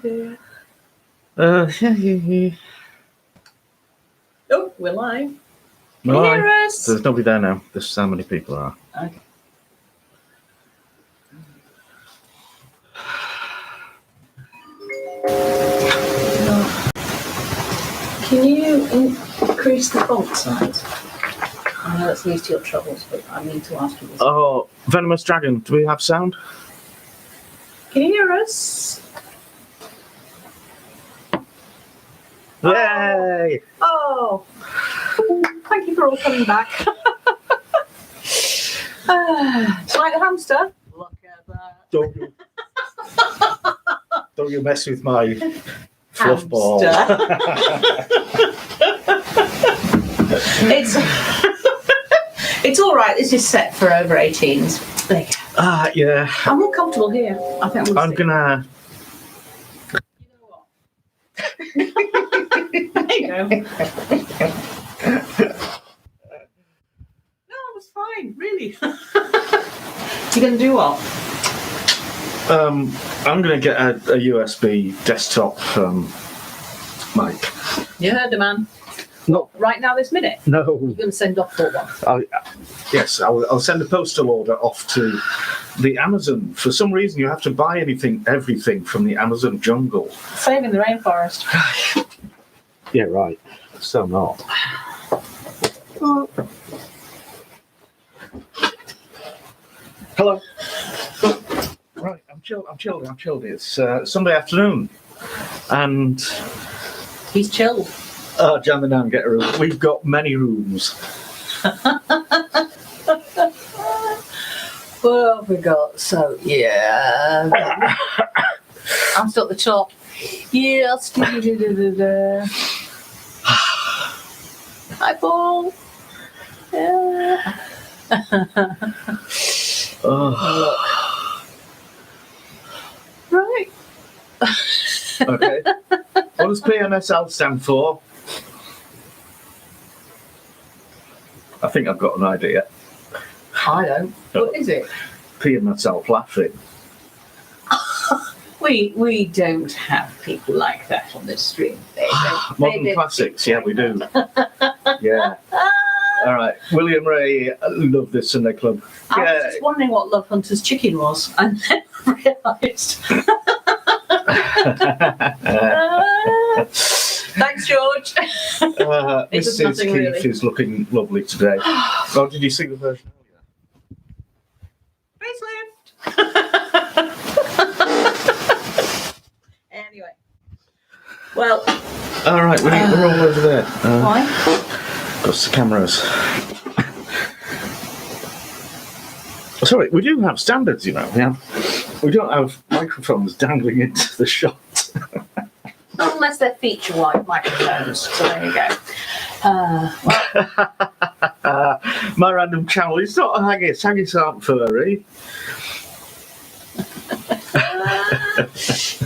dear. Yeah. Oh, we're live. Can you hear us? There's nobody there now. There's how many people are. Okay. Can you increase the font size? I know that's least to your troubles, but I need to ask you this. Oh, Venomous Dragon, do we have sound? Can you hear us? Yay! Oh, thank you for all coming back. It's like a hamster. Look at that. Don't you mess with my fluff ball. It's all right. This is set for over 18s. There you go. Yeah. I'm more comfortable here. I think I'm gonna. You know what? There you go. No, it was fine. Really. You're gonna do what? I'm gonna get a USB desktop mic. You heard the man. No. Right now, this minute. No. You're going to send off for one. Yes, I'll send a postal order off to the Amazon. For some reason, you have to buy everything from the Amazon jungle. Saving the rainforest. Yeah, right. So not. Hello. Right, I'm chilled. It's Sunday afternoon, and He's chilled. Jan the Nan, get a room. We've got many rooms. What have we got? So, yeah. I'm still at the top. Yes. Hi, Paul. Yeah. Right. Okay. What does PMSL stand for? I think I've got an idea. I don't. What is it? Peeing myself laughing. We don't have people like that on this stream. Modern classics, yeah, we do. Yeah. All right. William Ray, love this Sunday Club. I was just wondering what Love Hunter's chicken was, and then realised. Thanks, George. Mrs. Keef really. is looking lovely today. Oh, did you see the version earlier? Facelift. Anyway. Well. All right, we're all over there. Why? Because the cameras. Sorry, we do have standards, you know. We don't have microphones dangling into the shot. Not unless they're feature-wide microphones. So there you go. My random channel is not a haggis. Haggis aren't furry.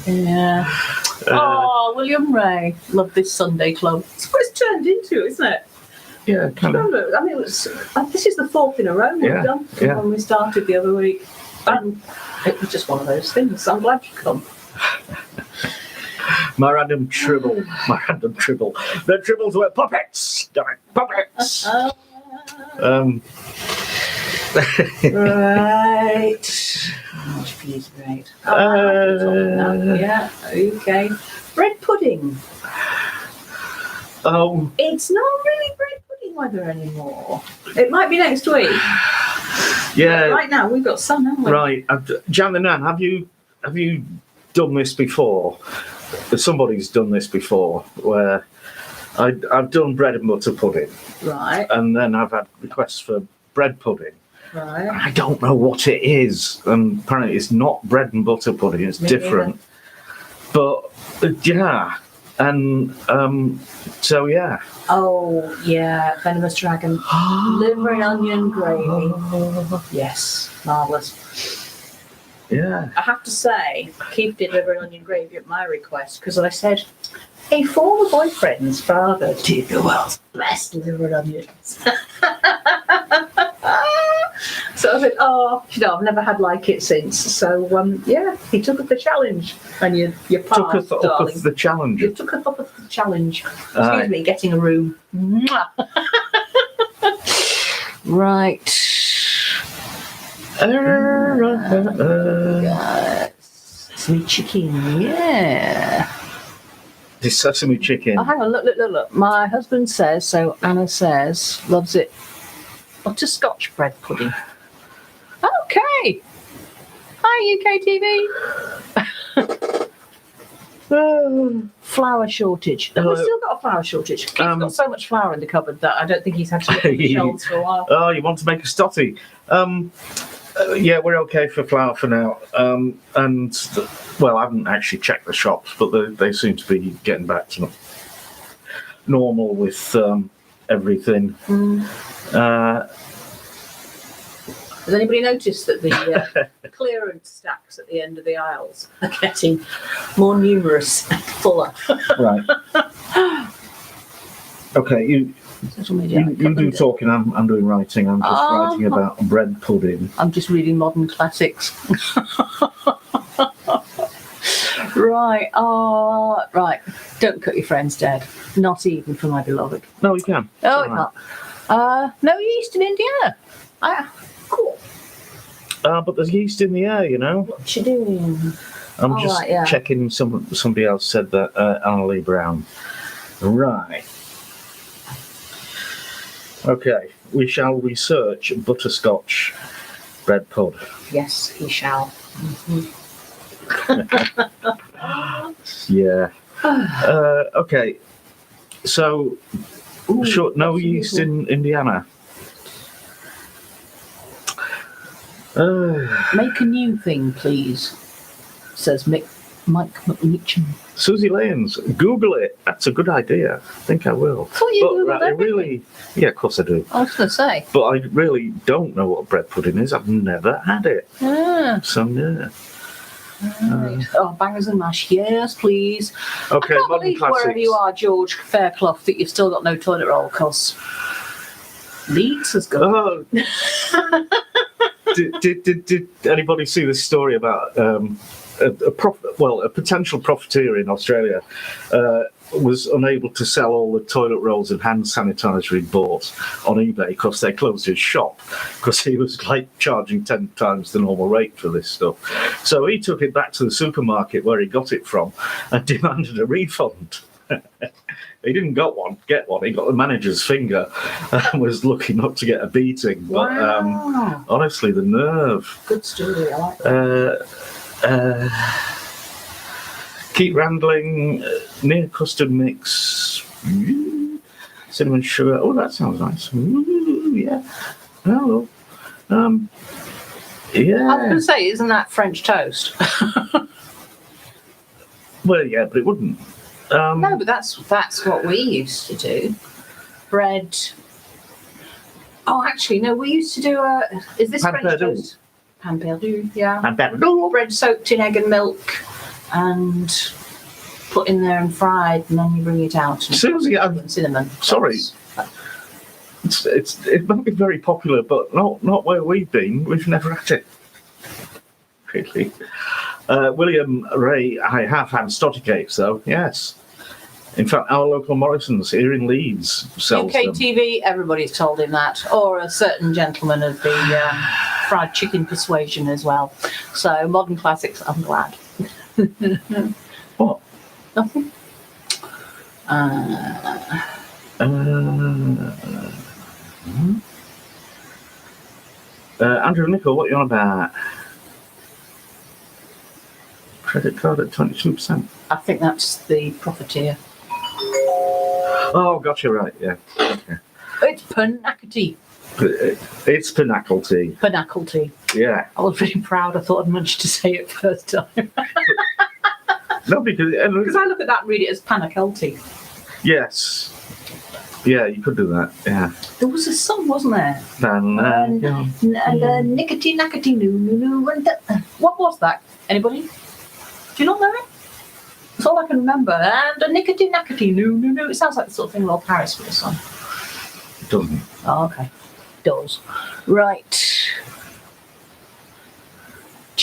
Yeah. Oh, William Ray. Love this Sunday Club. It's what it's turned into, isn't it? Yeah, kind of. Remember, I mean, this is the fourth in a row we've done from when we started the other week. And it was just one of those things. I'm glad you come. My random tribble. The tribbles were puppets. Damn it, puppets. Right. Oh, she's great. Yeah. Okay. Bread pudding. Oh. It's not really bread pudding weather anymore. It might be next week. Yeah. But right now we've got sun, haven't we? Right. Jan the Nan, have you done this before? Somebody's done this before, where I've done bread and butter pudding. Right. And then I've had requests for bread pudding. Right. I don't know what it is. And apparently it's not bread and butter pudding, it's different. Either. But, yeah. And, so, yeah. Oh, yeah. Venomous Dragon. Liver and onion gravy. Yes. Marvellous. Yeah. I have to say, Keef did liver and onion gravy at my request, because I said, a former boyfriend's father did the world's best liver and onions. So I said, oh, I've never had like it since. So, he took up the challenge. And you passed, took darling. up the challenge. You took up the challenge. Excuse me, getting a room. Mwah. Right. Sesame chicken, yeah. The sesame chicken. Oh, hang on, look. My husband says, so Anna says, loves it. Butterscotch bread pudding. Okay. Hi, UK TV. Flour shortage. We've still got a flour shortage. Keith's got so much flour in the cupboard that I don't think he's had to look at the shelves for a while. Oh, you want to make a stotty? Yeah, we're okay for flour for now. I haven't actually checked the shops, but they seem to be getting back to normal with everything. Has anybody noticed that the clearance stacks at the end of the aisles are getting more numerous and fuller? Right. Okay, you do talking, I'm doing writing. I'm just writing about bread pudding. I'm just reading modern classics. Right. Right. Don't cut your friends dead. Not even for my beloved. No, you can. Oh, you can't. No yeast in Indiana. Cool. But there's yeast in the air, you know. What you doing? I'm just checking. Somebody else said that. Anna Lee Brown. Right. Okay. We shall research butterscotch bread pud. Yes, he shall. Mm-hmm. Yeah. Okay. So, no yeast in Indiana. Make a new thing, please, says Mike McMeechan. Susie Lanes, Google it. That's a good idea. I think I will. I thought you Googled everything. Yeah, of course I do. I was going to say. But I really don't know what bread pudding is. I've never had it. So, yeah. Right. Bangers and mash, yes, please. Okay, I can't believe classics. Wherever you are, George Fairclough, that you've still got no toilet roll because Leeds has got. Did anybody see this story about a potential profiteer in Australia was unable to sell all the toilet rolls and hand sanitizer he bought on eBay because they closed his shop because he was charging 10 times the normal rate for this stuff. So he took it back to the supermarket where he got it from and demanded a refund. He didn't get one. He got the manager's finger and was lucky not to get a beating. But honestly, the nerve. Good story. I like that. Keep rambling. Near custard mix. Cinnamon sugar. Oh, that sounds nice. Ooh, yeah. Hello. Yeah. I was going to say, isn't that French toast? Well, yeah, but it wouldn't. No, but that's what we used to do. Bread. Oh, actually, no, we used to do is this French toast? Pain perdu, yeah. Pain perdu. Bread soaked in egg and milk and put in there and fried, and then you bring it out. And Susie, cinnamon. Sorry. It might be very popular, but not where we've been. We've never had it. Really. William Ray, I have had stotty cakes though, yes. In fact, our local Morrison's here in Leeds sells UK them. TV, everybody's told him that, or a certain gentleman of the fried chicken persuasion as well. So, modern classics, I'm glad. What? Nothing. Andrew Nicol, what are you on about? Credit card at 22%. I think that's the profiteer. Oh, gotcha, right, yeah. Okay. It's Pernacity. It's Pernacity. Pernacity. Yeah. I was really proud. I thought I'd managed to say it first time. No, because I look at that and read it as Panaculti. Yes. Yeah, you could do that, yeah. There was a song, wasn't there? Nickety nackety noo. What was that? Anybody? Do you not know it? That's all I can remember. And a nickety nackety noo. It sounds like the sort of thing Lord Paris would have sung. It doesn't. Oh, okay. It does. Right.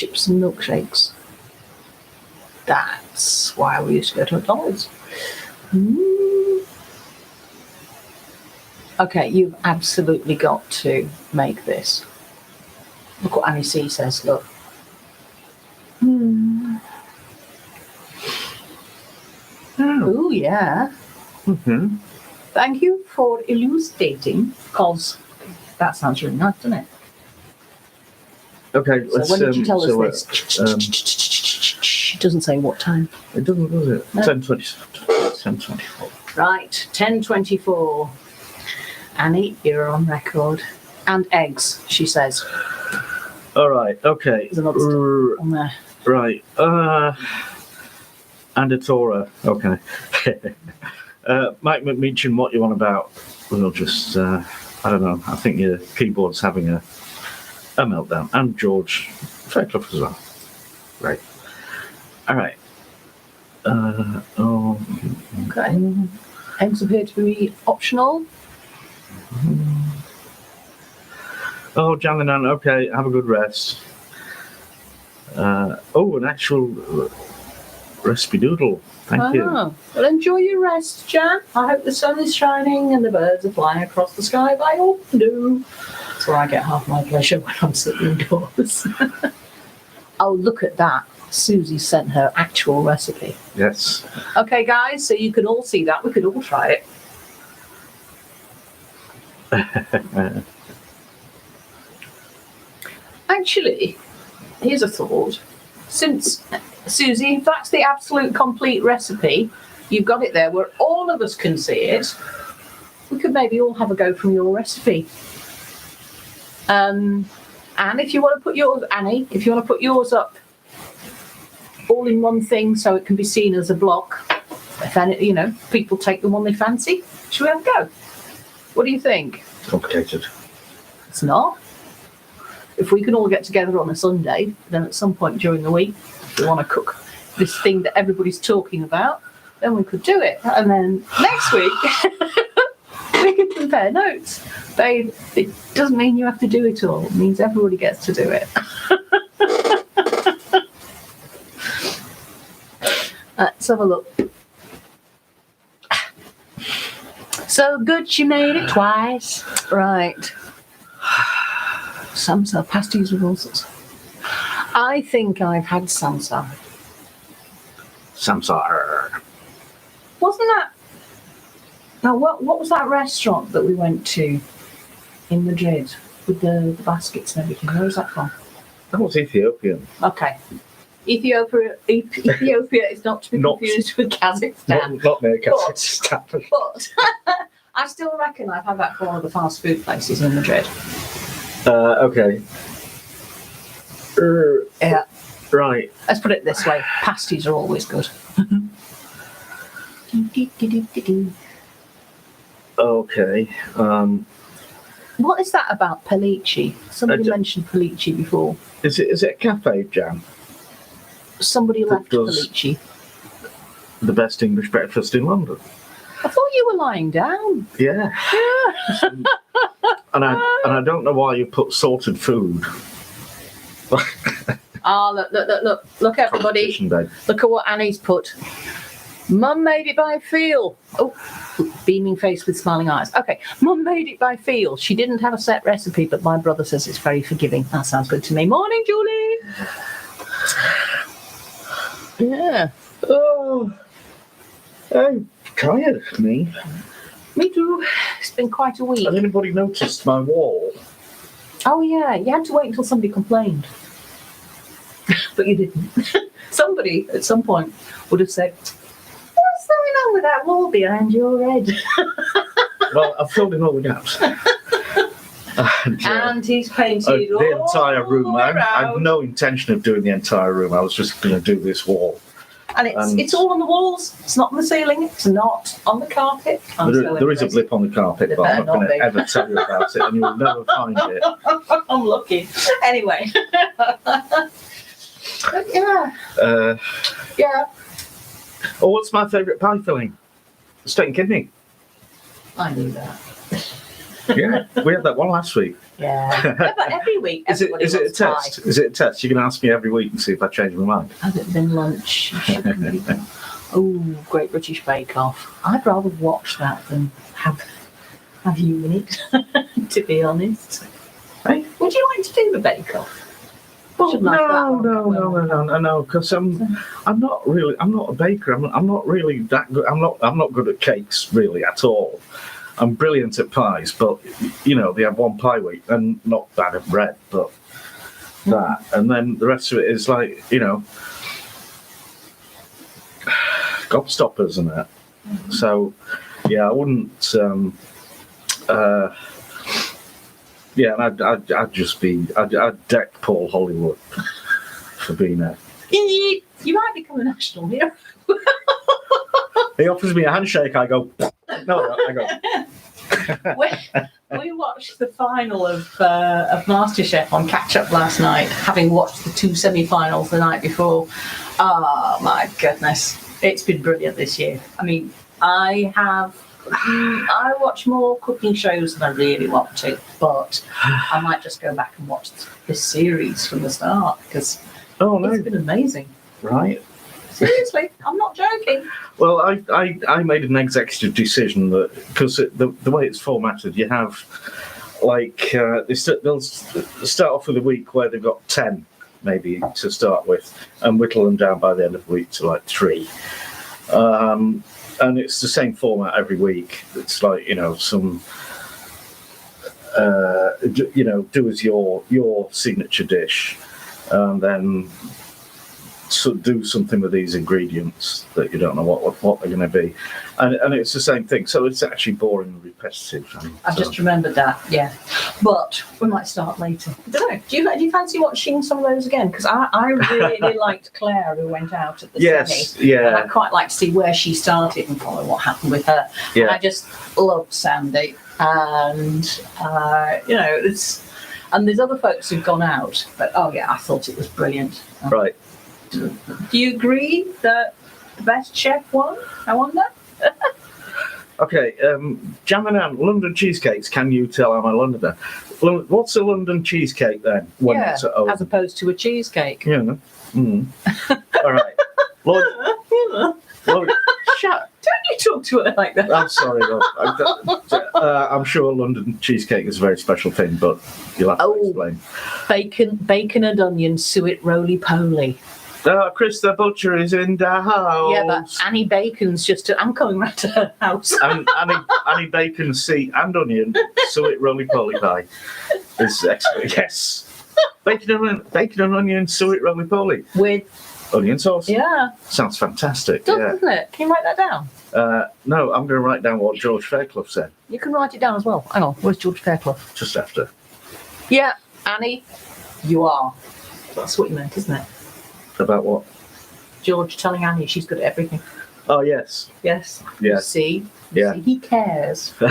chips and milkshakes. That's why we used to go to McDonald's. Okay, you've absolutely got to make this. Look what Annie C says, look. Oh, yeah. Mm-hmm. Thank you for elucidating, because that sounds really nice, doesn't it? Okay, So when did you tell us this? It doesn't say what time. It doesn't, does it? No. 10:24. Right, 10:24. Annie, you're on record. And eggs, she says. All right, okay. There's another stuff on there. Right. And a Torah. Okay. Mike McMeechan, what you on about? We'll just, I don't know. I think your keyboard's having a meltdown. And George Fairclough as well. Right. All right. Okay. Eggs appear to be optional. Oh, Janinan, okay. Have a good rest. An actual recipe doodle. Thank you. Well, enjoy your rest, Jan. I hope the sun is shining and the birds are flying across the sky. I often do. That's where I get half my pleasure when I'm sitting indoors. Oh, look at that. Susie sent her actual recipe. Yes. Okay, guys, so you can all see that. We could all try it. Actually, here's a thought. Since, Susie, if that's the absolute complete recipe, you've got it there where all of us can see it, we could maybe all have a go from your recipe. And if you want to put yours, Annie, if you want to put yours up all in one thing so it can be seen as a block, if any, people take the one they fancy, should we have a go? What do you think? Complicated. It's not. If we can all get together on a Sunday, then at some point during the week, if we want to cook this thing that everybody's talking about, then we could do it. And then next week, we can compare notes. Babe, it doesn't mean you have to do it all. It means everybody gets to do it. Let's have a look. So good she made it twice. Right. Samsa, pasties with all sorts. I think I've had samsa. Samsar. Wasn't that... Now, what was that restaurant that we went to in Madrid with the baskets and everything? Where was that from? That was Ethiopian. Okay. Ethiopia is not to be confused with Kazakhstan. Not near Kazakhstan. But I still reckon I've had that from one of the fast food places in Madrid. Okay. Yeah. Right. Let's put it this way. Pasties are always good. Okay. What is that about Pellicci? Somebody mentioned Pellicci before. Is it a cafe, Jan? Somebody left does Pellicci. The best English breakfast in London. I thought you were lying down. Yeah. Yeah. And I don't know why you put salted food. Look, everybody. Look at what Annie's put. Mum made it by feel. Oh, beaming face with smiling eyes. Okay, Mum made it by feel. She didn't have a set recipe, but my brother says it's very forgiving. That sounds good to me. Morning, Julie. Yeah. Oh, I'm tired, me. Me too. It's been quite a week. Has anybody noticed my wall? Oh, yeah. You had to wait until somebody complained. But you didn't. Somebody, at some point, would have said, what's going on with that wall behind your head? Well, I've filled in all the gaps. And he's painted the entire all room. the way I had around. no intention of doing the entire room. I was just going to do this wall. And it's all on the walls. It's not on the ceiling. It's not on the carpet. There is a blip on the carpet, There but I'm better not going not to be. ever tell you about it, and you'll never find it. I'm lucky. Anyway. Yeah. Yeah. Oh, what's my favourite pie filling? Steak and kidney. I knew that. Yeah, we had that one last week. Yeah. No, but every week, Is it everybody a wants pie. test? Is it a test? You can ask me every week and see if I change my mind. Has it been lunch? Oh, Great British Bake Off. I'd rather watch that than have you in it, to be honest. Hey? Would you like to do the Bake Off? Well, no, because I'm not a baker. I'm not really that good. I'm not good at cakes really at all. I'm brilliant at pies, but they have one pie week and not bad at bread, but that, and then the rest of it is like gobstoppers and that. So yeah, I wouldn't. Yeah, and I'd deck Paul Hollywood for being there. You might become a national hero. He offers me a handshake, I go, no, I go. We watched the final of MasterChef on catch up last night, having watched the 2 semi-finals the night before. Oh my goodness, it's been brilliant this year. I mean, I watch more cooking shows than I really want to, but I might just go back and watch this series from the start because it's been amazing. Right. Seriously, I'm not joking. Well, I made an executive decision that because the way it's formatted, you have they'll start off with a week where they've got 10 maybe to start with, and whittle them down by the end of the week to like 3. And it's the same format every week. It's like some do as your signature dish, and then do something with these ingredients that you don't know what they're going to be, and it's the same thing. So it's actually boring and repetitive. I've just remembered that, yeah. But we might start later. I don't know. Do you fancy watching some of those again? Because I really liked Claire, who went out at the semi. Yeah. And I'd quite like to see where she started and follow what happened with her. Yeah. And I just loved Sandy, and and there's other folks who've gone out, but I thought it was brilliant. Right. Do you agree that the best chef won? I wonder. Okay, Jam and Ann, London cheesecakes. Can you tell I'm a Londoner? What's a London cheesecake then? When it's at home? As opposed to a cheesecake. Yeah. All right. Lloyd, Shut! Don't you talk to her like that? I'm sorry, Lord. I'm sure London cheesecake is a very special thing, but you'll have to explain. Bacon and onion suet roly-poly. Chris the Butcher is in the house. Yeah, but Annie Bacon's I'm coming round to her house. And Annie Bacon's seat and onion suet roly-poly pie is excellent. Yes. Bacon and onion suet roly-poly. With onion sauce. Yeah. Sounds fantastic. Doesn't it? Can you write that down? No, I'm going to write down what George Fairclough said. You can write it down as well. Hang on, where's George Fairclough? Just after. Yeah, Annie, you are. That's what you meant, isn't it? About what? George telling Annie she's good at everything. Oh, yes. Yes. Yeah. You see? He cares. He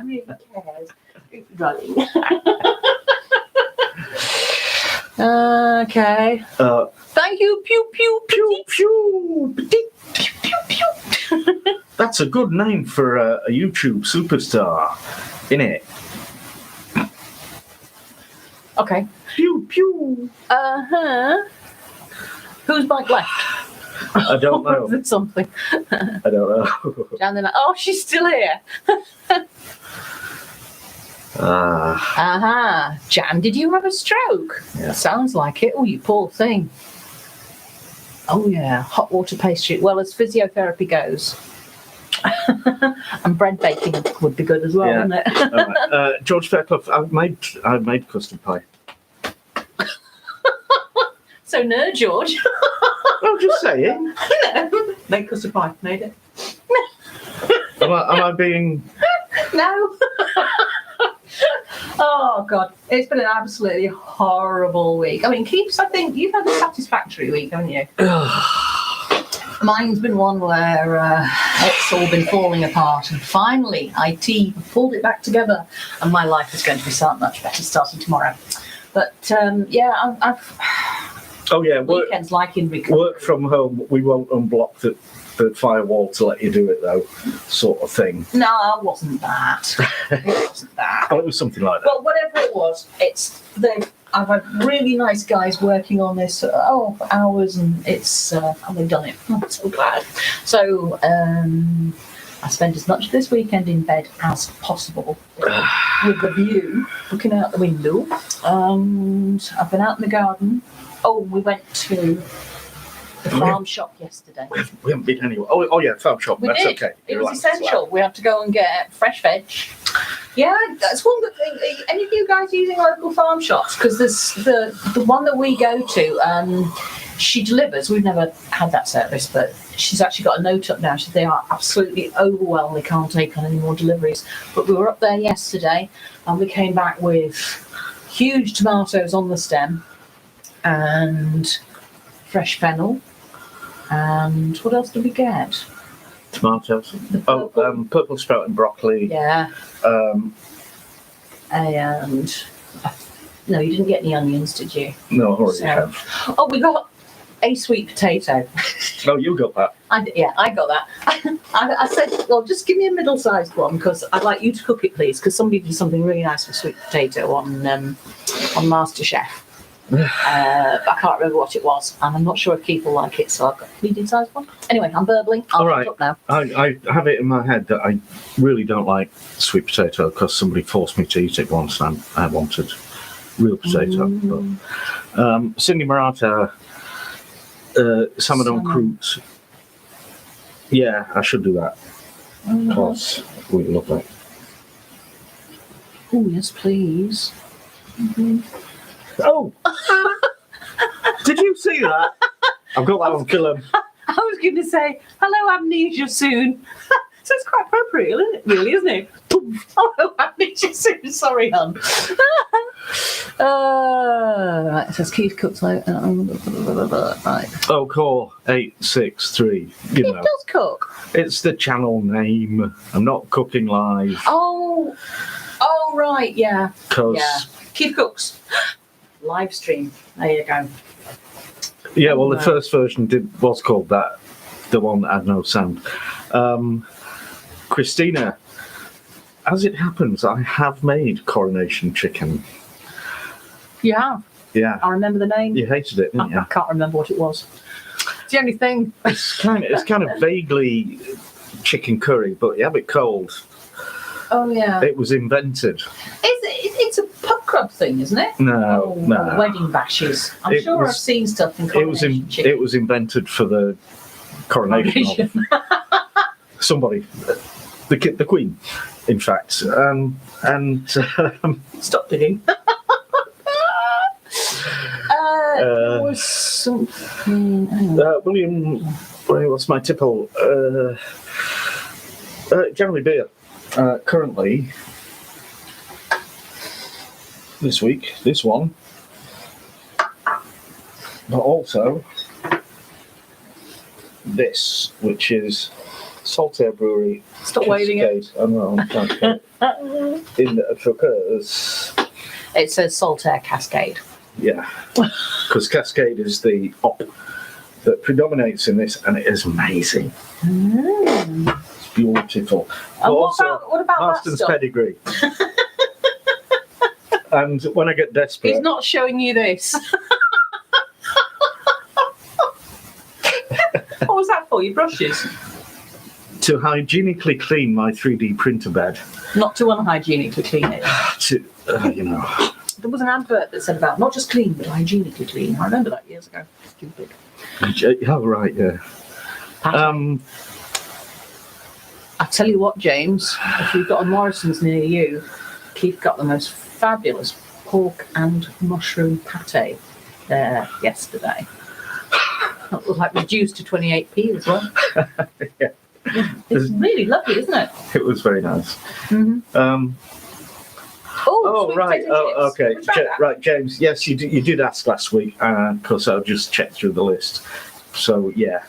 really cares. Running. Okay. Thank you. Pew, pew, pew, pew. Pew, pew, pew. That's a good name for a YouTube superstar, innit? Okay. Pew, pew. Who's Mike left? I don't know. Is it something? I don't know. And then, she's still here. Jan, did you have a stroke? Yeah. Sounds like it. Oh, you poor thing. Oh, yeah. Hot water pastry. Well, as physiotherapy goes. And bread baking would be good as well, wouldn't it? Right. George Fairclough, I've made custard pie. So, no, George. I'm just saying. Made custard pie. Made it. Am I being... No. Oh, God. It's been an absolutely horrible week. I mean, Keefs, I think you've had a satisfactory week, haven't you? Mine's been one where it's all been falling apart, and finally IT pulled it back together, and my life is going to be much better starting tomorrow. But, Oh yeah, Weekends like in recovery. work from home. We won't unblock the firewall to let you do it though, sort of thing. No, it wasn't that. It wasn't that. Oh, it was something like that. Well, whatever it was, I've had really nice guys working on this for hours, and and they've done it. I'm so glad. So I spent as much of this weekend in bed as possible with the view looking out the window. And I've been out in the garden. Oh, we went to the farm shop yesterday. We haven't been anywhere. Oh yeah, farm shop. We That's did. okay. It was essential. We had to go and get fresh veg. Yeah, that's one good thing. Any of you guys using local farm shops? Because there's the one that we go to, she delivers. We've never had that service, but she's actually got a note up now. They are absolutely overwhelmed. They can't take on any more deliveries. But we were up there yesterday, and we came back with huge tomatoes on the stem and fresh fennel. And what else did we get? Tomatoes. Purple sprouting broccoli. Yeah. And no, you didn't get any onions, did you? No, I already have. Oh, we got a sweet potato. Oh, you got that. I got that. I said, well, just give me a middle-sized one because I'd like you to cook it, please, because somebody did something really nice with sweet potato on MasterChef. I can't remember what it was, and I'm not sure if Keef will like it, so I've got a medium-sized one. Anyway, I'm burbling. I'll All right. up now. I have it in my head that I really don't like sweet potato because somebody forced me to eat it once, and I wanted real potato. But, Cindy Marata, salmon en croûte. Yeah, I should do that because we love that. Oh yes, please. Oh! Did you see that? I've got that on film. I was going to say, hello, amnesia soon. So it's quite appropriate, isn't it? Hello, amnesia soon. Sorry, hon. Right, it says KeefCooks. Right. Oh, core 863. You know, It does cook. it's the channel name. I'm not cooking live Oh, right, yeah. because Yeah. KeefCooks. Livestream. There you go. yeah, well, the first version was called that, the one that had no sound. Christina, as it happens, I have made coronation chicken. You have. Yeah, I remember the name. you hated it, didn't you? I can't remember what it was. It's the only thing. It's kind of vaguely chicken curry, but you have it cold. Oh yeah. It was invented. It's a pub club thing, isn't it? No, no. Wedding bashes. I'm It sure was- I've seen stuff in coronation chicken. It was invented for the coronation of somebody, the Queen, in fact, and Stop digging. There was something. Hang on. William. What's my tipple? Generally beer. Currently, this one, but also this, which is Saltaire Brewery. Stop waving it. Cascade. I know, I'm trying to get it. In Truckers. It says Saltaire Cascade. Yeah, because Cascade is the hop that predominates in this, and it is amazing. It's beautiful. And But what about that Marston's stuff? pedigree. And when I get desperate, He's not showing you this. What was that for? Your brushes? to hygienically clean my 3D printer bed, Not to unhygienically clean it. to There was an advert that said about not just clean, but hygienically clean. I remember that years ago. Stupid. oh right, yeah. I tell you what, James, if you've got a Morrison's near you, Keith got the most fabulous pork and mushroom pate there yesterday. That was like reduced to 28p as well. Yeah. It's really lovely, isn't it? It was very nice. Mm-hmm. Oh sweet right, potato chips. okay, We'll try that. right, James. Yes, you did ask last week, because I'll just check through the list. So yeah,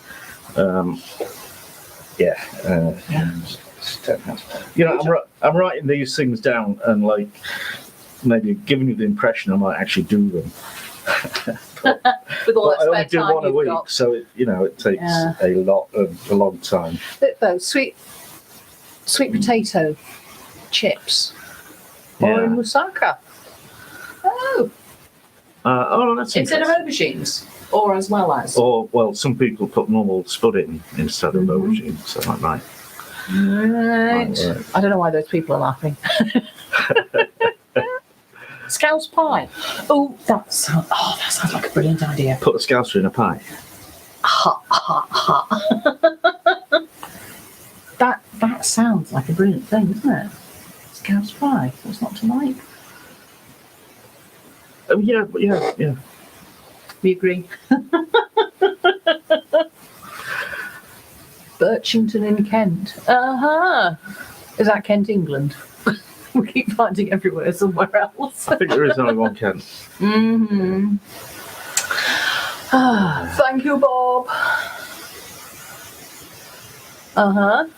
you know, I'm writing these things down and like maybe giving you the impression I might actually do them. With all But I that only do spare time one a you've week, got. so it takes Yeah. a long time. Look though, sweet potato chips. Or in Yeah. moussaka. Oh, That's instead of interesting. aubergines, or as well as. Or, well, some people put normal spud in instead of Mhm. aubergine, so that might. Right. I don't know why those people are laughing. Scouse pie. Oh, that sounds like a brilliant idea. Put a scouser in a pie. Ha ha ha. That sounds like a brilliant thing, doesn't it? Scouse pie. What's not to like? Oh, yeah. We agree. Birchington in Kent. Is that Kent, England? We keep finding everywhere somewhere else. I think there is only one Kent. Mm-hmm. Thank you, Bob.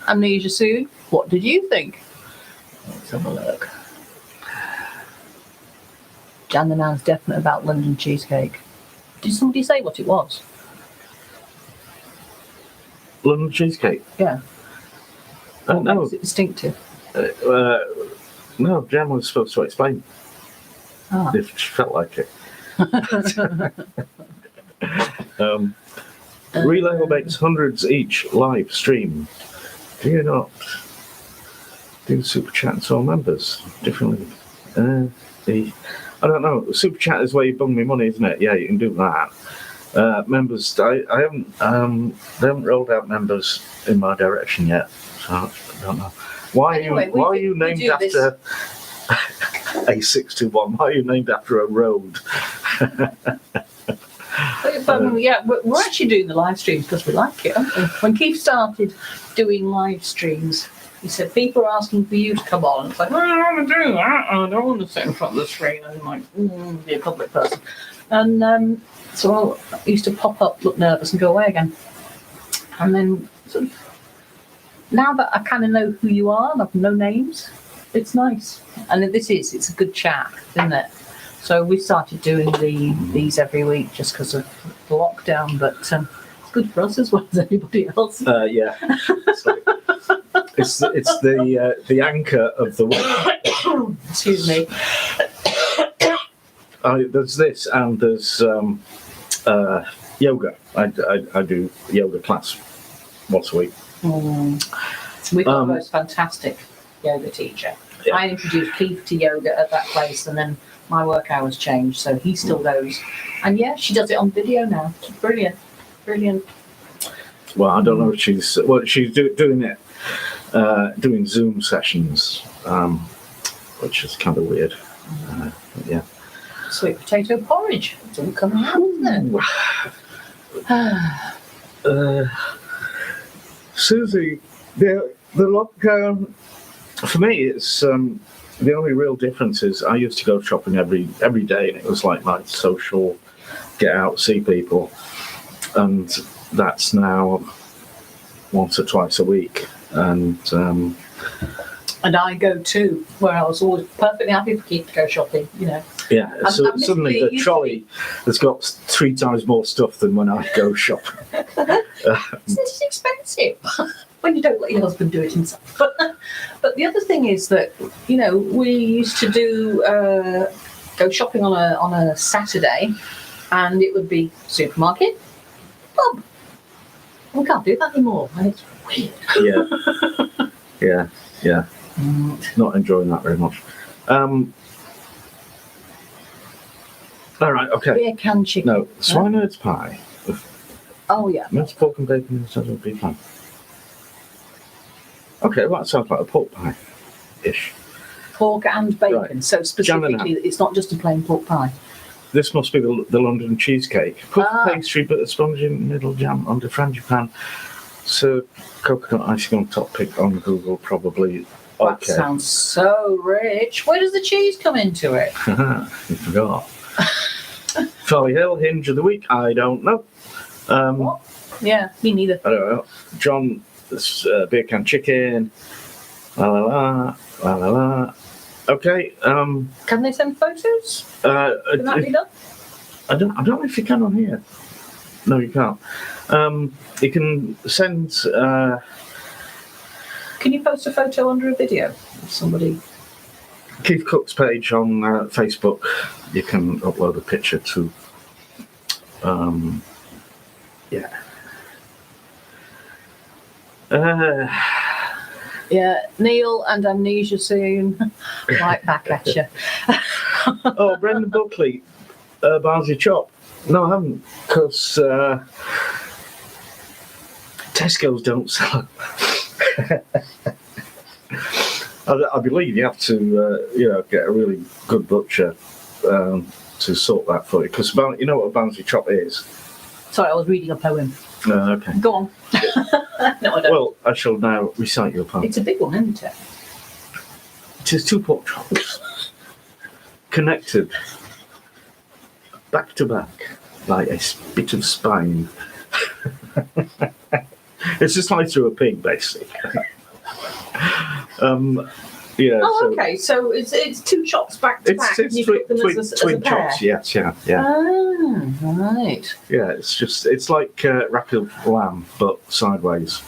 Amnesia Sue. What did you think? Let's have a look. Jan the Nan's definite about London cheesecake. Did somebody say what it was? London cheesecake. Yeah. What No. makes it distinctive? No, Jan was supposed to explain if she felt like it. Relay makes hundreds each live stream. Do you not do super chats or members differently? I don't know. Super chat is where you bung me money, isn't it? Yeah, you can do that. Members, I haven't. They haven't rolled out members in my direction yet, so I don't know. Why are you named after A621? Why are you named after a road? Yeah, we're actually doing the live streams because we like it, aren't we? When Keef started doing live streams, he said people are asking for you to come on. It's like, I don't want to do that. I don't want to sit in front of the screen and like be a public person. And so I used to pop up, look nervous, and go away again. And then sort of, now that I kind of know who you are and I've no names, it's nice. And it's a good chat, isn't it? So we started doing these every week just because of the lockdown, but it's good for us as well as anybody else. Yeah, it's the anchor of the week. Excuse me. There's this and there's yoga. I do yoga class once a week. We've got the most fantastic yoga teacher. Yeah. I introduced Keef to yoga at that place, and then my work hours changed, so he still goes. And yeah, she does it on video now. It's brilliant. Well, I don't know if she's doing it, doing Zoom sessions, which is kind of weird. Yeah. Sweet potato porridge. It's all coming out, isn't it? Susie, the lockdown for me, it's the only real difference is I used to go shopping every day, and it was like my social get out, see people, and that's now once or twice a week. And I go too, where I was always perfectly happy for Keef to go shopping, you know. Yeah, so suddenly the trolley has got 3 times more stuff than when I go shopping. It's expensive when you don't let your husband do it himself. But the other thing is that, you know, we used to do go shopping on a Saturday, and it would be supermarket, pub. We can't do that anymore, and it's weird. Yeah. Not enjoying that very much. All right, okay. Beer can chicken. No, swineherd's pie. Oh yeah. Minced pork and bacon instead of beef pie. Okay, well, that sounds like a pork pie-ish. Pork and bacon. Right. So specifically, it's not just a plain pork pie. This must be the London cheesecake. Puff pastry, butter sponge in middle, jam under frangipane. So coconut icing on top, pick on Google, probably. That Okay. sounds so rich. Where does the cheese come into it? You forgot. Charlie Hill, hinge of the week, I don't know. What? Yeah, me neither. I don't know. John, this beer can chicken. La la la, la la la. Okay. Can they send photos? Can that be done? I don't know if you can on here. No, you can't. You can send. Can you post a photo under a video of somebody? KeefCooks page on Facebook. You can upload a picture to. Yeah. Yeah, Neil and amnesia soon. Right back at you. Oh, Brendan Buckley, Barnsley Chop. No, I haven't, because Tesco's don't sell them. I believe you have to, get a really good butcher to sort that for you. Because you know what a Barnsley Chop is? Sorry, I was reading a poem. Okay. Go on. No, I don't. Well, I shall now recite your poem. It's a big one, isn't it? It is 2 pork chops connected back to back like a bit of spine. It's just like through a pig, basically. Yeah. Oh, okay. So it's 2 chops back to back. It's You put them as a twin pair? chops. Yes, yeah. Oh, right. Yeah, it's like rack of lamb, but sideways,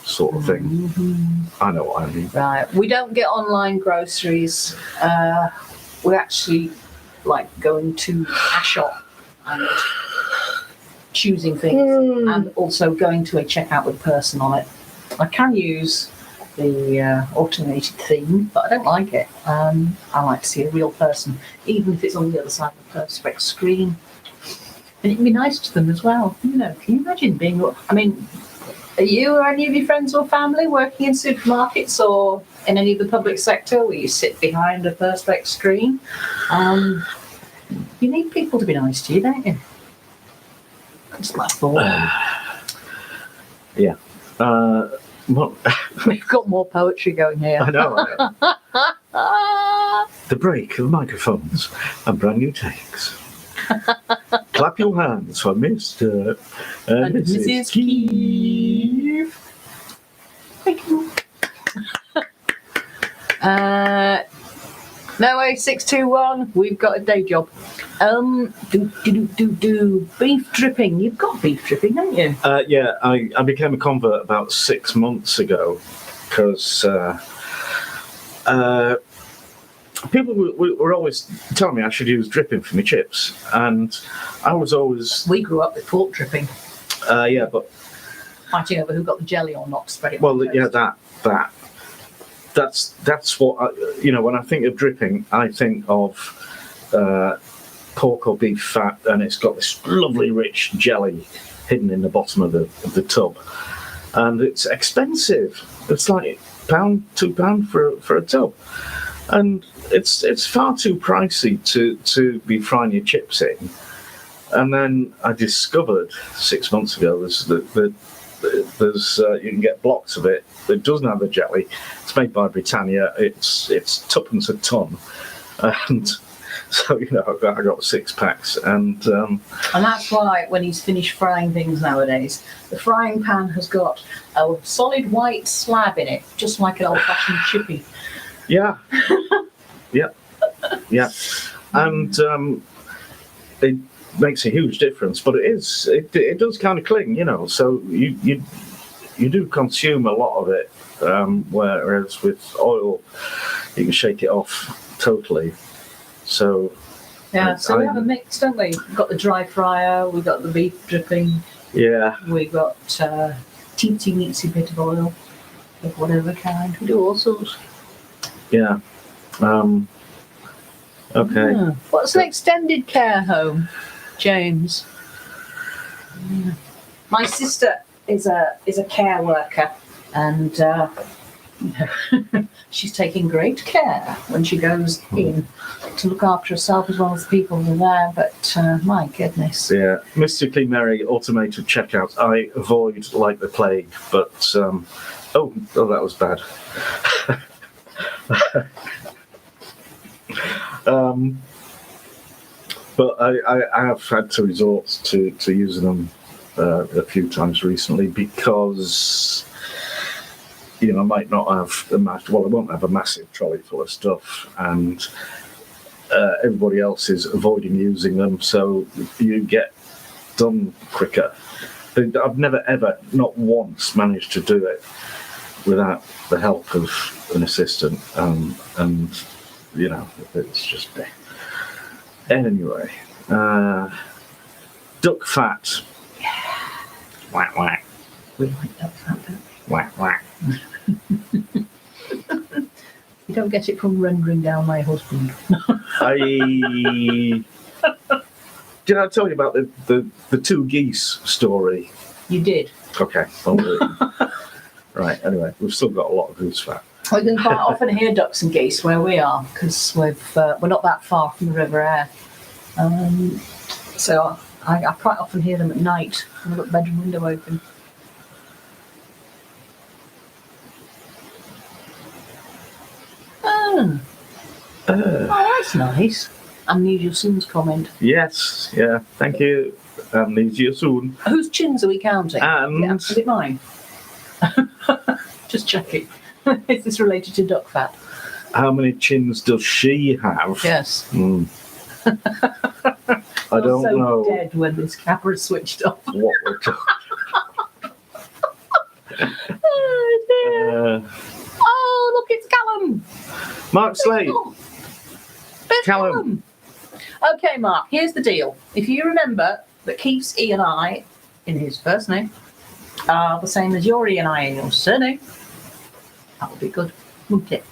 sort of thing. Mm-hmm. I know what I mean. Right. We don't get online groceries. We actually like going to a shop and choosing things, and also going to a checkout with a person on it. I can use the automated thing, but I don't like it. I like to see a real person, even if it's on the other side of the Perspex screen. And it can be nice to them as well. Can you imagine being... I mean, are you or any of your friends or family working in supermarkets or in any of the public sector where you sit behind a Perspex screen? You need people to be nice to you, don't you? That's my thought. Yeah. Well, We've got more poetry going here. I know. The break of microphones and brand new takes. Clap your hands for Mr. and Mrs. Keef. Thank you. No way, 621. We've got a day job. Beef dripping. You've got beef dripping, haven't you? Yeah, I became a convert about 6 months ago because people were always telling me I should use dripping for my chips, and I was always... We grew up with pork dripping. Yeah, but... Fighting over who got the jelly or not to spread it. Well, yeah, that. That's what, when I think of dripping, I think of pork or beef fat, and it's got this lovely rich jelly hidden in the bottom of the tub. And it's expensive. It's like £2 for a tub. And it's far too pricey to be frying your chips in. And then I discovered 6 months ago there's you can get blocks of it. It doesn't have the jelly. It's made by Britannia. It's tuppence a ton, and so I got 6 packs, and that's why when he's finished frying things nowadays, the frying pan has got a solid white slab in it, just like an old-fashioned chippy. Yeah, yeah, and it makes a huge difference. But it does kind of cling, So you do consume a lot of it, whereas with oil, you can shake it off totally. So yeah, so we have a mix, don't we? We've got the dry fryer, we've got the beef dripping, yeah, we've got teensy bit of oil of whatever kind. We do all sorts. Yeah. Okay. Yeah. What's an extended care home, James? Yeah. My sister is a care worker, and she's taking great care when she goes in to look after herself as well as the people who are there. But my goodness. Yeah, Mystically Merry automated checkout. I avoid like the plague, but oh, that was bad. But I have had to resort to using them a few times recently because I might not have I won't have a massive trolley full of stuff, and everybody else is avoiding using them, so you get done quicker. I've never ever, not once, managed to do it without the help of an assistant, and you know, it's just anyway. Duck fat. Whack whack. We like duck fat, don't Whack whack. we? You don't get it from rendering down my husband. Did I tell you about the two geese story? You did. Okay. Well, right. Anyway, we've still got a lot of goose fat. We can quite often hear ducks and geese where we are because we're not that far from the River Aire. So I quite often hear them at night when I've got the bedroom window open. Oh, that's nice. Amnesia Soon's comment. Yes. Yeah. Thank you. Amnesia Soon. Whose chins are we counting? And Yeah, is it mine? Just checking. Is this related to duck fat? how many chins does she have? Yes. I don't so know dead when this camera's switched off. what we're talking. Oh dear. Oh, look, it's Callum. Mark Slade. There's Callum. Okay, Mark, here's the deal. If you remember that Keef's E and I in his first name are the same as your E and I in your surname, that would be good, wouldn't it?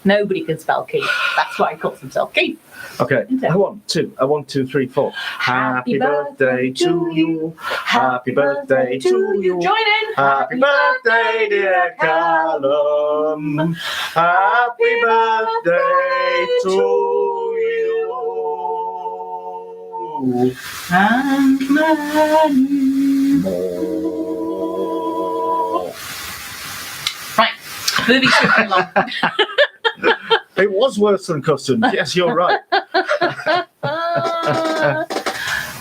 Nobody can spell Keef. That's why he calls himself Keef. Okay. Isn't it? I want 1, 2, 3, 4. Happy birthday to you. Happy birthday to you. Join in. Happy birthday, dear Callum. Happy birthday to you. And many more. Right, moving swiftly along. It was worse than customs. Yes, you're right.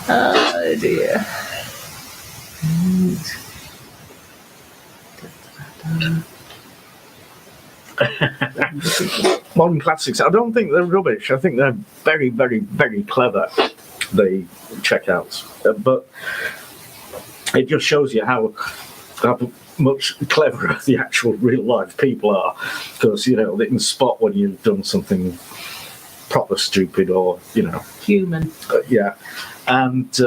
Oh dear. Modern classics. I don't think they're rubbish. I think they're very, very, very clever. The checkouts, but it just shows you how much cleverer the actual real life people are, because you know they can spot when you've done something proper stupid or you know Human. yeah, and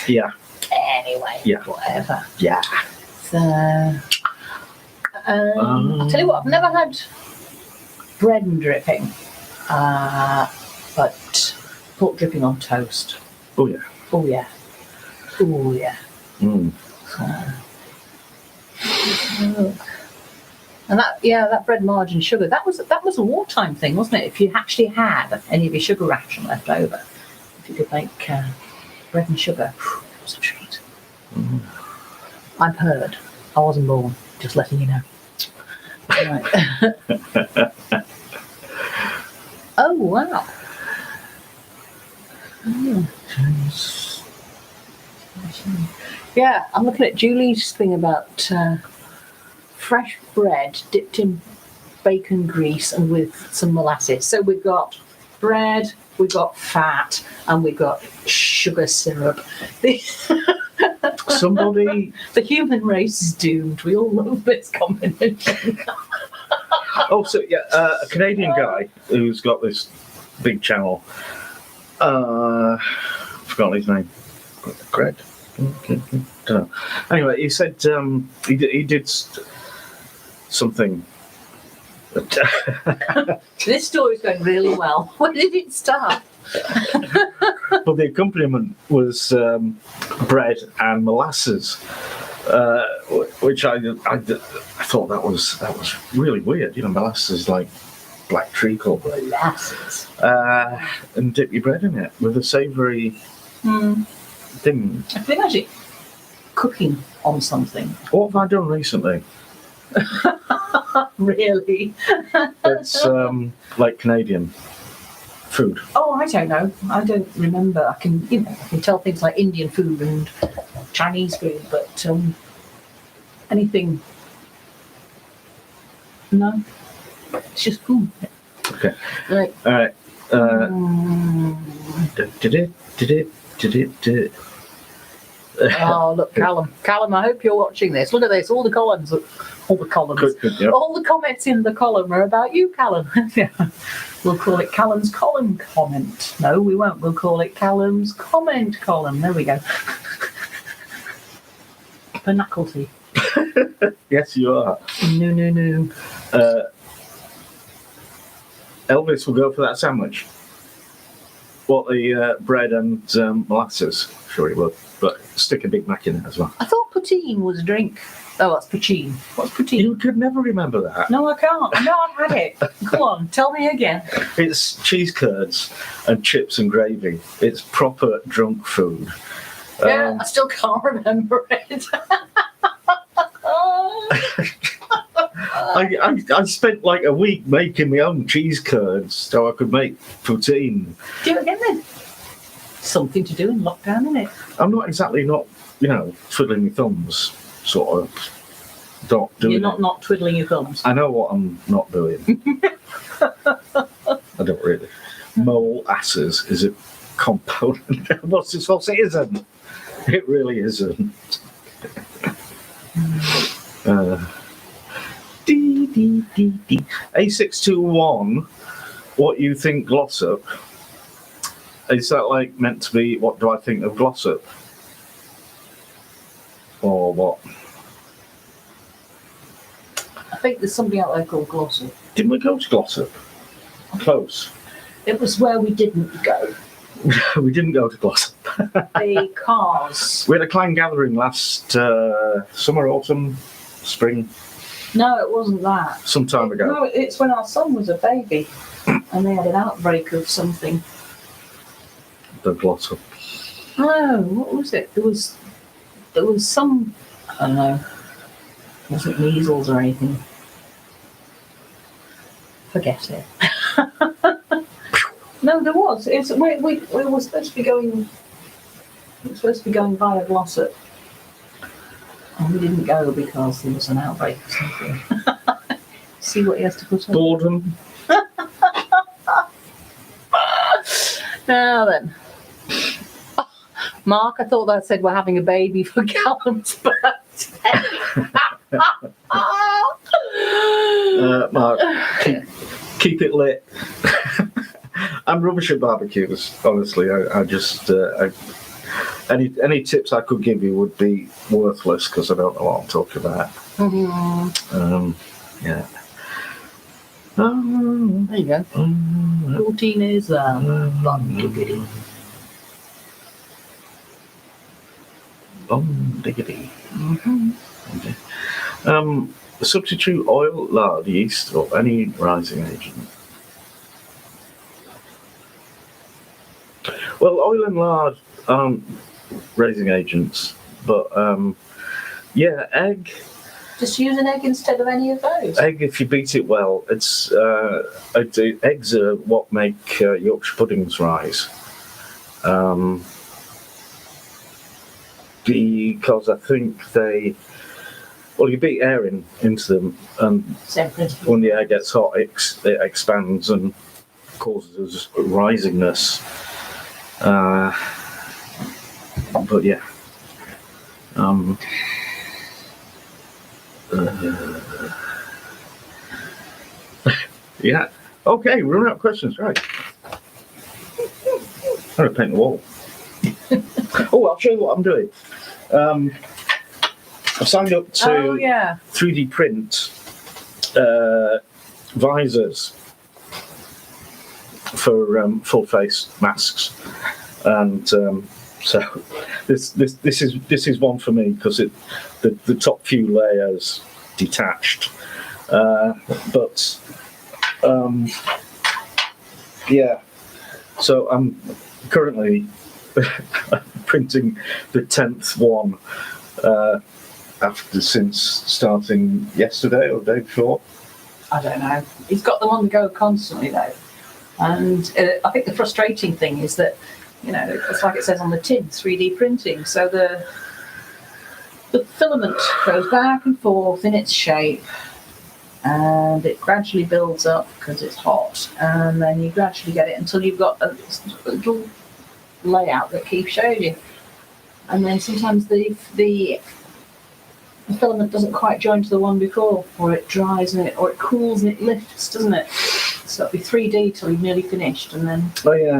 yeah, Anyway, Yeah. whatever. yeah. So, I'll tell you what, I've never had bread and dripping, but pork dripping on toast. Oh yeah. Oh yeah. Oh yeah. Mm. And that bread, margarine, sugar, that was a wartime thing, wasn't it? If you actually had any of your sugar ration left over, if you could make bread and sugar, it was a treat. Mm. I've heard. I wasn't born, just letting you know. Right. Oh wow. Yeah, I'm looking at Julie's thing about fresh bread dipped in bacon grease and with some molasses. So we've got bread, we've got fat, and we've got sugar syrup. Somebody. The human race is doomed. We all love this combination. Oh, so yeah, a Canadian guy who's got this big channel. Forgot his name. Greg. Don't know. Anyway, he said he did something. This story's going really well. When did it start? But the accompaniment was bread and molasses, which I thought that was really weird. You know, molasses is like black treacle. Molasses. And dip your bread in it with a savoury thing. I can imagine cooking on something. What have I done recently? Really? It's like Canadian food. Oh, I don't know. I don't remember. I can tell things like Indian food and Chinese food, but anything. No. It's just food. Okay. Right. All right. Oh, look, Callum. Callum, I hope you're watching this. Look at this. All the columns. All the columns. Good, yep. All the comments in the column are about you, Callum. Yeah. We'll call it Callum's column comment. No, we won't. We'll call it Callum's comment column. There we go. Vernacularity. Yes, you are. No. Elvis will go for that sandwich. What, the bread and molasses? Sure he would. But stick a Big Mac in it as well. I thought poutine was a drink. Oh, that's poutine. What's poutine? You could never remember that. No, I can't. I know I've had it. Go on, tell me again. It's cheese curds and chips and gravy. It's proper drunk food. Yeah, I still can't remember it. I spent like a week making my own cheese curds so I could make poutine. Do it again then. Something to do in lockdown, isn't it? I'm not twiddling my thumbs, sort of. Not doing You're it. not twiddling your thumbs. I know what I'm not doing. I don't really. Molasses is a component. What's this false? It isn't. It really isn't. A621, what you think Glossop? Is that like meant to be, what do I think of Glossop? Or what? I think there's something out there called Glossop. Didn't we go to Glossop? Close. It was where we didn't go. We didn't go to Glossop. The cars. We had a clan gathering last summer, autumn, spring, No, it wasn't that. some time ago. No, it's when our son was a baby and they had an outbreak of something. The Glossop. No, what was it? There was some, I don't know. It wasn't measles or anything. Forget it. No, there was. We were supposed to be going. We were supposed to be going via Glossop, and we didn't go because there was an outbreak or something. See what he has to put on. Boredom. Now then, Mark, I thought that said we're having a baby for Callum's birthday. Mark, keep it lit. I'm rubbish at barbecues, honestly. I just any tips I could give you would be worthless because I don't know what I'm talking about. Mm-hmm. Yeah. There you go. 14 is diggity. Diggity. Mm-hmm. Okay. Substitute oil, lard, yeast, or any rising agent. Well, oil and lard aren't raising agents, but yeah, egg. Just use an egg instead of any of those. Egg, if you beat it well, it's eggs are what make Yorkshire puddings rise. Because I think you beat air into them, and Same principle. when the air gets hot, it expands and causes risingness. But yeah. Yeah. Okay, we're running out of questions, right? I'm going to paint the wall. Oh, I'll show you what I'm doing. I've signed up to 3D print visors for full face masks, and so this is one for me because the top few layers detached, but yeah. So I'm currently printing the 10th one since starting yesterday or the day before. I don't know. He's got them on the go constantly though, and I think the frustrating thing is that it's like it says on the tin, 3D printing. So the filament goes back and forth in its shape, and it gradually builds up because it's hot, and then you gradually get it until you've got a little layout that Keef showed you. And then sometimes the filament doesn't quite join to the one before, or it dries and it, or it cools and it lifts, doesn't it? So it'll be 3D till you've nearly finished, and then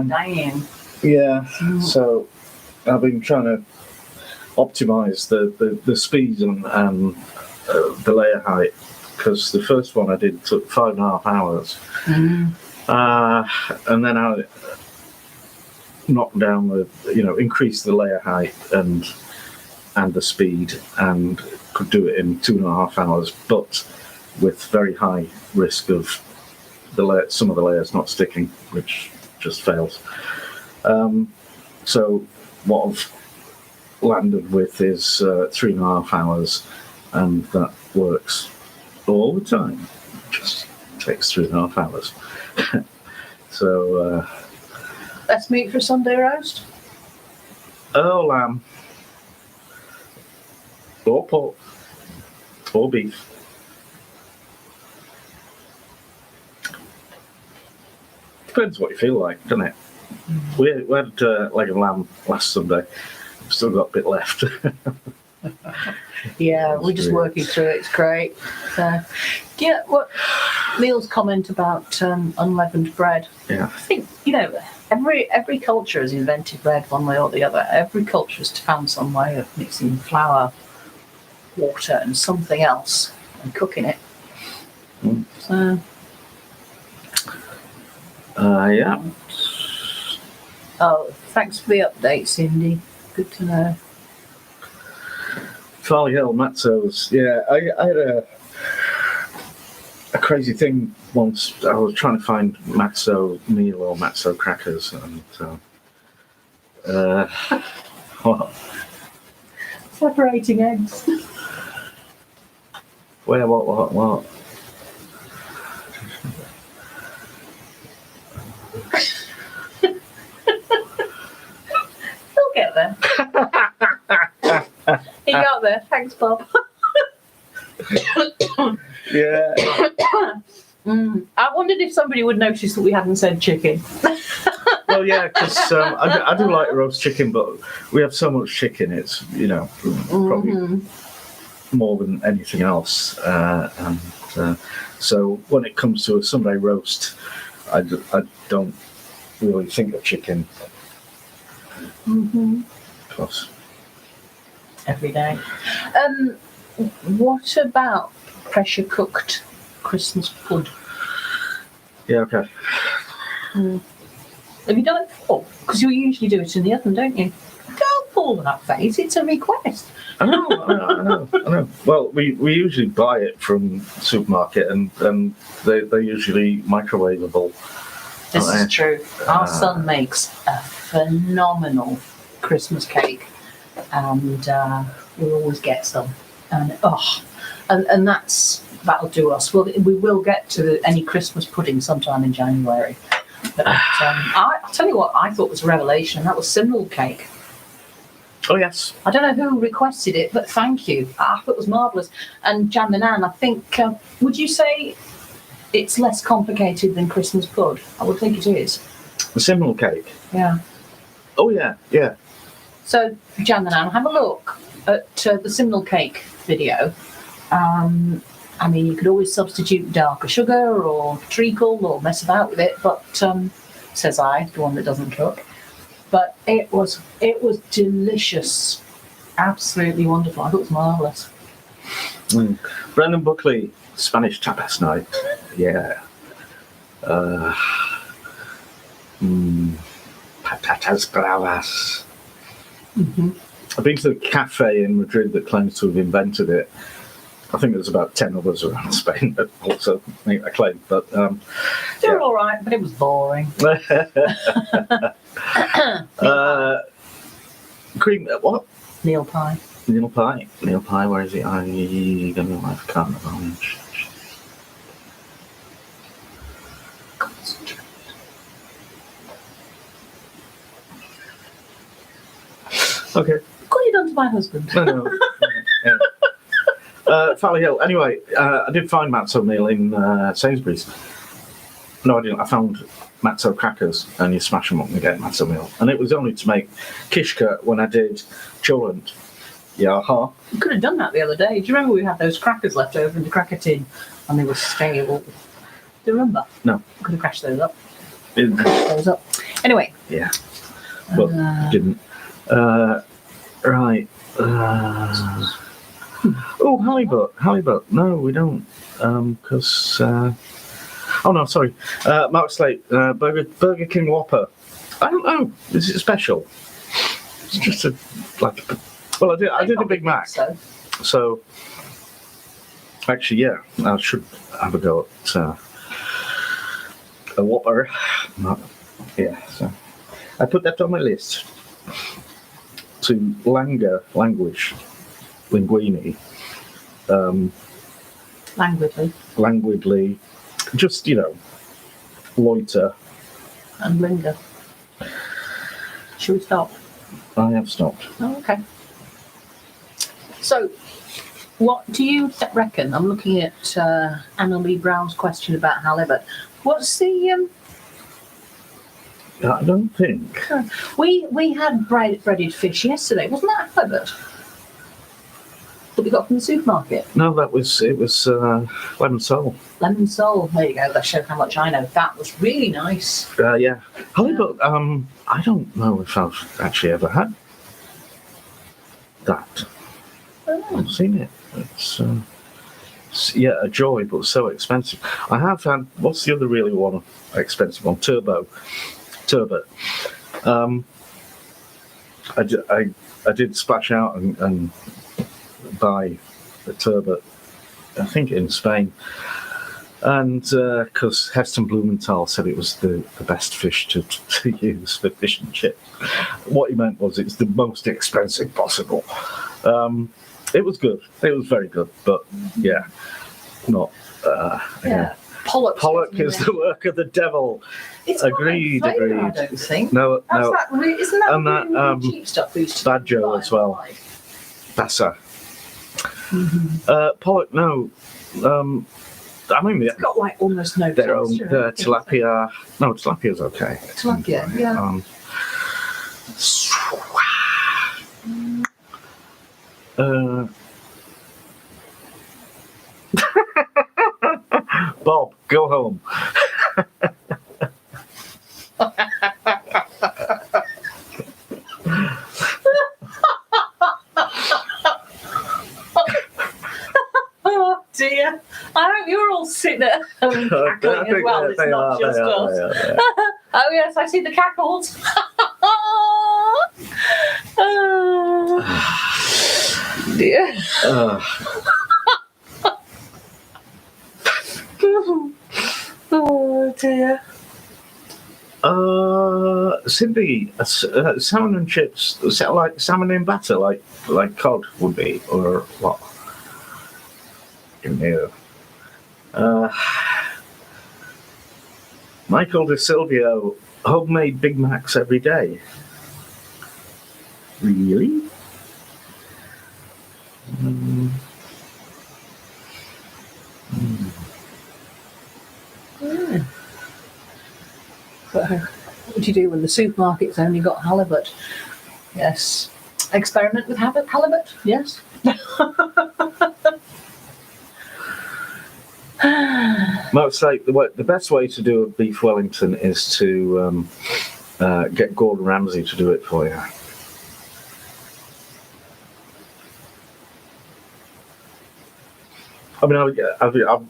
dang. Yeah. So I've been trying to optimize the speed and the layer height, because the first one I did took 5.5 hours, and then I knocked down increased the layer height and the speed, and could do it in 2.5 hours, but with very high risk of some of the layers not sticking, which just fails. So what I've landed with is 3.5 hours, and that works all the time. Just takes 3.5 hours. So Best meat for a Sunday roast? Oh, lamb, or pork, or beef. Depends what you feel like, doesn't it? We had leg of lamb last Sunday. We've still got a bit left. Yeah, we're just working through it. It's great. Yeah, what Neil's comment about unleavened bread. Yeah. I think every culture has invented bread one way or the other. Every culture has found some way of mixing flour, water, and something else and cooking it. So. Yeah. Oh, thanks for the update, Cindy. Good to know. Farley Hill Matzos. Yeah, I had a crazy thing once. I was trying to find matzo meal or matzo crackers, and what? Separating eggs. Where? What? He'll get there. He got there. Thanks, Bob. Yeah. I wondered if somebody would notice that we hadn't said chicken. Well, yeah, because I do like roast chicken, but we have so much chicken, it's probably more than anything else. So when it comes to a Sunday roast, I don't really think of chicken. Plus. Every day. What about pressure cooked Christmas pud? Yeah, okay. Have you done it before? Because you usually do it in the oven, don't you? Don't pull that face. It's a request. I know. Well, we usually buy it from the supermarket, and they're usually microwavable. This is true. Our son makes a phenomenal Christmas cake, and we'll always get some. And that'll do us. Well, we will get to any Christmas pudding sometime in January. But I'll tell you what I thought was a revelation, and that was simnel cake. Oh, yes. I don't know who requested it, but thank you. I thought it was marvellous. And jam and Ann, I think, would you say it's less complicated than Christmas pud? I would think it is. The simnel cake? Yeah. Oh, yeah. So, Jan and Ann, have a look at the simnel cake video. I mean, you could always substitute darker sugar or treacle or mess about with it, but says I, the one that doesn't cook. But it was delicious, absolutely wonderful. I thought it was marvellous. Brendan Buckley, Spanish tapas night. Yeah. Patatas bravas. I've been to the cafe in Madrid that claims to have invented it. I think there's about 10 others around Spain that also make that claim. But they're all right, but it was boring. Cream, what? Meal pie. Meal pie, where is it? I'm going to have carnival. Okay. What have you done to my husband? No. Yeah. Valley Hill. Anyway, I did find matzo meal in Sainsbury's. No, I didn't. I found matzo crackers, and you smash them up and get matzo meal. And it was only to make kishka when I did Cholant. Yeah, You could have done that the other day. Do you remember we had those crackers left over in the cracker tin, and they were stale? Do you remember? No. Could have crashed those up. Those up. Anyway. Yeah. But didn't. Right. Oh, halibut. No, we don't. Because. Oh no, sorry. Mark Slate, Burger King Whopper. I don't know. Is it special? It's just well, I did a Big Mac. So actually, yeah, I should have a go at a Whopper. Yeah, so I put that on my list. To language, linguini. Languidly. Just, loiter. And linger. Should we stop? I have stopped. Oh, okay. So, what do you reckon? I'm looking at Anna Lee Brown's question about halibut. What's the... I don't think. We had breaded fish yesterday. Wasn't that halibut? That we got from the supermarket? No, it was lemon sole. Lemon sole. There you go. That showed how much I know. That was really nice. Yeah. Halibut, I don't know if I've actually ever had that. I've seen it. It's a joy, but so expensive. I have had, what's the other really one expensive one? Turbot. I did splash out and buy the turbot, I think in Spain, and because Heston Blumenthal said it was the best fish to use for fish and chips. What he meant was it's the most expensive possible. It was good. It was very good, but yeah, not. Yeah. Pollock is the work of the devil. It's agreed. I don't think. No. Isn't that And that cheap stuff we used to Badger as well. Bassa. Pollock, no. I mean, it's got like almost no their own texture. tilapia. No, tilapia's okay. Tilapia, yeah. Bob, go home. Oh dear. I hope you're all sitting at home cackling as well. It's not just us. Oh yes, I see the cackles. Oh dear. Oh dear. Cindy, salmon and chips, like salmon in batter, like cod would be, or what? No. Michael De Silvio, homemade Big Macs every day. Really? What would you do when the supermarket's only got halibut? Yes. Experiment with halibut? Yes. Most like the best way to do a beef Wellington is to get Gordon Ramsay to do it for you. I mean,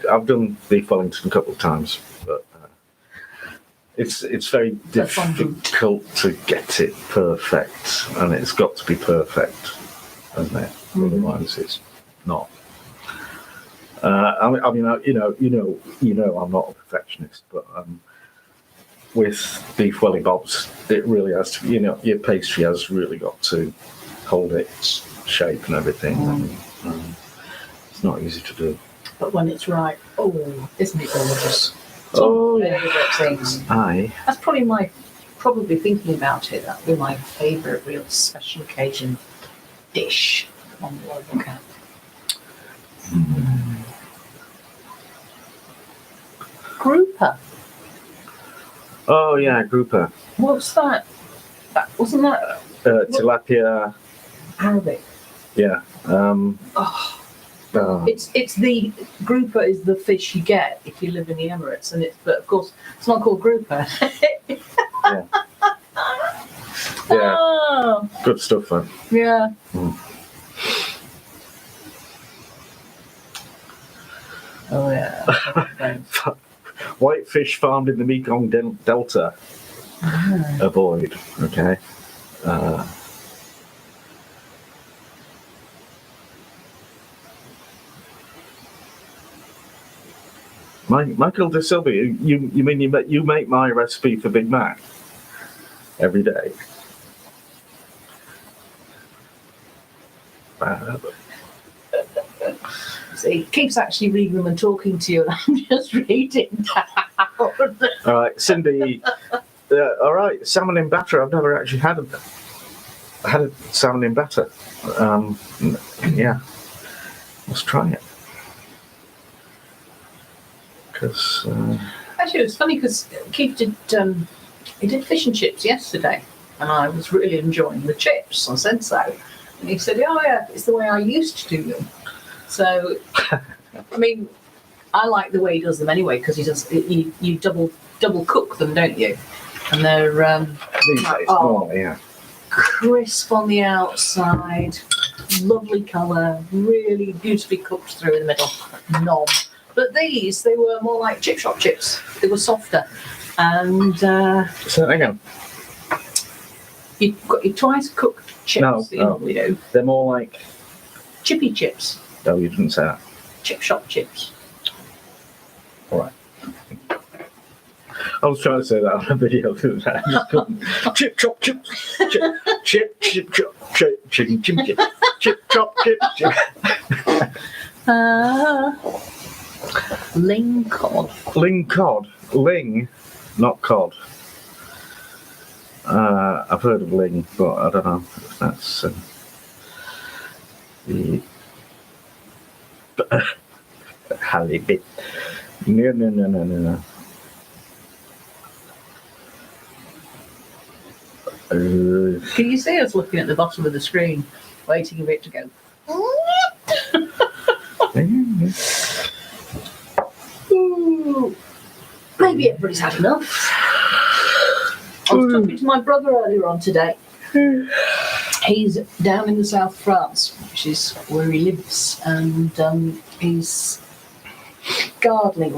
I've done beef Wellington a couple of times, but it's very difficult to get it perfect, and it's got to be perfect, hasn't it? Otherwise, it's not. I mean, I'm not a perfectionist, but with beef welly bobs, it really has to. Your pastry has really got to hold its shape and everything. And, it's not easy to do. But when it's right, isn't it gorgeous? Favourite things. Aye. That's probably thinking about it. That'd be my favourite real special occasion dish on the local camp. grouper. Oh yeah, grouper. What's that? Wasn't that Tilapia. Arabic? Yeah. It's the grouper is the fish you get if you live in the Emirates, but of course it's not called grouper. Yeah. Yeah. Oh, Good stuff, man. yeah. Oh yeah. Whitefish farmed in the Mekong Delta. Avoid. Okay. Michael De Silva, you mean you make my recipe for Big Mac every day? See, Keef's actually reading them and talking to you, and I'm just reading down. All right, Cindy. All right, salmon in batter. I've never actually had a salmon in batter. Yeah, let's try it. Because Actually, it was funny because Keef did fish and chips yesterday, and I was really enjoying the chips. I said so, and he said, "Oh yeah, it's the way I used to do them." So, I mean, I like the way he does them anyway because you double cook them, don't you? And they're yeah, crisp on the outside, lovely colour, really beautifully cooked through in the middle, nom. But these, they were more like chip shop chips. They were softer. And so hang on. You've got your twice cooked chips that you normally do. They're more like Chippy chips. No, you didn't say that. Chip shop chips. All right. I was trying to say that on a video too. I just couldn't. Chip chop chips. Chip chop chip chicken chip chip chop chip chip. Ling cod. Ling cod. Ling, not cod. I've heard of ling, but I don't know if that's the halibut. No. Can you see us looking at the bottom of the screen, waiting for it to go? Ooh, maybe everybody's had enough. I was talking to my brother earlier on today. He's down in the south of France, which is where he lives, and he's gardening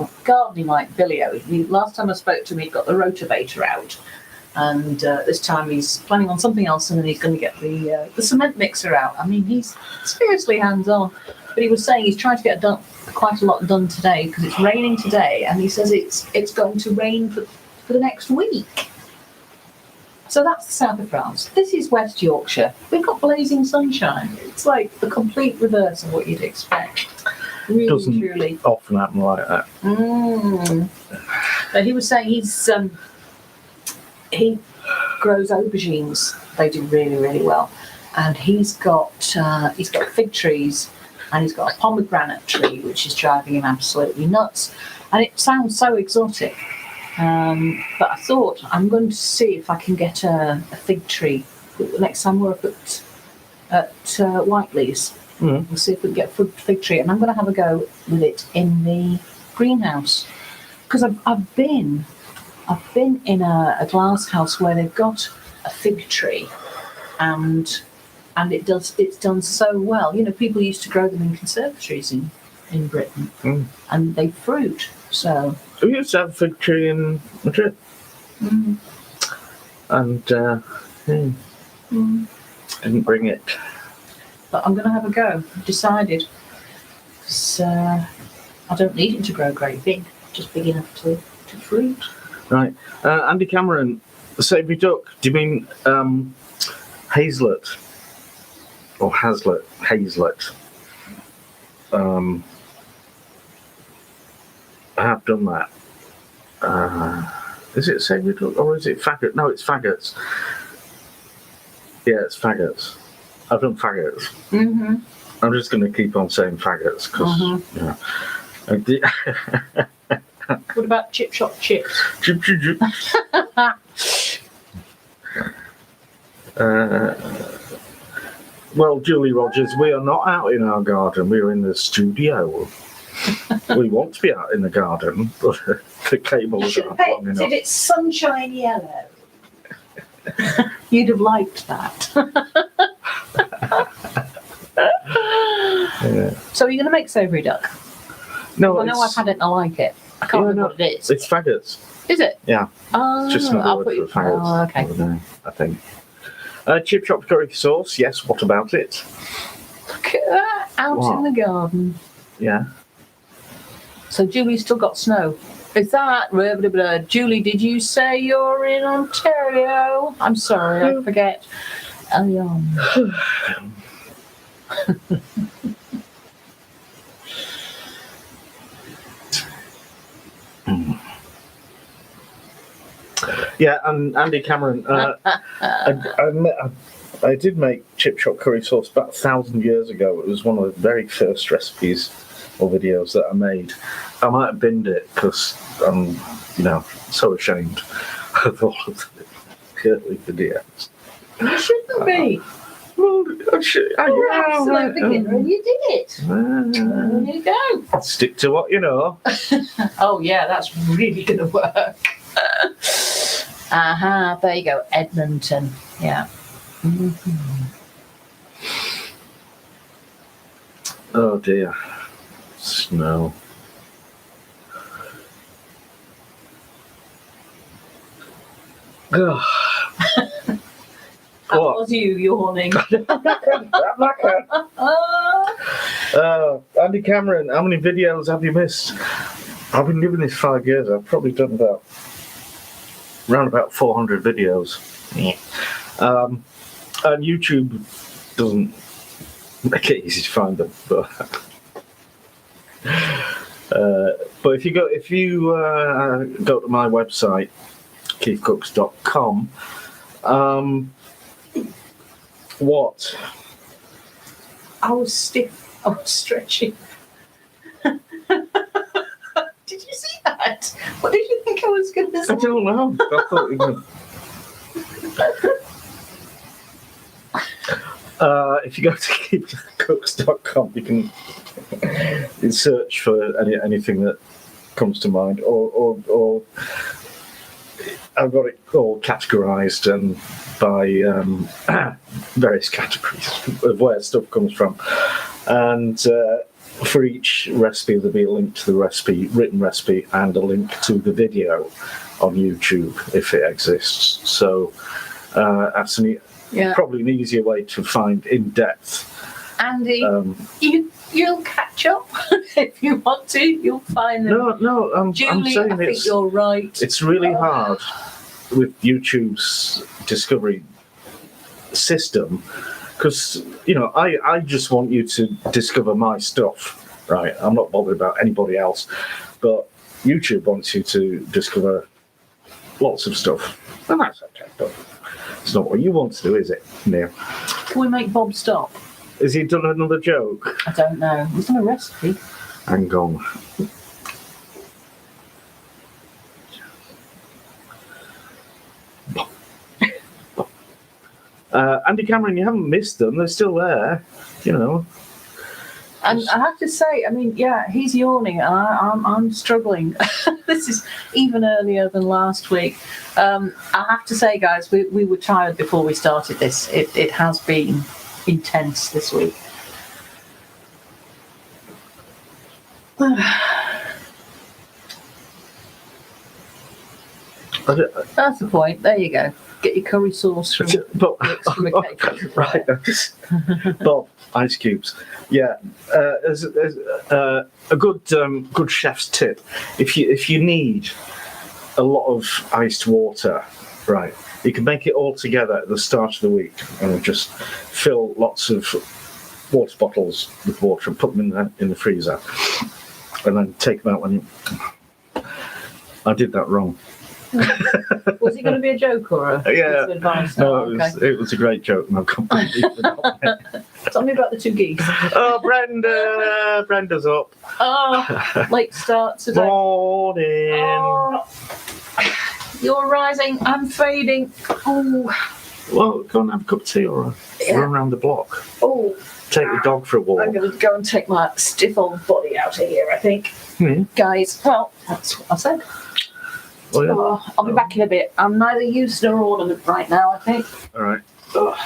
like Billy-O. Last time I spoke to him, he'd got the rotavator out, and this time he's planning on something else, and then he's going to get the cement mixer out. I mean, he's seriously hands-on. But he was saying he's trying to get quite a lot done today because it's raining today, and he says it's going to rain for the next week. So that's the south of France. This is West Yorkshire. We've got blazing sunshine. It's like the complete reverse of what you'd expect. Really, doesn't truly. Often happen like that. But he was saying he grows aubergines. They do really, really well, and he's got fig trees. And he's got a pomegranate tree, which is driving him absolutely nuts. And it sounds so exotic. But I thought, I'm going to see if I can get a fig tree next time we're up at Whiteley's. We'll see if we can get a fig tree. And I'm going to have a go with it in the greenhouse. Because I've been in a glass house where they've got a fig tree. And it's done so well. You know, people used to grow them in conservatories in Britain, and they fruit. So we used to have a fig tree in Madrid, and didn't bring it. But I'm going to have a go. I've decided, because I don't need it to grow great big, just big enough to fruit. Right, Andy Cameron, savoury duck. Do you mean Hazlet? Or Hazlet. I have done that. Is it savoury duck or is it faggot? No, it's faggots. Yeah, it's faggots. I've done faggots. Mm-hmm. I'm just going to keep on saying faggots because What about chip shop chips? Chip, chip, chip. Well, Julie Rogers, we are not out in our garden. We're in the studio. We want to be out in the garden, but the cables aren't long enough. Did it sunshine yellow? You'd have liked that. Yeah. So are you going to make savoury duck? No, I know I've had it and I like it. I can't remember what it is. It's faggots. Is it? Yeah. Oh, It's just another I'll word put you. for faggots. Oh, okay. I think. Chip shop curry sauce. Yes. What about it? Look at that, out What? in the garden. Yeah. So Julie's still got snow. Is that... Julie, did you say you're in Ontario? I'm sorry, I forget. Yeah, and Andy Cameron. I did make chip shop curry sauce about 1,000 years ago. It was one of the very first recipes or videos that I made. I might have binned it because I'm, so ashamed of all of the early videos. You shouldn't be. Well, You're an absolute beginner and you did it. There you go. Stick to what you know. Oh, yeah, that's really going to work. There you go, Edmonton. Yeah. Oh dear. Snow. Ugh. That What? was you yawning. Andy Cameron, how many videos have you missed? I've been doing this 5 years. I've probably done around about 400 videos. And YouTube doesn't make it easy to find them, but if you go to my website, KeefCooks.com, what? I was stiff. I was stretching. Did you see that? What did you think I was going to say? I don't know. I thought you were... if you go to KeefCooks.com, you can search for anything that comes to mind, or I've got it all categorised and by various categories of where stuff comes from, and for each recipe there'll be a link to the recipe, written recipe, and a link to the video on YouTube if it exists. So that's probably an easier way to find in depth. Andy, you'll catch up if you want to. You'll find them. No, I'm Julie, saying I think you're right. It's really hard with YouTube's discovery system because I just want you to discover my stuff, right? I'm not bothered about anybody else, but YouTube wants you to discover lots of stuff, and that's okay. But it's not what you want to do, is it, Neil? Can we make Bob stop? Has he done another joke? I don't know. It's not a recipe. Hang on. Andy Cameron, you haven't missed them. They're still there, And I have to say, he's yawning and I'm struggling. This is even earlier than last week. I have to say, guys, we were tired before we started this. It has been intense this week. That's the point. There you go. Get your curry sauce from right. Bob, ice cubes. Yeah, as a good chef's tip. If you need a lot of iced water, right, you can make it all together at the start of the week and just fill lots of water bottles with water and put them in the freezer, and then take them out when you. I did that wrong. Was it going to be a joke or a Yeah. piece of advice? No, Oh, it was a great joke, and I've completely forgotten it. Tell me about the two geese. Oh, Brenda! Brenda's up. Oh, late start today. Morning. Oh, you're rising, I'm fading. Oh, Well, go and have a cup of tea or run around the block. oh. Take the dog for a walk. I'm going to go and take my stiff old body out of here, I think. Hmm. Guys, well, that's what I said. Oh, yeah. Oh, I'll be back in a bit. I'm neither use nor ornament right now, I think. All right. Oh.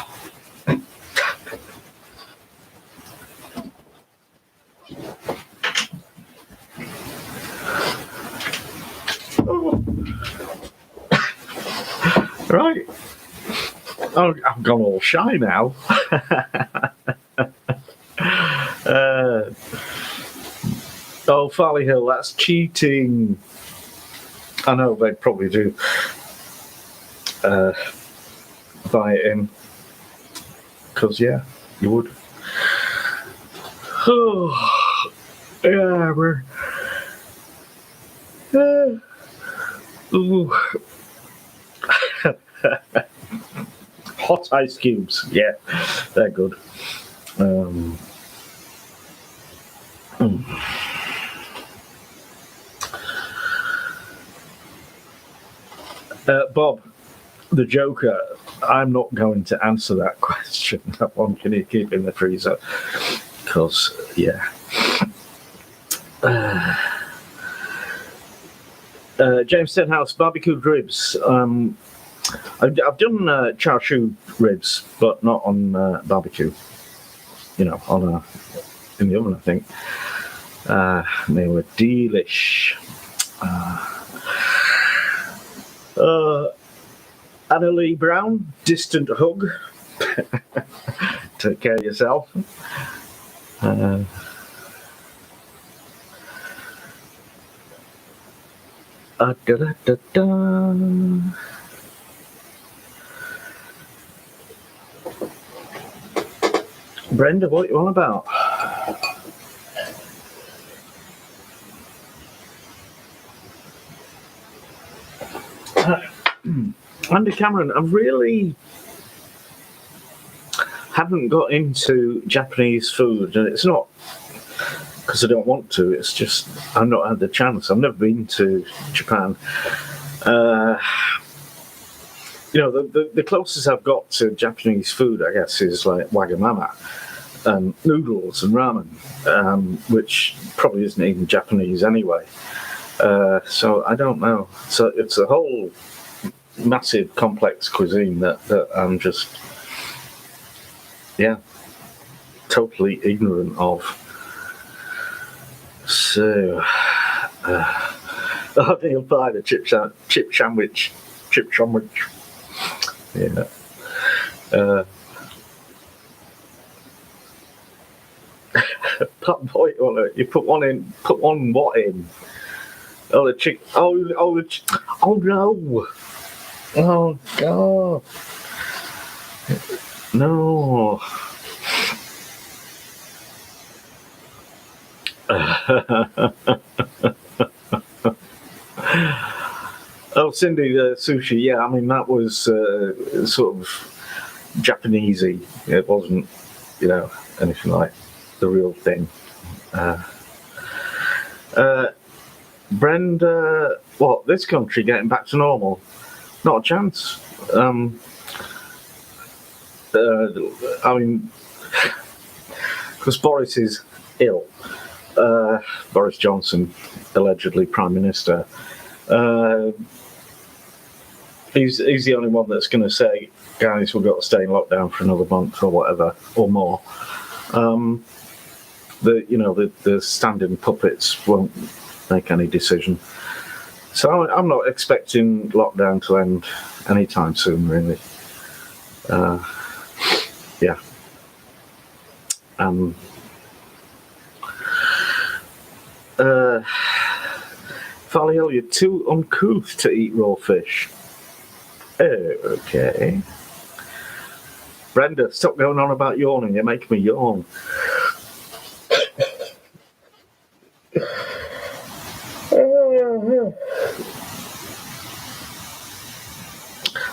Right. Oh, I've gone all shy now. Oh, Farley Hill, that's cheating. I know they'd probably do buy it in. Because, yeah, you would. Oh, yeah, we're... Ooh. Hot ice cubes, yeah, they're good. Bob, the Joker, I'm not going to answer that question. That one can you keep in the freezer? Because, yeah. James Stenhouse, barbecued ribs. I've done char siu ribs, but not on barbecue. You know, on in the oven, I think. They were delish. Anna Lee Brown, distant hug. Take care of yourself. Brenda, what you on about? Andy Cameron, I really haven't got into Japanese food, and it's not because I don't want to, it's just I've not had the chance. I've never been to Japan. You know, the closest I've got to Japanese food, I guess, is like Wagamama, noodles and ramen, which probably isn't even Japanese anyway. So I don't know. So it's a whole massive, complex cuisine that I'm just, yeah, totally ignorant of. So, Neil Pye, the chip sandwich. Yeah. Boy, you put one in. Put one what in? Oh, the chick. Oh no! Oh God! No! Oh, Cindy, the sushi. Yeah, I mean that was sort of Japanesey. It wasn't, you know, anything like the real thing. Brenda, what? This country getting back to normal? Not a chance. I mean, because Boris is ill. Boris Johnson, allegedly Prime Minister. He's the only one that's going to say, guys, we've got to stay in lockdown for another month or whatever, or more. The standing puppets won't make any decision. So I'm not expecting lockdown to end anytime soon, really. Yeah. Farley Hill, you're too uncouth to eat raw fish. Okay. Brenda, stop going on about yawning. You're making me yawn.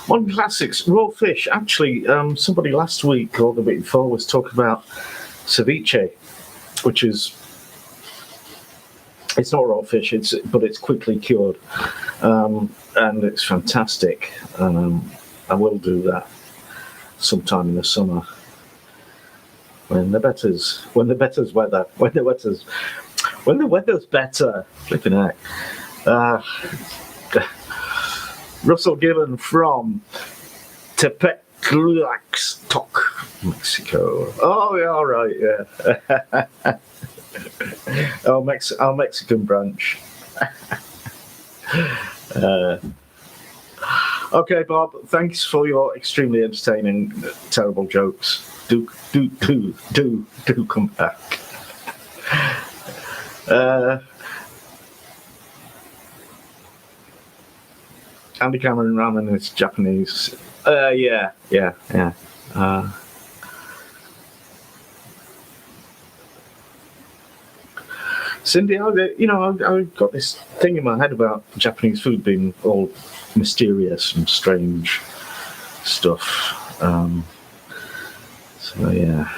Modern classics, raw fish. Actually, somebody last week or the week before was talking about ceviche, which is, it's not raw fish, but it's quickly cured, and it's fantastic. I will do that sometime in the summer when the weather's better. Flipping heck. Russell Gillen from Tepetlaxtoc, Mexico. Oh, yeah, all right, yeah. Our Mexican branch. Okay, Bob, thanks for your extremely entertaining, terrible jokes. Do come back. Andy Cameron ramen is Japanese. Yeah. Cindy, I've got this thing in my head about Japanese food being all mysterious and strange stuff. So yeah.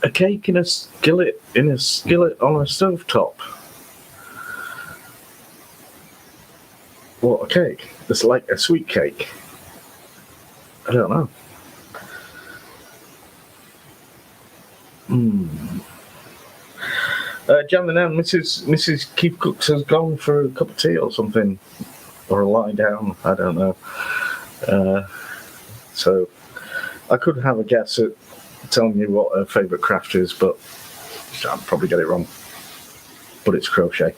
A cake in a skillet on a stovetop. What, a cake? It's like a sweet cake. I don't know. Jan the Nan, Mrs. KeefCooks has gone for a cup of tea or something, or a lie down. I don't know. So I could have a guess at telling you what her favourite craft is, but I'll probably get it wrong. But it's crochet.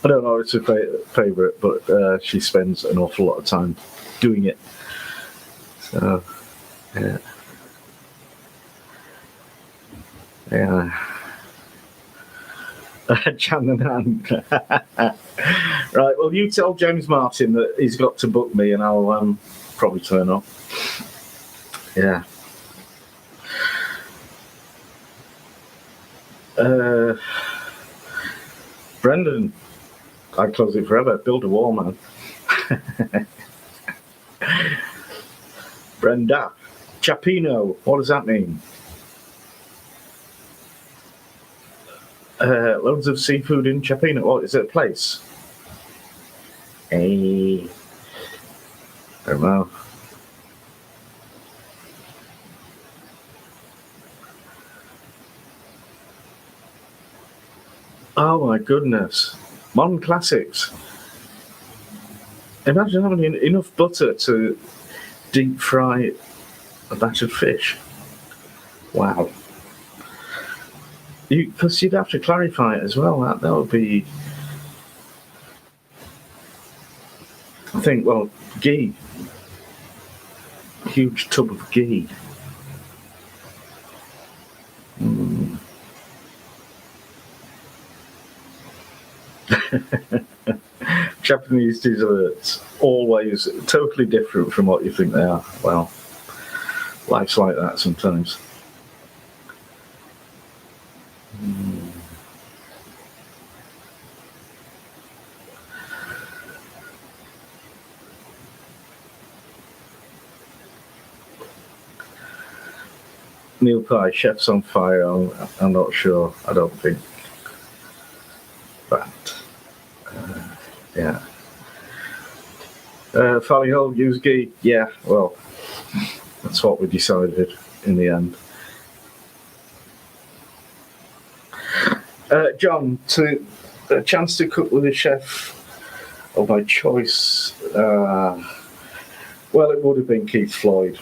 I don't know if it's her favourite, but she spends an awful lot of time doing it. So, yeah. Jan the Nan. Right, well, you tell James Martin that he's got to book me and I'll probably turn up. Yeah. Brendan, I close it forever. Build a wall, man. Brenda, Chapino, what does that mean? Loads of seafood in Chapino. What, is it a place? I don't know. Oh my goodness. Modern classics. Imagine having enough butter to deep fry a batch of fish. Wow. Because you'd have to clarify it as well. That would be, I think, well, ghee. Huge tub of ghee. Japanese desserts, always totally different from what you think they are. Well, life's like that sometimes. Meal pie, chef's on fire. I'm not sure. I don't think. But yeah. Farley Hole, use ghee. Yeah, well, that's what we decided in the end. John, a chance to cook with a chef of my choice. Well, it would have been Keith Floyd,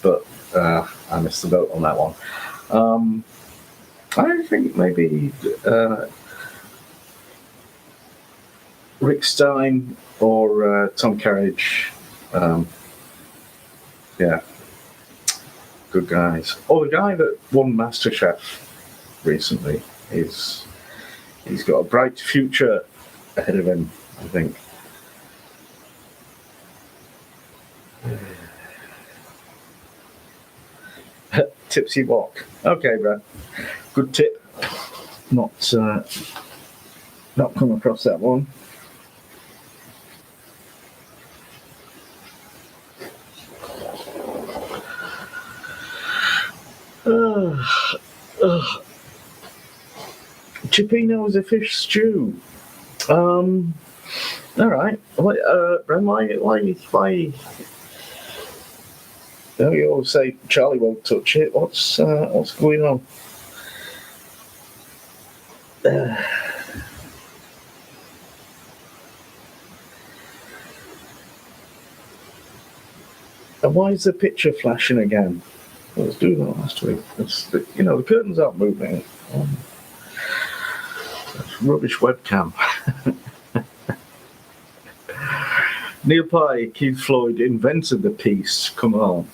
but I missed the boat on that one. I think maybe Rick Stein or Tom Carriage. Yeah, good guys. Oh, the guy that won MasterChef recently he's got a bright future ahead of him, I think. tipsy walk. Okay, Brad. Good tip. Not come across that one. Cioppino is a fish stew. All right. Brad, why? You always say Charlie won't touch it. What's going on? And why is the picture flashing again? I was doing that last week. The curtains aren't moving. Rubbish webcam. Neil Pye, Keith Floyd invented the piece. Come on.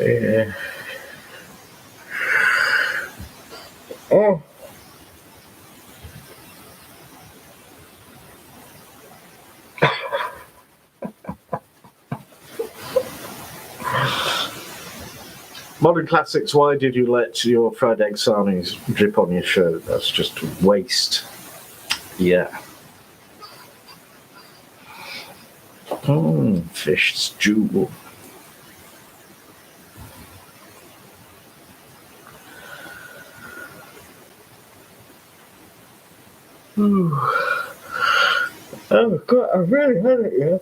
Yeah. Oh. Modern Classics, why did you let your fried egg sarnies drip on your shirt? That's just waste. Yeah. Fish stew. Oh, God, I really had it, yeah.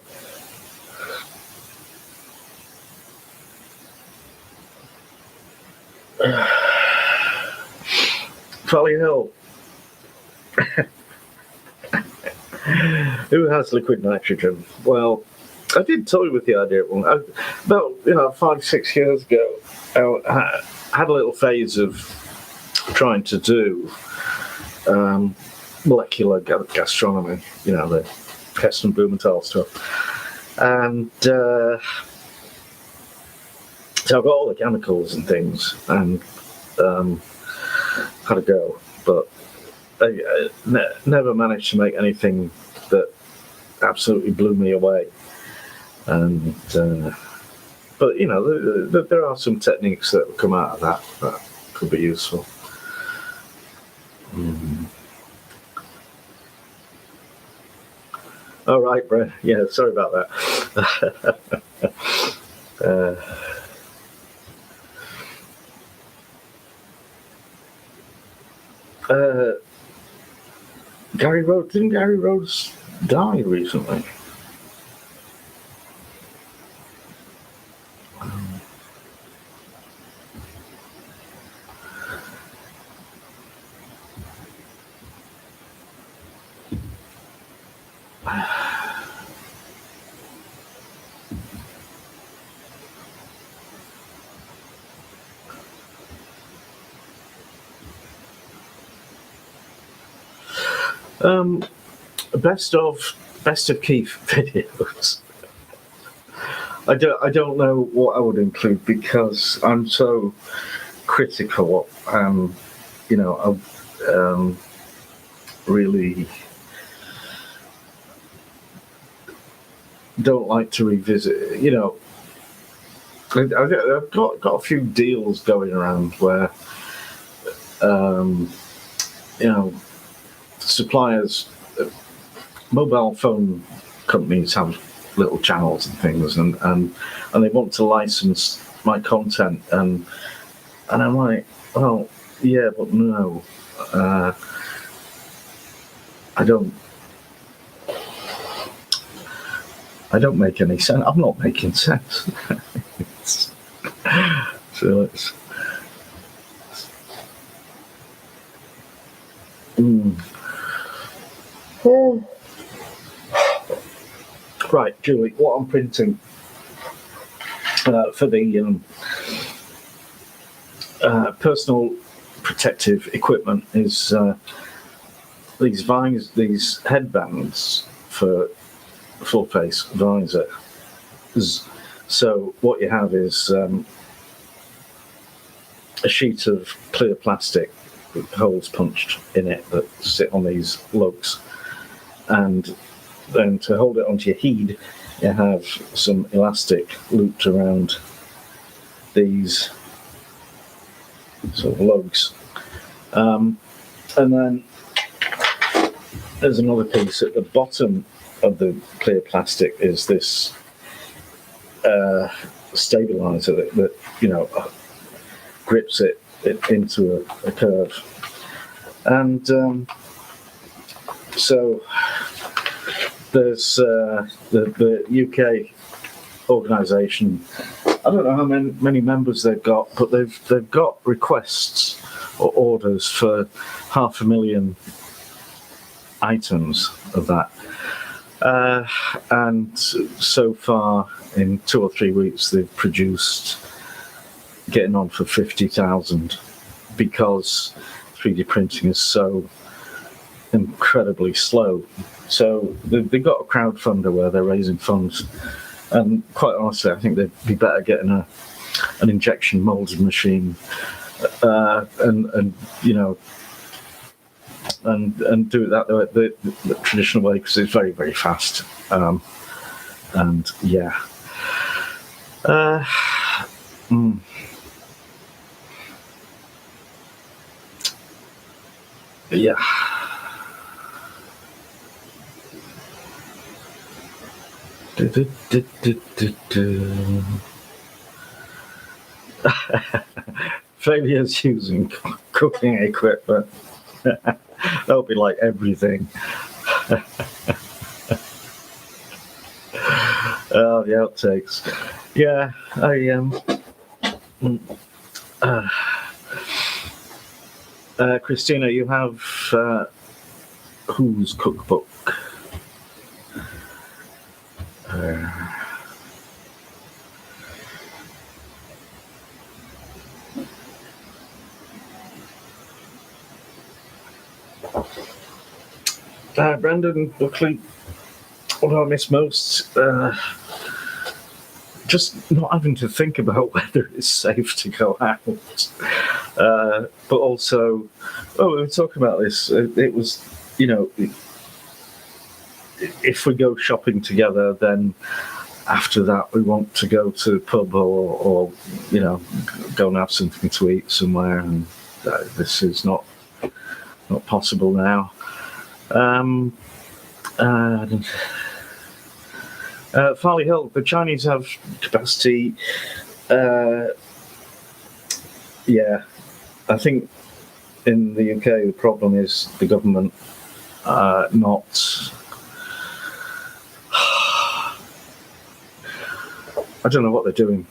Valley Hill. Who has liquid nitrogen? Well, I did toy with the idea about 5-6 years ago. I had a little phase of trying to do molecular gastronomy, the Heston Blumenthal stuff, and so I've got all the chemicals and things, and had a go, but I never managed to make anything that absolutely blew me away. And but there are some techniques that will come out of that could be useful. All right, Brett. Yeah, sorry about that. Didn't Gary Rhodes die recently? Best of Keef videos. I don't know what I would include because I'm so critical. I really don't like to revisit. I've got a few deals going around where suppliers, mobile phone companies have little channels and things, and they want to license my content, and I'm like, well, yeah, but no, I don't make any sense. I'm not making sense. So it's. Right, Julie, what I'm printing for the personal protective equipment is these headbands for full face visor. So what you have is a sheet of clear plastic with holes punched in it that sit on these lugs, and then to hold it onto your head, you have some elastic looped around these sort of lugs. And then there's another piece at the bottom of the clear plastic is this stabilizer that grips it into a curve. And so there's the UK organisation. I don't know how many members they've got, but they've got requests or orders for 500,000 items of that. And so far, in 2 or 3 weeks, they've produced getting on for 50,000 because 3D printing is so incredibly slow. So they've got a crowdfunder where they're raising funds. And quite honestly, I think they'd be better getting an injection molded machine and do it that way, the traditional way, because it's very, very fast. And yeah. Yeah. Failures using cooking equipment. That'll be like everything. Oh, the outtakes. Yeah, Christina, you have whose cookbook? Brandon Buckley, what do I miss most? Just not having to think about whether it's safe to go out. But also, we were talking about this. It was, if we go shopping together, then after that we want to go to the pub or go and have something to eat somewhere, and this is not possible now. Farley Hill, the Chinese have capacity. Yeah, I think in the UK the problem is the government not. I don't know what they're doing.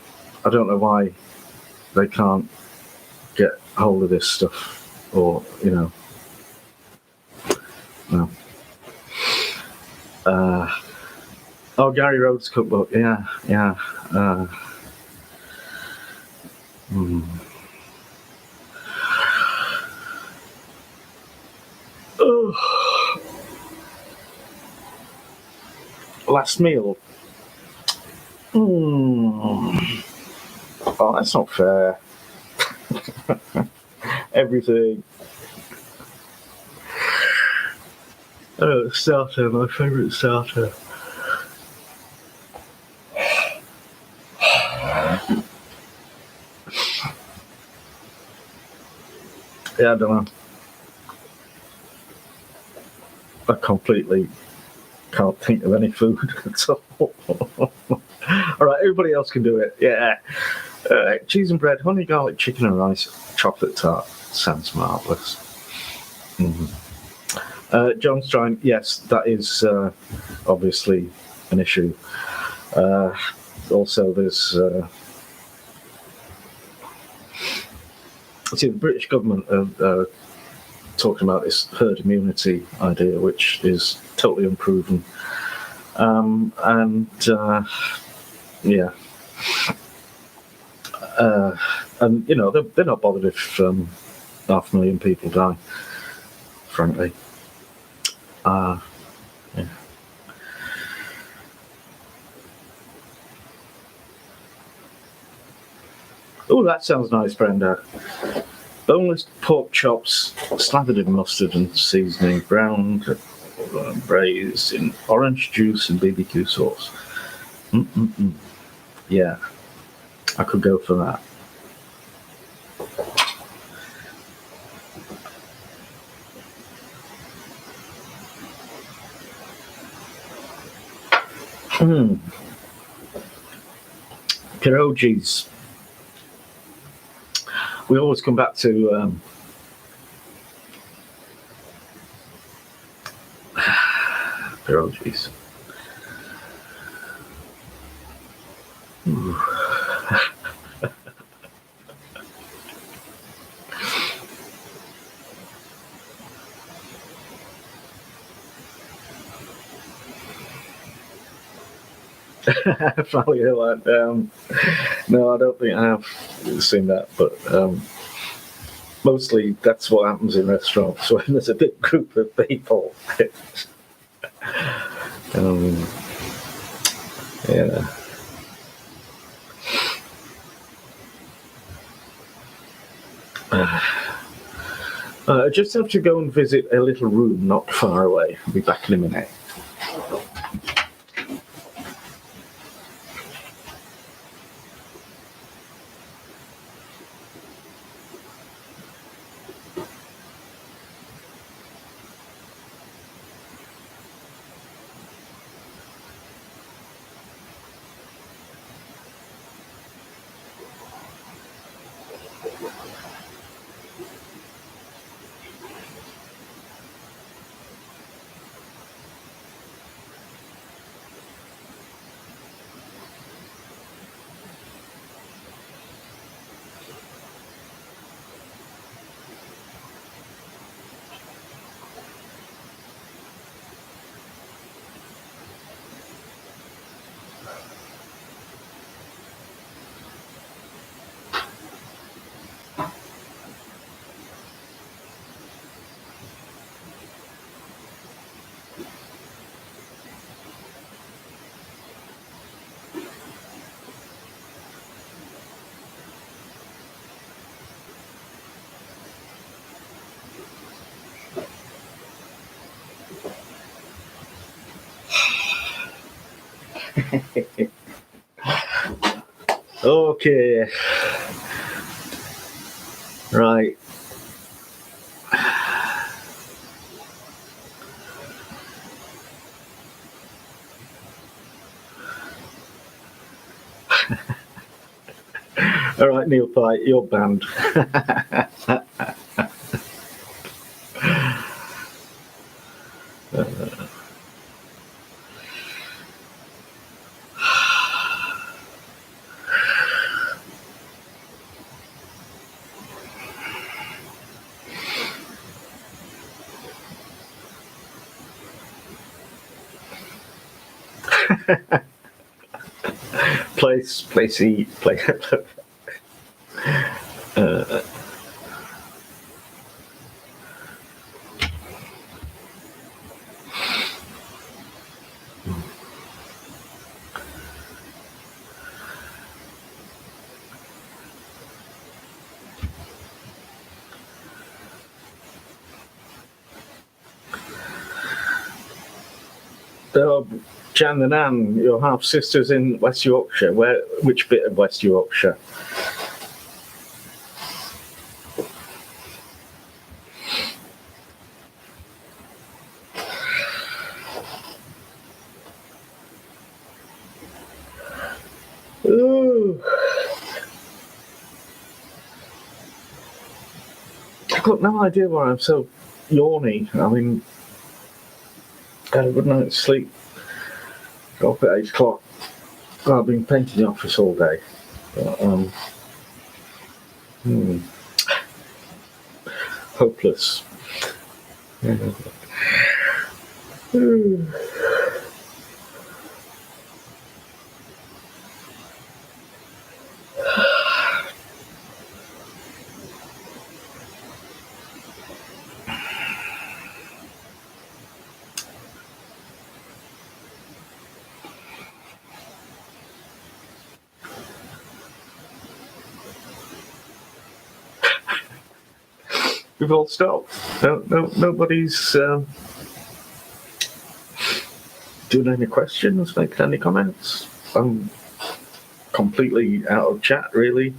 I don't know why they can't get hold of this stuff, or no. Gary Rhodes' cookbook. Yeah. Last meal. Oh, that's not fair. Everything. Starter, my favourite starter. Yeah, I don't know. I completely can't think of any food at all. All right, everybody else can do it. Yeah. Cheese and bread, honey, garlic, chicken and rice, chocolate tart. Sounds marvellous. John Strine, yes, that is obviously an issue. Also, there's... the British government are talking about this herd immunity idea, which is totally unproven. Yeah. And, they're not bothered if 500,000 people die, frankly. Yeah. Oh, that sounds nice, Brenda. Boneless pork chops slathered in mustard and seasoning, browned, braised in orange juice and BBQ sauce. Yeah, I could go for that. Pierogies. We always come back to pierogies. Finally, like, no, I don't think I have seen that, but mostly that's what happens in restaurants when there's a big group of people. Yeah. I just have to go and visit a little room not far away. I'll be back in a minute. Okay. Right. All right, Neil Pye, you're banned. Place eat, play. Jan and Anne, your half sisters in West Yorkshire. Which bit of West Yorkshire? Ooh. I've got no idea why I'm so yawny. I mean, I had a good night's sleep. Got up at 8 o'clock. I've been painting the office all day. But, hopeless. We've all stopped. Nobody's doing any questions, making any comments. I'm completely out of chat, really.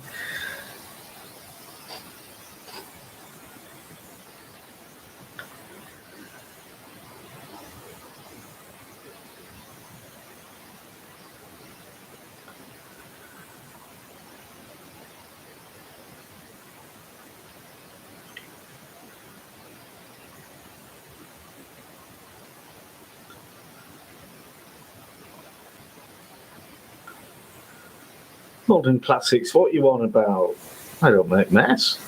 Modern classics, what you on about? I don't make mess.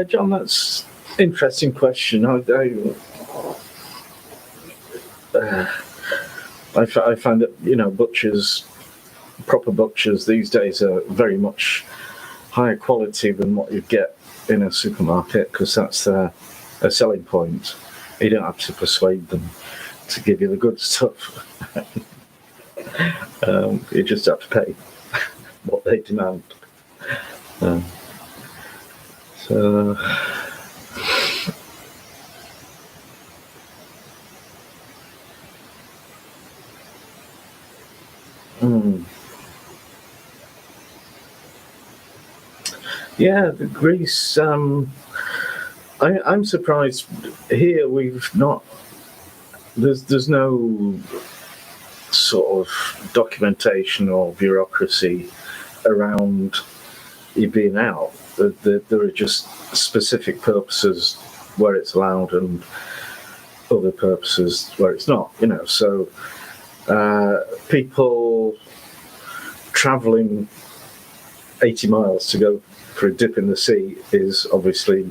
John, that's an interesting question. I find that, you know, butchers, proper butchers these days are very much higher quality than what you get in a supermarket, because that's a selling point. You don't have to persuade them to give you the good stuff. You just have to pay what they demand. So yeah, the Greece. I'm surprised here we've not. There's no sort of documentation or bureaucracy around you being out. There are just specific purposes where it's allowed and other purposes where it's not. You know, so people travelling 80 miles to go for a dip in the sea is obviously,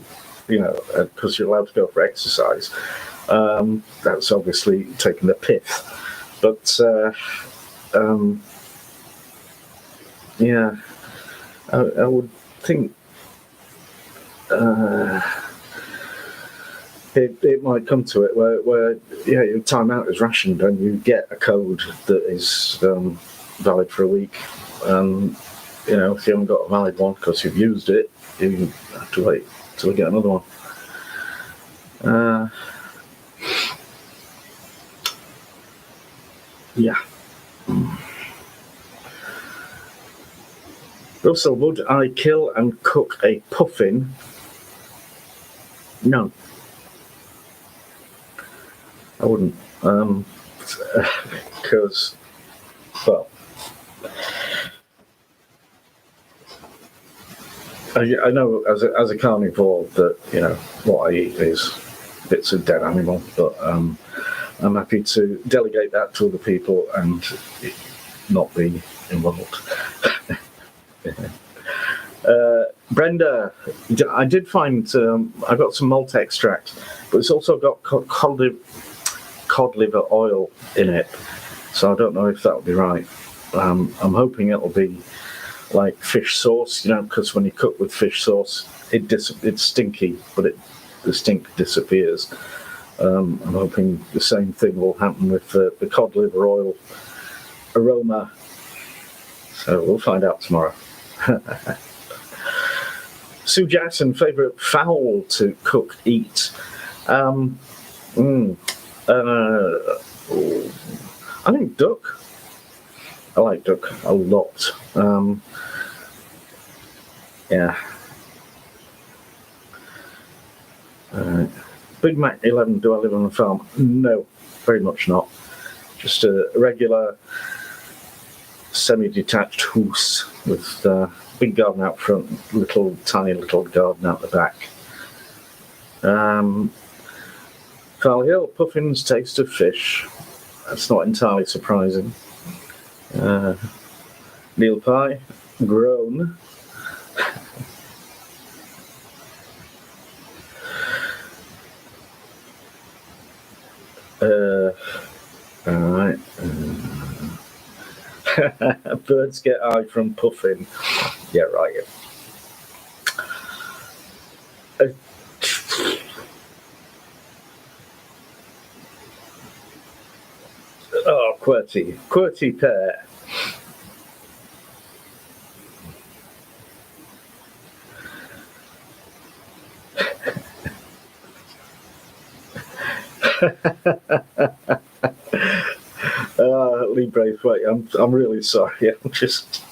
you know, because you're allowed to go for exercise. That's obviously taking the piss. But yeah, I would think it might come to it where yeah, your time out is rationed and you get a code that is valid for a week. You know, if you haven't got a valid one because you've used it, you have to wait till you get another one. Yeah. Russell, would I kill and cook a puffin? No. I wouldn't. Because, well, I know as a carnivore that, you know, what I eat is bits of dead animal, but I'm happy to delegate that to other people and not be involved. Brenda, I did find I got some malt extract, but it's also got cod liver oil in it, so I don't know if that'll be right. I'm hoping it'll be like fish sauce, you know, because when you cook with fish sauce, it's stinky, but the stink disappears. I'm hoping the same thing will happen with the cod liver oil aroma. So we'll find out tomorrow. Sue Jackson, favourite fowl to cook, eat? I think duck. I like duck a lot. Yeah. Big Mac 11, do I live on a farm? No, very much not. Just a regular semi-detached house with big garden out front, tiny little garden out the back. Farley Hill, puffins taste of fish. That's not entirely surprising. Neil Pye, grown. Alright. Birds get eye from puffin. Yeah, right. QWERTY pear. Lee Braithwaite, I'm really sorry. I'm just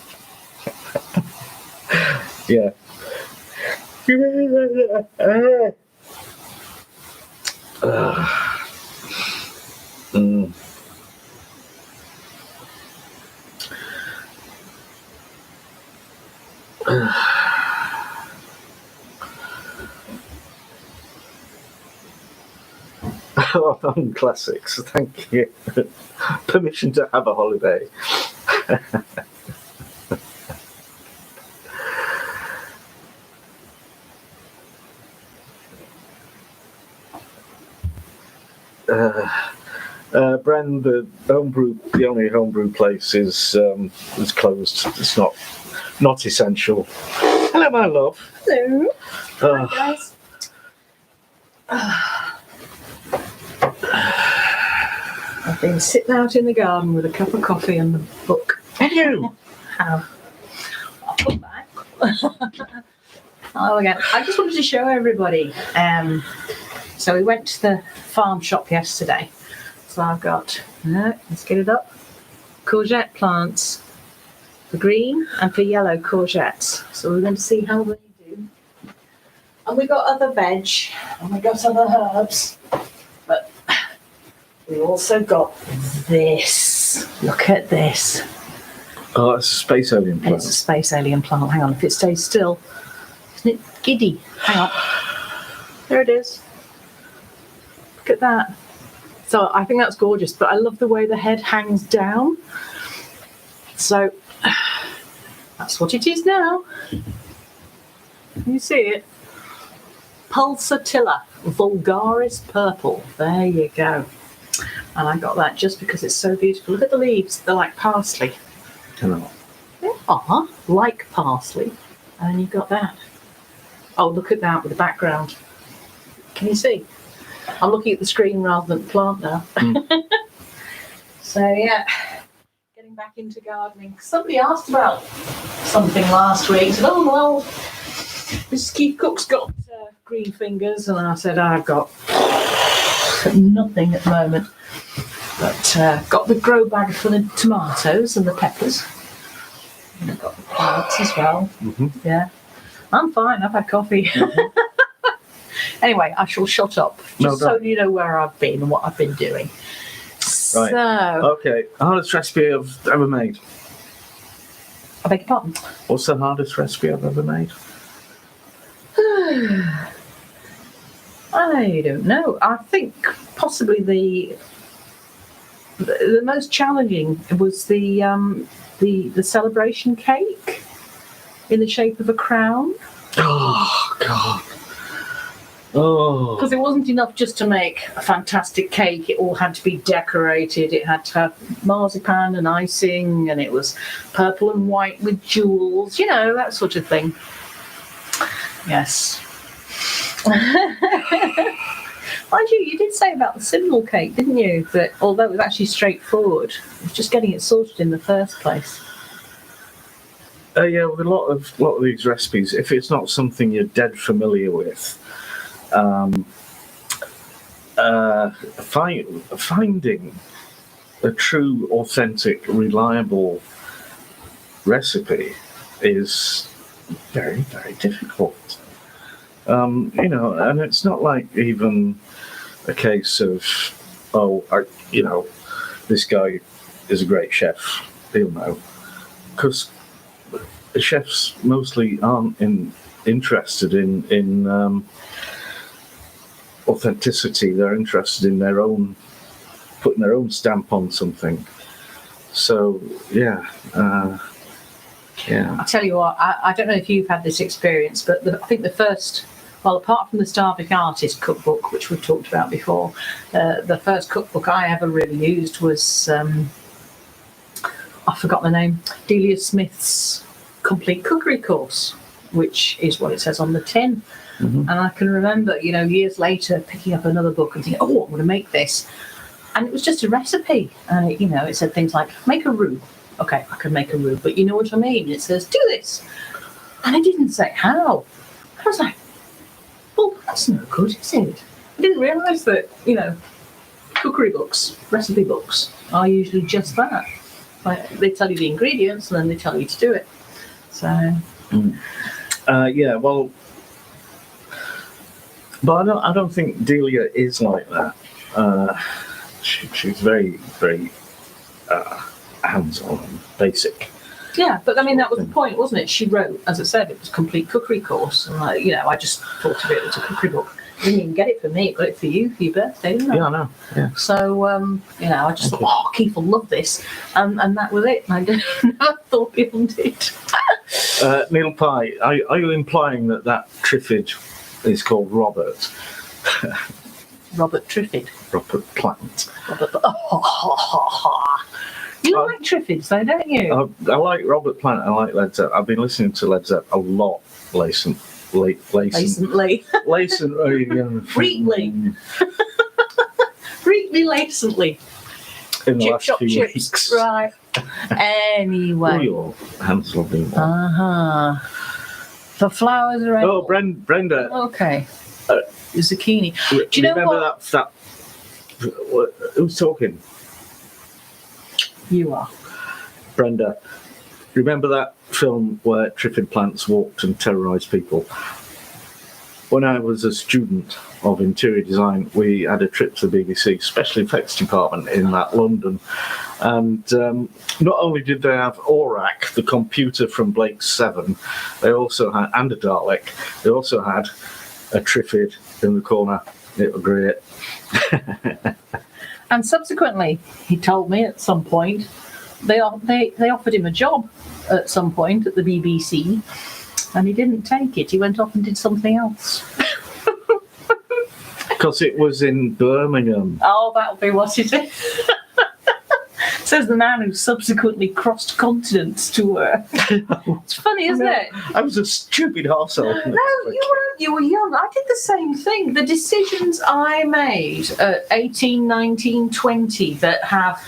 yeah. Classics, thank you. Permission to have a holiday. Bren, the only homebrew place is closed. It's not essential. Hello, my love. Hello. Hi, guys. I've been sitting out in the garden with a cup of coffee and a book. Have you? I'll put back. Hello again. I just wanted to show everybody. So we went to the farm shop yesterday. So I've got, let's get it up, courgette plants for green and for yellow courgettes. So we're going to see how they do. And we got other veg and we got other herbs. But we also got this. Look at this. Oh, it's a space alien plant. It's a space alien plant. Hang on, if it stays still. Isn't it giddy? Hang on. There it is. Look at that. So I think that's gorgeous, but I love the way the head hangs down. So that's what it is now. Can you see it? Pulsatilla vulgaris purple. There you go. And I got that just because it's so beautiful. Look at the leaves. They're like parsley. Hello. They are like parsley. And then you've got that. Oh, look at that with the background. Can you see? I'm looking at the screen rather than the plant now. So, yeah, getting back into gardening. Somebody asked about something last week. Said, oh, well, Mrs. KeefCooks got green fingers. And I said, I've got nothing at the moment. But got the grow bag for the tomatoes and the peppers. And I've got the plants as well. Mm-hmm. Yeah. I'm fine. I've had coffee. Mm-hmm. Anyway, I shall shut up, just so you know where I've been and what I've been doing. Right. So, Okay, hardest recipe I've ever made. I beg your pardon? What's the hardest recipe I've ever made? I don't know. I think possibly the most challenging was the celebration cake in the shape of a crown. Oh, God. Oh. Because it wasn't enough just to make a fantastic cake. It all had to be decorated. It had to have marzipan and icing, and it was purple and white with jewels, that sort of thing. Yes. Mind you did say about the cymbal cake, didn't you? That although it was actually straightforward, it was just getting it sorted in the first place. Yeah, with a lot of these recipes, if it's not something you're dead familiar with, finding a true, authentic, reliable recipe is very, very difficult. And it's not like even a case of, this guy is a great chef, he'll know. Because the chefs mostly aren't interested in authenticity. They're interested in putting their own stamp on something. So, yeah. I'll tell you what, I don't know if you've had this experience, but I think the first, apart from the Starving Artist cookbook, which we've talked about before, the first cookbook I ever really used was, I forgot the name, Delia Smith's Complete Cookery Course, which is what it says on the tin. Mm-hmm. And I can remember, years later, picking up another book and thinking, I'm going to make this. And it was just a recipe. And, it said things like, make a roux. Okay, I can make a roux. But you know what I mean? It says, do this. And it didn't say how. I was like, well, that's no good, is it? I didn't realise that, cookery books, recipe books, are usually just that. Like, they tell you the ingredients and then they tell you to do it. So... yeah, well... But I don't think Delia is like that. She's very, very hands-on and basic. Yeah, but I mean, that was the point, wasn't it? She wrote, as I said, it was a complete cookery course. And, I just thought of it as a cookery book. I didn't even get it for me, I got it for you for your birthday, didn't I? Yeah, I know. Yeah. So, I just thought, Keith will love this. And that was it. I never thought people did. Neil Pye, are you implying that Triffid is called Robert? Robert Triffid. Robert Plant. You like Triffids, though, don't you? I like Robert Plant. I like Led Zeppelin. I've been listening to Led Zeppelin a lot recently. Recently. Recently, lacently. In the Chip last shop few chips. weeks. Right. Anyway. Oh, your hands lovely. The flowers are... Oh, Brenda. Okay. Zucchini. Do you know remember what? that? Who's talking? You are. Brenda. Remember that film where Triffid plants walked and terrorised people? When I was a student of interior design, we had a trip to the BBC Special Effects Department in London. And not only did they have ORAC, the computer from Blake's 7, they also had, and a Dalek, they also had a Triffid in the corner. It was great. And subsequently, he told me at some point, they offered him a job at some point at the BBC, and he didn't take it. He went off and did something else. Because it was in Birmingham. Oh, that'll be what it is. Says the man who subsequently crossed continents to work. It's funny, isn't it? I was a stupid arsehole. No, you were young. I did the same thing. The decisions I made at 18, 19, 20 that have,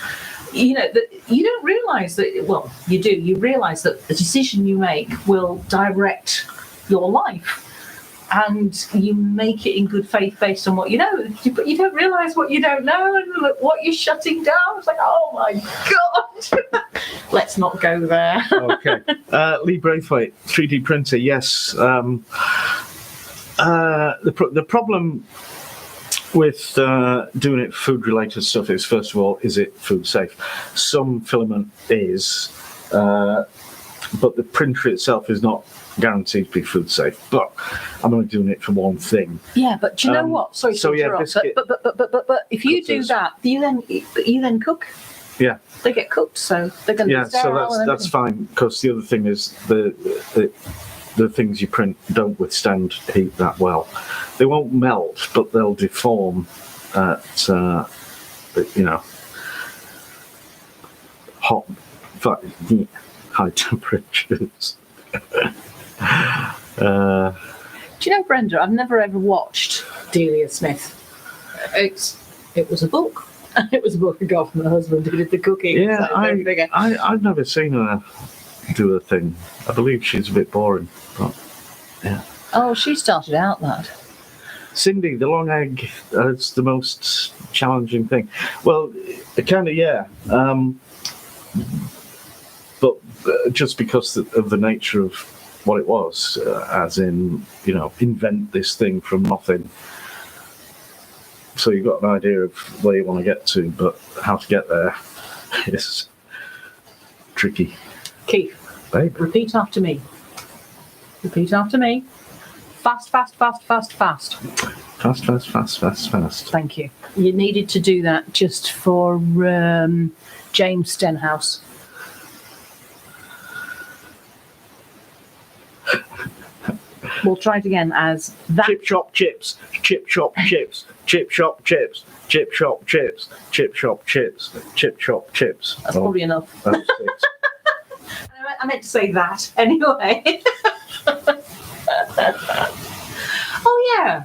that you don't realise that, well, you do. You realise that the decision you make will direct your life. And you make it in good faith based on what you know. But you don't realise what you don't know and what you're shutting down. It's like, oh my God. Let's not go there. Okay. Lee Braithwaite, 3D printer, yes. The problem with doing it food-related stuff is, first of all, is it food safe? Some filament is, but the printer itself is not guaranteed to be food safe. But I'm only doing it for one thing. Yeah, but do you know what? Sorry so to yeah, interrupt. biscuit But if you do that, do you then cook? Yeah. They get cooked, so they're going to be sterile. So that's fine, because the other thing is the things you print don't withstand heat that well. They won't melt, but they'll deform at high temperatures. Do you know, Brenda, I've never ever watched Delia Smith. It was a book. It was a book I got from my husband who did the cooking. Yeah, I've never seen her do a thing. I believe she's a bit boring, but yeah. Oh, she started out that. Cindy, the long egg, it's the most challenging thing. Well, kind of, yeah. But just because of the nature of what it was, as in, invent this thing from nothing. So you've got an idea of where you want to get to, but how to get there is tricky. Keef, Babe. repeat after me. Repeat after me. Fast, fast, fast, fast, fast. Fast, fast, fast, fast, fast. Thank you. You needed to do that just for James Stenhouse. We'll try it again as that. Chip shop chips, chip shop chips, chip shop chips, chip shop chips, chip shop chips, chip shop chips. That's probably enough. That's 6. I meant to say that anyway. Oh yeah,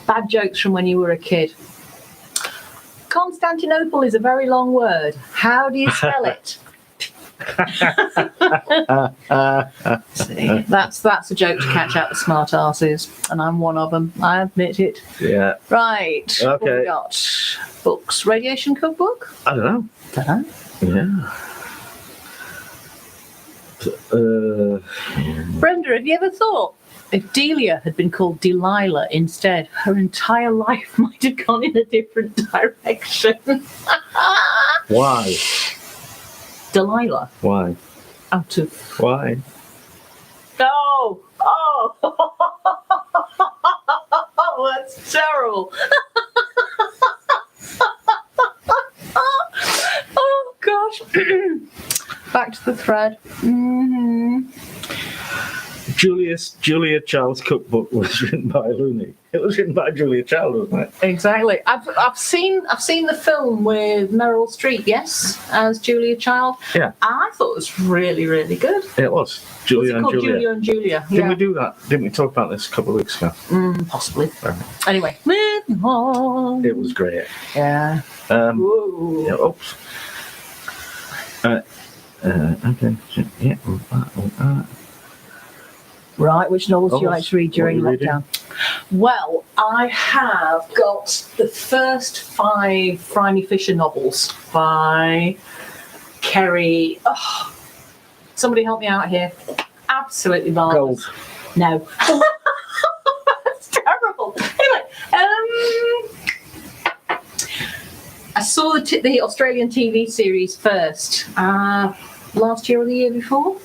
bad jokes from when you were a kid. Can't stand Constantinople is a very long word. How do you spell it? See, that's a joke to catch out the smart asses, and I'm one of them. I admit it. Yeah. Right. What have Okay. we got? Books. Radiation Cookbook? I don't know. Dunno. Yeah. Brenda, have you ever thought if Delia had been called Delilah instead, her entire life might have gone in a different direction? Why? Delilah. Why? Out of... Why? Oh! Oh! That's terrible. Oh, gosh. Back to the thread. Julia Child's cookbook was written by Looney. It was written by Julia Child, wasn't it? Exactly. I've seen the film with Meryl Streep, yes, as Julia Child. Yeah. I thought it was really, really good. It was. Julia and Julia. Julia and Julia. Didn't Yeah. we do that? Didn't we talk about this a couple of weeks ago? Possibly. Right. Anyway. Moving on. It was great. Yeah. Whoa. Yeah, oops. Okay. Yeah. Right, which novels do you like to read during What are you lockdown? Well, I have got the first 5 Phryne Fisher novels by Kerry. Oh, somebody help me out here. Absolutely marvellous. Gold. No. That's terrible. Anyway, I saw the Australian TV series first last year or the year before,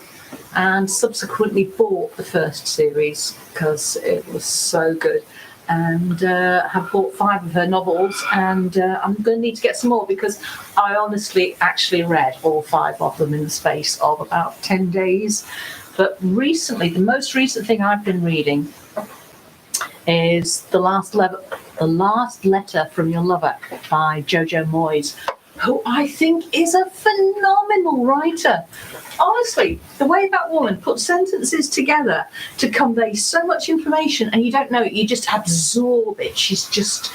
and subsequently bought the first series because it was so good, and have bought 5 of her novels, and I'm going to need to get some more because I honestly actually read all 5 of them in the space of about 10 days. But recently, the most recent thing I've been reading is The Last Letter from Your Lover by Jojo Moyes, who I think is a phenomenal writer. Honestly, the way that woman puts sentences together to convey so much information, and you don't know it, you just absorb it. She's just,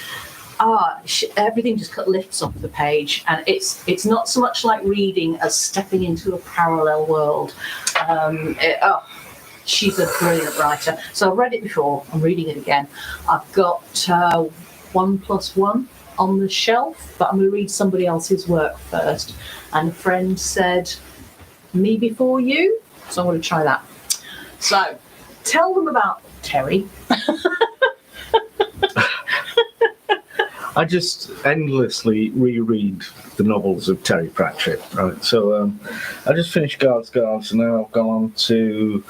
everything just lifts off the page, and it's not so much like reading as stepping into a parallel world. She's a brilliant writer. So I've read it before, I'm reading it again. I've got 1+1 on the shelf, but I'm going to read somebody else's work first. And a friend said, Me Before You, so I'm going to try that. So, tell them about Terry. I just endlessly reread the novels of Terry Pratchett, right? So I just finished Guards, and now I've gone on to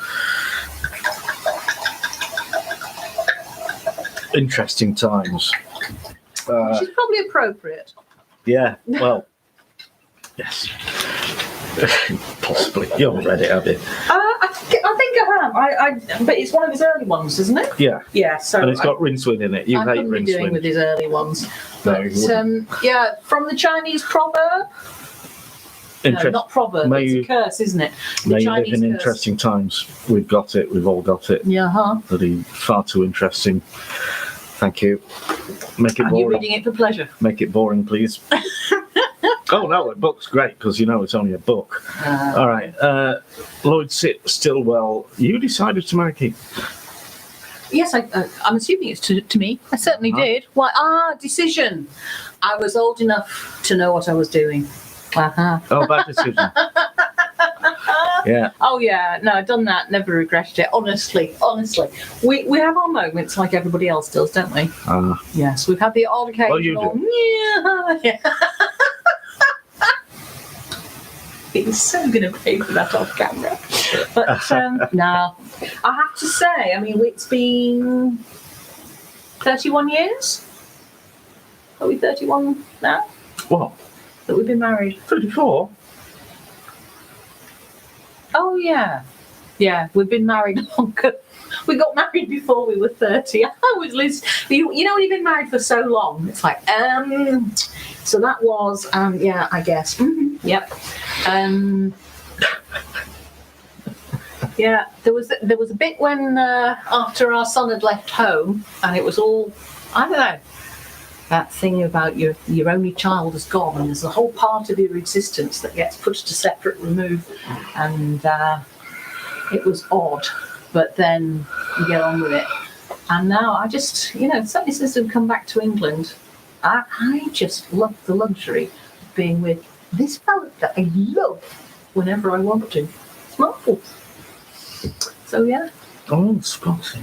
Interesting Times. Which is probably appropriate. Yeah, well, yes. Possibly. You haven't read it, have you? I think I have. But it's one of his early ones, isn't it? Yeah. Yeah. So And it's got Rincewind in it. You I hate couldn't be doing Rincewind. with his early ones. No, But you wouldn't. yeah, from the Chinese proverb. No, not proverb. May It's you- a curse, isn't it? The May you live Chinese in curse. interesting times. We've got it. We've all got it. Yeah, huh? Bloody far too interesting. Thank you. Make it Are you boring. reading it for pleasure? Make it boring, please. Oh no, the book's great because you know it's only a book. All right, Lloyd Stillwell, you decided to marry Keef. Yes, I'm assuming it's to me. I certainly did. Why? Decision. I was old enough to know what I was doing. Oh, bad decision. Yeah. Oh yeah, no, I've done that. Never regretted it. Honestly, we have our moments like everybody else does, don't we? Yes, we've had the odd occasional. Well, you Yeah. He's so going to pay for that off camera. But no, I have to say, I mean, it's been 31 years. Are we 31 now? What? That we've been married. 34? Oh yeah, yeah. We've been married longer. We got married before we were 30. I was listening. You know when you've been married for so long, it's like So that was yeah, I guess. Yep. Yeah. There was a bit when after our son had left home, and it was all, I don't know. that thing about your only child is gone, and there's a whole part of your existence that gets put to separate remove, and it was odd, but then you get on with it. And now I just, certainly since I've come back to England, I just love the luxury of being with this fella that I love whenever I want to. It's marvellous. So yeah. Oh, spicy.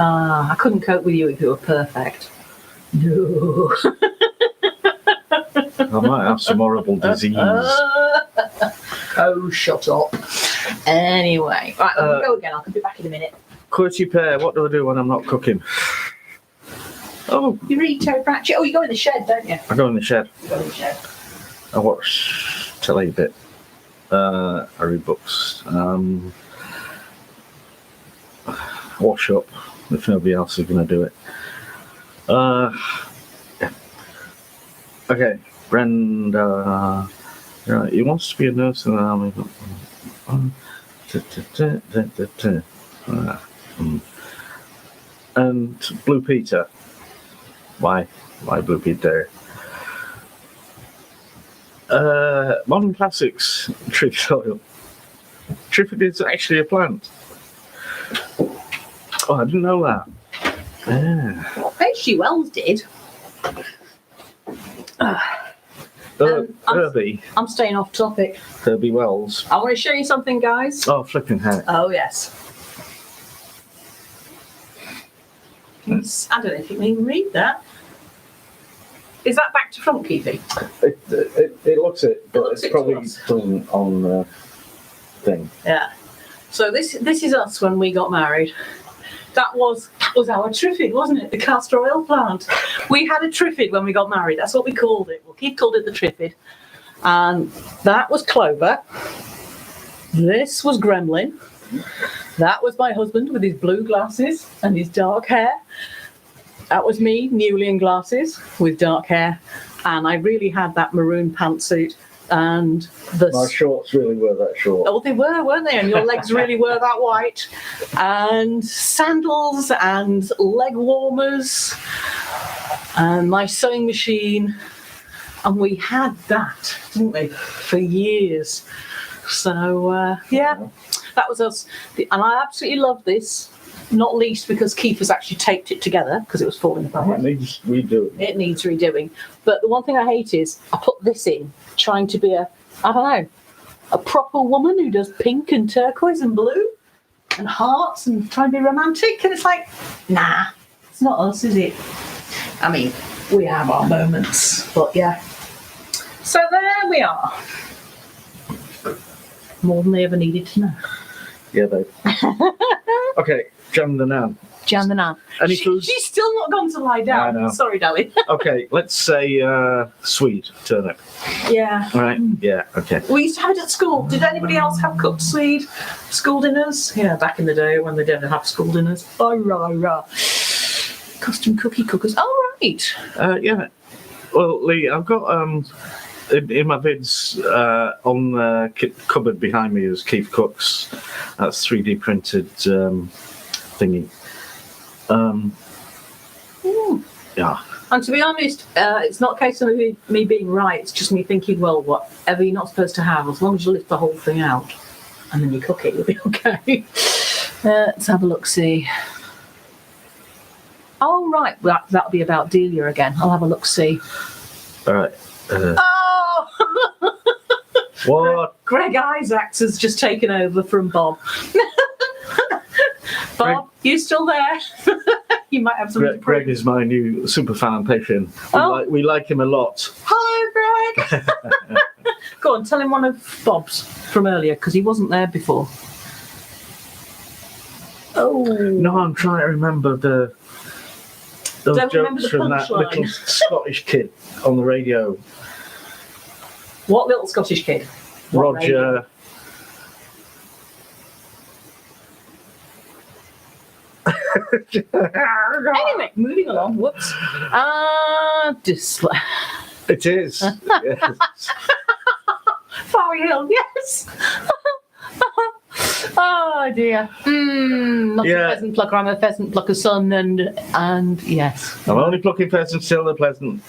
I couldn't cope with you if you were perfect. No. I might have some horrible disease. Oh, shut up. Anyway, right, let me go again. I'll be back in a minute. QWERTY pair, what do I do when I'm not cooking? Oh, You read Terry Pratchett? Oh, you go in the shed, don't you? I go in the shed. You go in the shed. I watch telly a bit. I read books. Wash up if nobody else is going to do it. Yeah. Okay, Brenda. Right, he wants to be a nurse in the army. And Blue Peter. Why Blue Peter? Modern Classics Triffid oil. Triffid is actually a plant. Oh, I didn't know that. Yeah. H.G. Wells did. Herbie I'm staying off topic. Wells. I want to show you something, guys. Oh, flipping heck. Oh, yes. I don't know if you can even read that. Is that back to front, Keefie? It looks it, but looks it's it probably to us. done on thing. Yeah. So this is us when we got married. That was our triffid, wasn't it? The castor oil plant. We had a triffid when we got married. That's what we called it. Well, Keith called it the triffid. And that was Clover. This was Gremlin. That was my husband with his blue glasses and his dark hair. That was me, newly in glasses with dark hair. And I really had that maroon pantsuit. And My shorts really were that short. Oh, they were, weren't they? And your legs really were that white. And sandals and leg warmers and my sewing machine. And we had that, didn't we, for years. So, yeah, that was us. And I absolutely love this, not least because Keef has actually taped it together because it was falling apart. It needs redoing. It needs redoing. But the one thing I hate is I put this in trying to be a proper woman who does pink and turquoise and blue and hearts and trying to be romantic. And it's like, nah, it's not us, is it? I mean, we have our moments, but yeah. So there we are. More than they ever needed to know. Yeah, they. Okay, Jan the Nan. Jan the Nan. Any food? She's still not gone to lie down. I know. Sorry, darling. Okay, let's say Swede turnip. Yeah. All right. Yeah. Okay. We used to have it at school. Did anybody else have cooked swede school dinners? Yeah, back in the day when they didn't have school dinners. Oh, rah. Custom cookie cookers. Oh, right. Yeah. Well, Lee, I've got in my vids on the cupboard behind me is KeefCooks. That's 3D printed thingy. Yeah. And to be honest, it's not a case of me being right. It's just me thinking, well, whatever you're not supposed to have, as long as you lift the whole thing out and then you cook it, you'll be okay. Let's have a look, see. Oh, right. That'll be about Delia again. I'll have a look, see. All right. Oh! What? Greg Isaacs has just taken over from Bob. Bob, you still there? You might have something to prove. Greg is my new superfan patron. We like him a lot. Hello, Greg. Go on, tell him one of Bob's from earlier because he wasn't there before. Oh no, I'm trying to remember those Don't remember jokes the from that punchline. little Scottish kid on the radio. What little Scottish kid? What Roger. radio? Anyway, moving along. Whoops. Display. It is. Yes. Fiery Hill, yes. Oh dear. Not Yeah. a pheasant plucker. I'm a pheasant plucker son, and yes, I'm only plucking pheasants till they're pleasant.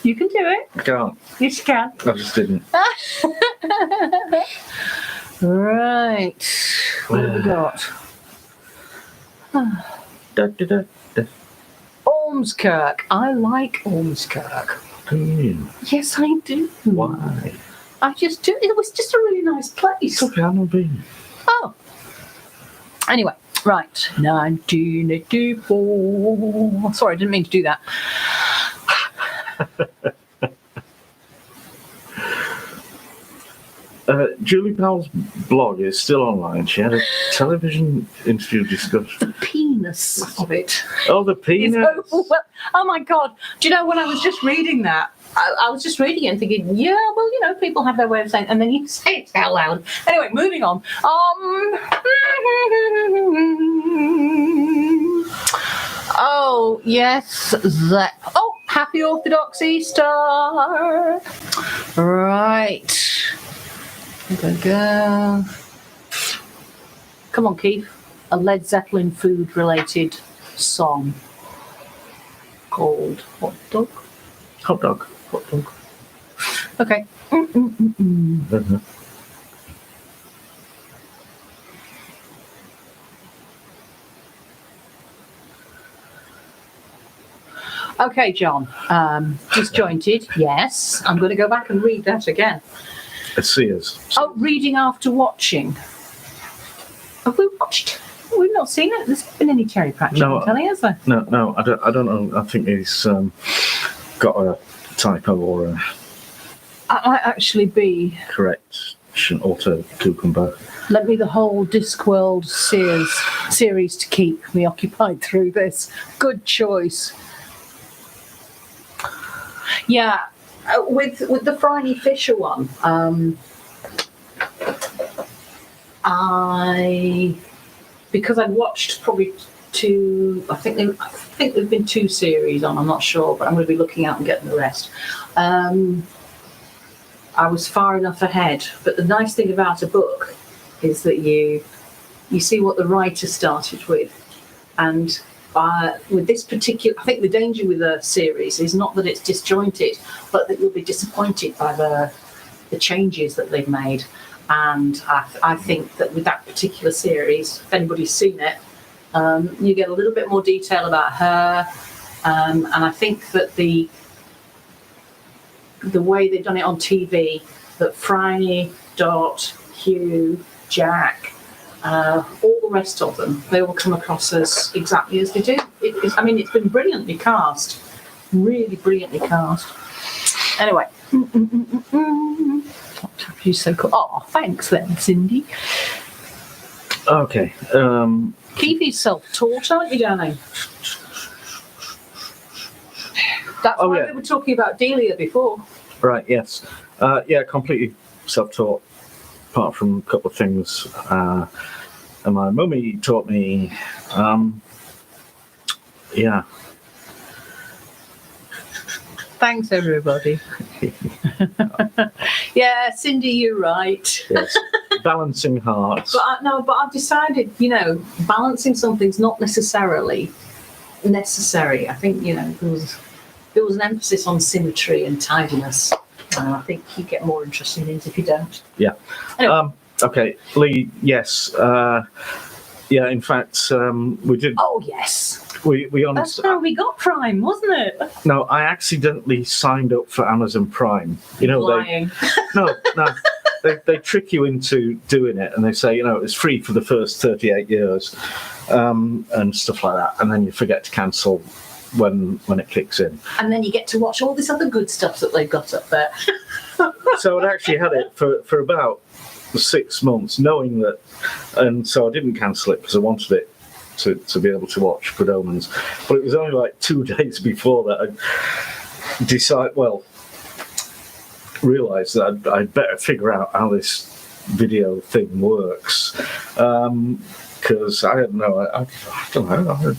you can do it. I can't. Yes, you can. I just didn't. Right. What have we got? Da, da, da, da. Ormskirk. I like Ormskirk. Do you? Yes, I do. Why? I just do. It was just a really nice place. It's okay, I've not been. Oh. Anyway, right. 1984. Sorry, I didn't mean to do that. Julie Powell's blog is still online. She had a television interview discussion. The penis of it. Oh, the penis. Oh my God. Do you know, when I was just reading that, I was just reading it and thinking, yeah, well, you know, people have their way of saying, and then you say it out loud. Anyway, moving on. Oh, yes. Oh, happy Orthodox Easter. Right. Go. Come on, Keef. A Led Zeppelin food-related song called Hot Dog. Hot dog. Hot dog. Okay. Okay, John. Disjointed. Yes. I'm going to go back and read that again. It's Sears. Oh, reading after watching. Have we watched? We've not seen it. There's been any Cherry Pratchett on telly, has there? No, I don't know. I think he's got a typo or a That might actually be. correction auto cucumber. Let me the whole Discworld series to keep me occupied through this. Good choice. Yeah, with the Phryne Fisher one, because I'd watched probably two. I think there've been two series on. I'm not sure, but I'm going to be looking out and getting the rest. I was far enough ahead. But the nice thing about a book is that you see what the writer started with, and with this particular, I think the danger with a series is not that it's disjointed, but that you'll be disappointed by the changes that they've made. And I think that with that particular series, if anybody's seen it, you get a little bit more detail about her, and I think that the way they've done it on TV, that Phryne, Dot, Hugh, Jack, all the rest of them, they all come across as exactly as they do. It's been brilliantly cast, really brilliantly cast. Anyway, you're so cool. Oh, thanks then, Cindy. Okay. Keefie's self-taught, aren't you, darling? That's why we were talking about Delia before. Right. Yes. Yeah. Completely self-taught. Apart from a couple of things, and my mummy taught me. Yeah. Thanks, everybody. Yeah, Cindy, you're right. Yes. Balancing hearts. But I've decided, balancing something's not necessarily necessary. I think, there was an emphasis on symmetry and tidiness. And I think you get more interesting things if you don't. Yeah. Anyway. Okay, Lee. Yes. Yeah. In fact, we did. Oh yes. We honestly. That's how we got Prime, wasn't it? No, I accidentally signed up for Amazon Prime. Lying. No. They trick you into doing it, and they say, it's free for the first 38 years, and stuff like that, and then you forget to cancel when it kicks in. And then you get to watch all this other good stuff that they've got up there. So I'd actually had it for about 6 months, knowing that, and so I didn't cancel it because I wanted it to be able to watch Good Omens. But it was only like 2 days before that I realised that I'd better figure out how this video thing works, because I don't know. I don't know.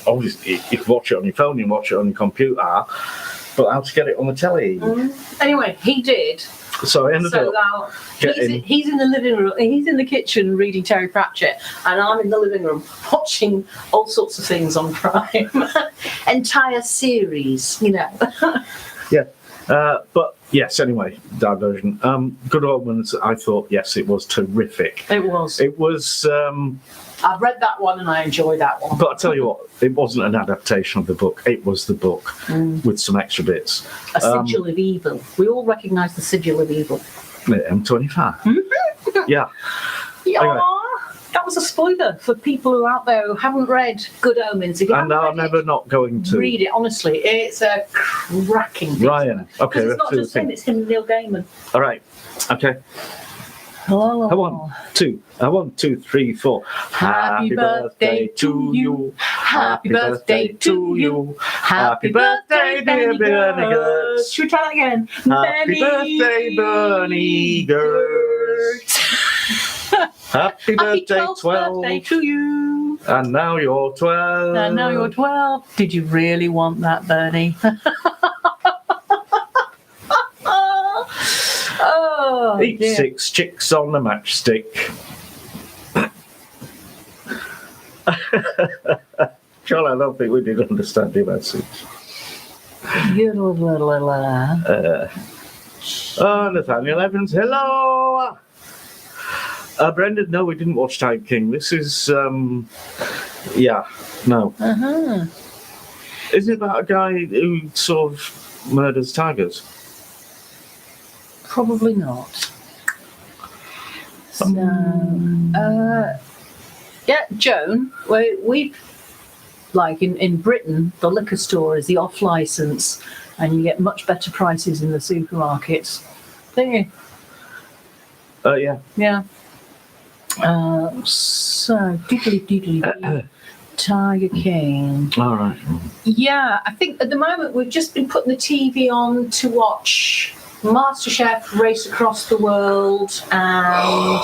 Obviously, you can watch it on your phone, you can watch it on your computer, but how to get it on the telly? Anyway, he did, So I ended So up now getting... he's in the living room, he's in the kitchen reading Terry Pratchett, and I'm in the living room watching all sorts of things on Prime. Entire series, you know. Yeah. But yes, anyway, diversion. Good Omens, I thought, yes, it was terrific. It was. It was... I've read that one and I enjoyed that one. But I tell you what, it wasn't an adaptation of the book. It was the book with some extra bits. A sigil of evil. We all recognise the sigil of evil. M25. Yeah. Yeah. Anyway. That was a spoiler for people who are out there who haven't read Good Omens. If you And haven't I'm read never not going it, to. read it, honestly. It's a cracking piece. Ryan. Okay, Because it's not just him, it's him and Neil Gaiman. All right. Okay. Oh. One, two, three, four. Happy birthday to you. Happy birthday to you. Happy birthday, Benny Gertz. Should we try that again? Happy birthday, Bernie Gertz. Happy birthday, 12th 12. birthday to you. And now you're 12. And now you're 12. Did you really want that, Bernie? Oh, Eat dear. 6 chicks on the matchstick. John, I don't think we did understand your message. Nathaniel Evans, hello. Brendan, no, we didn't watch Tiger King. This is, no. Uh-huh. Isn't it about a guy who sort of murders tigers? Probably not. So, yeah, Joan, we like in Britain, the liquor store is the off license, and you get much better prices in the supermarkets. Don't you? Yeah. Yeah. So, diddly, Tiger King. All right. Yeah, I think at the moment we've just been putting the TV on to watch MasterChef, Race Across the World, and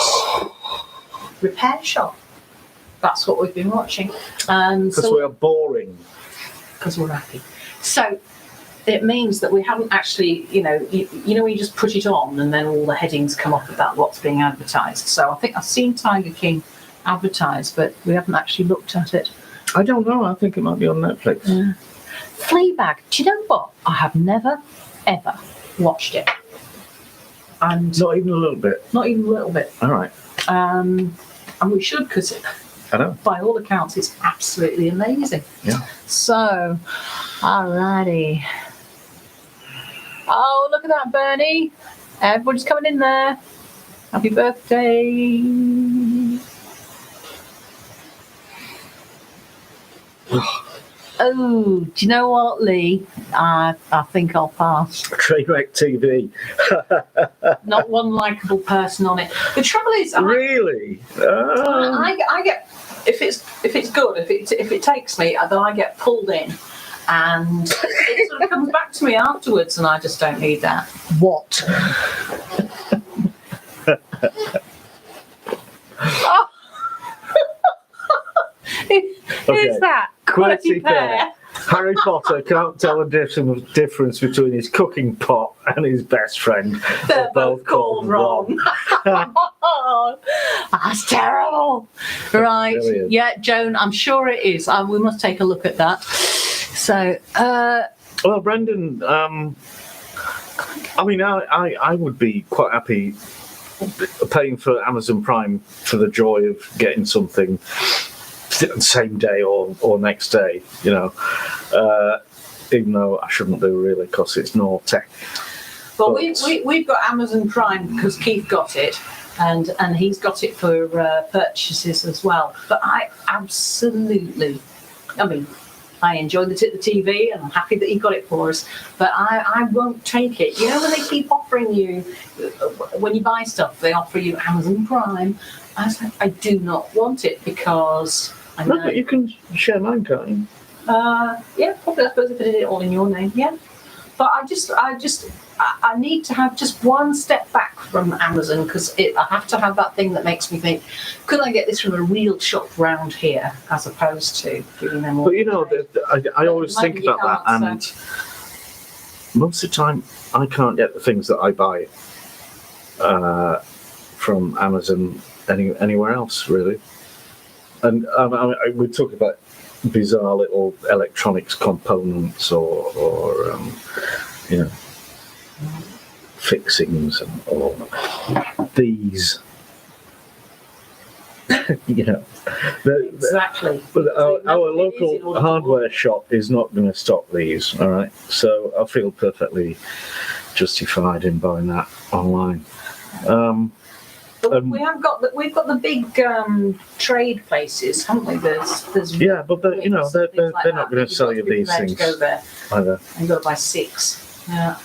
Repair Shop. That's what we've been watching. Because we're boring. Because we're happy. So it means that we haven't actually, you know when you just put it on and then all the headings come up about what's being advertised. So I think I've seen Tiger King advertised, but we haven't actually looked at it. I don't know. I think it might be on Netflix. Yeah. Fleabag. Do you know what? I have never, ever watched it. And Not even a little bit. not even a little bit. All right. And we should, because I know. by all accounts, it's absolutely amazing. Yeah. So, alrighty. Oh, look at that, Bernie. Everybody's coming in there. Happy birthday. Oh, do you know what, Lee? I think I'll pass. Trainwreck TV. Not one likeable person on it. The trouble is, Really? I get if it's good, if it takes me, then I get pulled in, and it sort of comes back to me afterwards, and I just don't need that. What? Oh. Who's that? Quality Pair. Harry Potter can't tell the difference between his cooking pot and his best friend. They're both called wrong. That's terrible. Right. Brilliant. Yeah, Joan, I'm sure it is. We must take a look at that. So, Well, Brendan, I mean, I would be quite happy paying for Amazon Prime for the joy of getting something same day or next day, even though I shouldn't do really because it's naughty. Well, we've got Amazon Prime because Keef got it, and he's got it for purchases as well. But I enjoy the TV, and I'm happy that he got it for us. But I won't take it. You know, when they keep offering you, when you buy stuff, they offer you Amazon Prime. I was like, I do not want it because I know. No, but you can share mine, can't you? Yeah, probably. I suppose if I did it all in your name, yeah. But I need to have just one step back from Amazon because I have to have that thing that makes me think, could I get this from a real shop round here as opposed to giving them all. But I always think about that, and most of the time I can't get the things that I buy from Amazon anywhere else, really. And we talk about bizarre little electronics components or fixings and all these. Exactly. But our local hardware shop is not going to stock these, all right? So I feel perfectly justified in buying that online. But we've got the big trade places, haven't we? There's yeah, but they're not going to sell you these things to go there either. and you've got to buy 6. Yeah.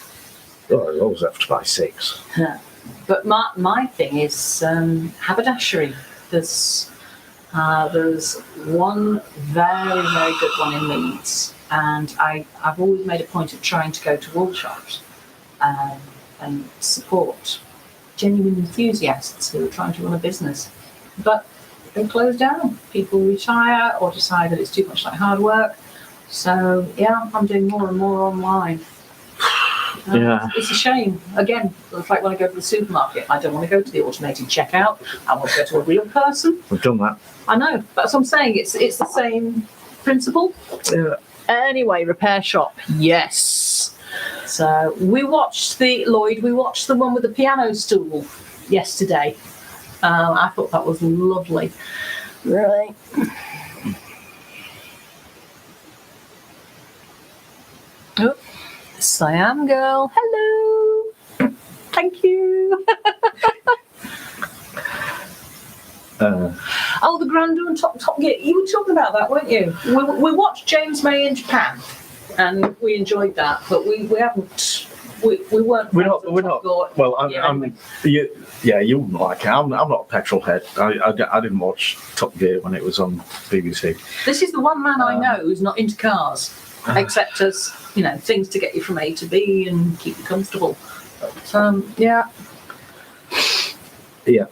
Oh, you always have to buy 6. Yeah. But my thing is haberdashery. There's one very, very good one in Leeds, and I've always made a point of trying to go to wool shops and support genuine enthusiasts who are trying to run a business. But they close down. People retire or decide that it's too much like hard work. So, yeah, I'm doing more and more online. Yeah. It's a shame. Again, it's like when I go to the supermarket, I don't want to go to the automated checkout. I want to go to a real person. We've done that. I know. That's what I'm saying. It's the same principle. Yeah. Anyway, repair shop. Yes. So we watched the one with the piano stool yesterday. I thought that was lovely. Really. Oh, Siam girl. Hello. Thank you. Oh, the Grandeur and Top Gear. You were talking about that, weren't you? We watched James May in Japan, and we enjoyed that. But we haven't. We weren't. We're not. Well, you wouldn't like it. I'm not a petrol head. I didn't watch Top Gear when it was on BBC. This is the one man I know who's not into cars, except as things to get you from A to B and keep you comfortable. But yeah. Yeah.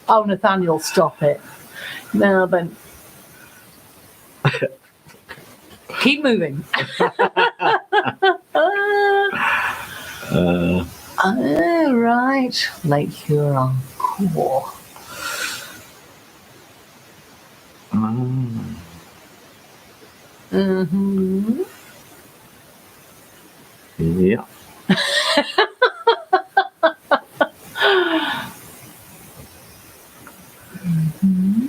Oh, Nathaniel, stop it. Now then. Keep moving. Right. Lake Huron. Cool. Mm-hmm. Yeah. Mm-hmm.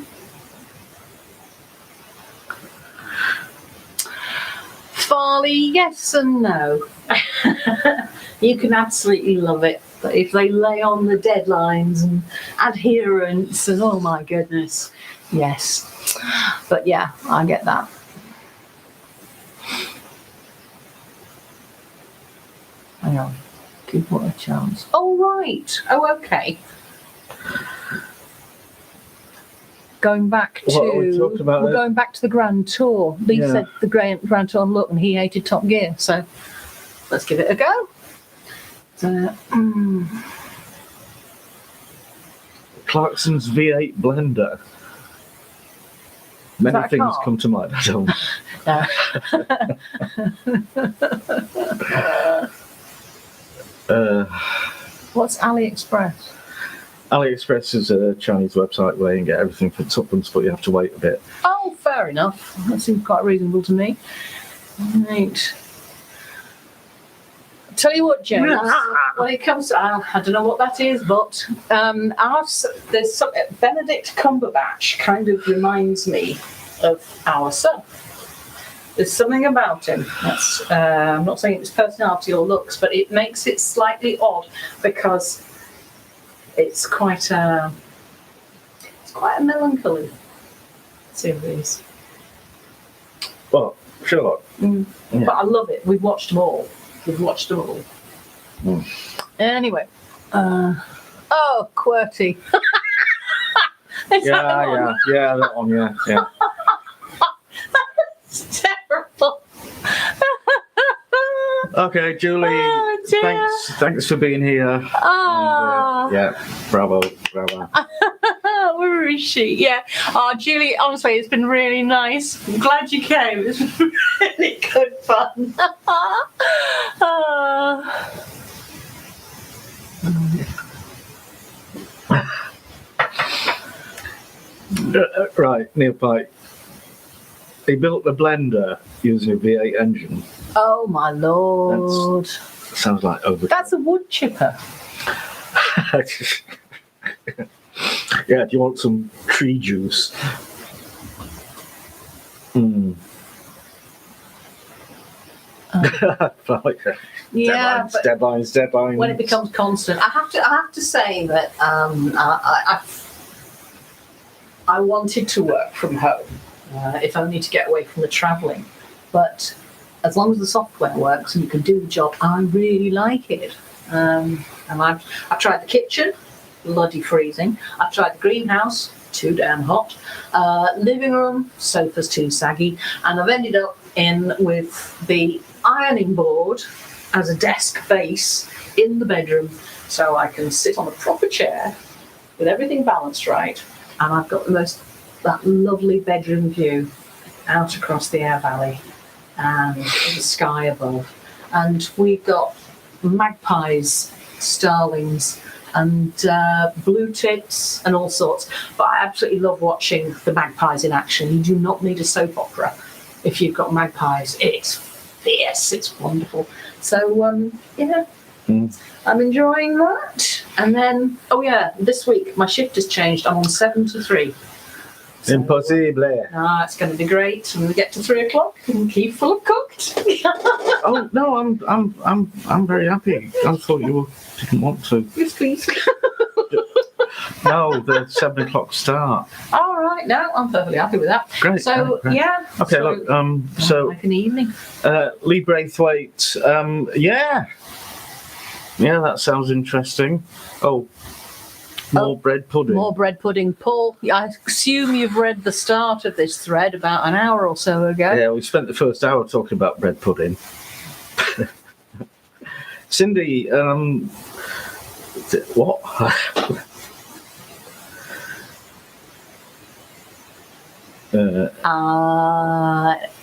Farley, yes and no. You can absolutely love it, but if they lay on the deadlines and adherence and oh my goodness, yes. But yeah, I get that. Hang on, give what a chance. Oh right, oh okay. Going back to we're going back to the Grand Tour. Lee said the Grand Tour look, and he hated Top Gear. So let's give it a go. Clarkson's V8 blender. Many things come to mind. I don't. What's AliExpress? AliExpress is a Chinese website where you can get everything for tuppence, but you have to wait a bit. Oh, fair enough. That seems quite reasonable to me. Right. Tell you what, James, when it comes to, I don't know what that is, but there's some, Benedict Cumberbatch kind of reminds me of our son. There's something about him that's, I'm not saying it's personality or looks, but it makes it slightly odd because it's quite a melancholy series. Well, Sherlock. Yeah. But I love it. We've watched them all. Anyway. Oh, QWERTY. Yeah, that one, yeah. It's terrible. Okay, Julie, thanks for being here. Oh. Yeah, bravo. Where is she? Yeah. Oh, Julie, honestly, it's been really nice. I'm glad you came. It's been really good fun. Right, Neil Pike. He built a blender using a V8 engine. Oh my lord! Sounds like over. That's a wood chipper. Yeah, do you want some tree juice? Mm. Yeah, deadlines. when it becomes constant, I have to say that I wanted to work from home, if only to get away from the travelling. But as long as the software works and you can do the job, I really like it. And I've tried the kitchen, bloody freezing. I've tried the greenhouse, too damn hot. Living room, sofa's too saggy, and I've ended up in with the ironing board as a desk base in the bedroom, so I can sit on a proper chair with everything balanced right, and I've got that lovely bedroom view out across the Aire Valley and the sky above, and we've got magpies, starlings, and blue tits and all sorts. But I absolutely love watching the magpies in action. You do not need a soap opera if you've got magpies. It's fierce. It's wonderful. So yeah, I'm enjoying that. And then this week my shift has changed. I'm on 7 to 3. So, Impossible. It's going to be great. And we get to 3 o'clock and Keef full of cooked. Oh no, I'm very happy. I thought you didn't want to. Yes, please. No, the 7 o'clock start. All right, no, I'm perfectly happy with that. Great. So great. yeah. Okay, so, look. So like an evening. Lee Braithwaite. Yeah, that sounds interesting. More bread pudding. More bread pudding. Paul, I assume you've read the start of this thread about an hour or so ago. Yeah, we spent the first hour talking about bread pudding. Cindy, what?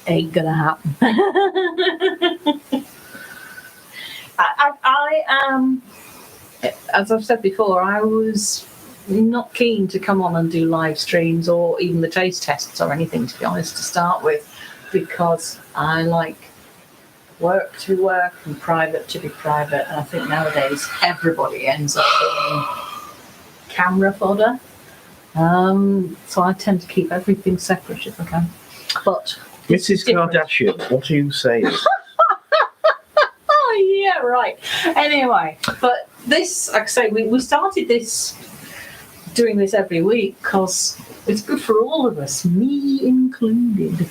Ain't gonna happen. I am, as I've said before, I was not keen to come on and do live streams or even the taste tests or anything, to be honest, to start with, because I like work to be work and private to be private, and I think nowadays everybody ends up being camera fodder. So I tend to keep everything separate if I can. But Mrs. Kardashian, what are you saying? Oh yeah, right. Anyway, but this, like I say, we started doing this every week because it's good for all of us, me included.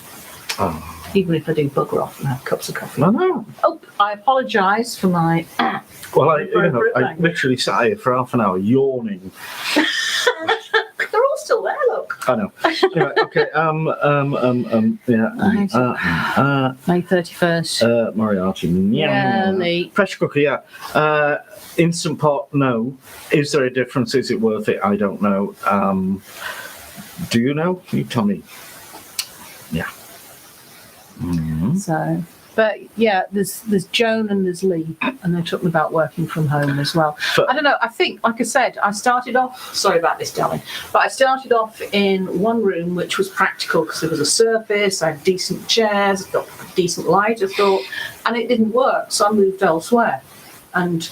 Oh. Even if I do bugger off and have cups of coffee. No. Oh, I apologise for my. Well, I literally sat here for half an hour yawning. They're all still there, look. I know. Anyway, okay. May 31st. Moriarty. Yeah, late. Pressure cooker. Yeah. Instant pot. No. Is there a difference? Is it worth it? I don't know. Do you know? You tell me. Yeah. Mm-hmm. So, but yeah, there's Joan and there's Lee, and they're talking about working from home as well. But, I don't know. I think, like I said, I started off. Sorry about this, darling, but I started off in one room which was practical because there was a surface. I had decent chairs, got decent light, I thought, and it didn't work, so I moved elsewhere. And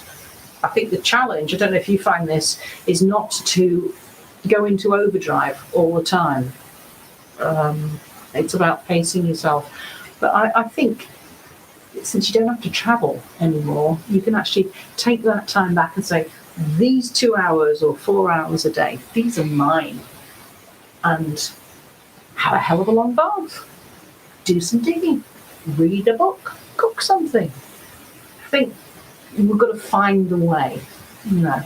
I think the challenge, I don't know if you find this, is not to go into overdrive all the time. It's about pacing yourself. But I think since you don't have to travel anymore, you can actually take that time back and say, these 2 hours or 4 hours a day, these are mine. And have a hell of a long bath. Do some digging. Read a book. Cook something. I think we've got to find a way. No.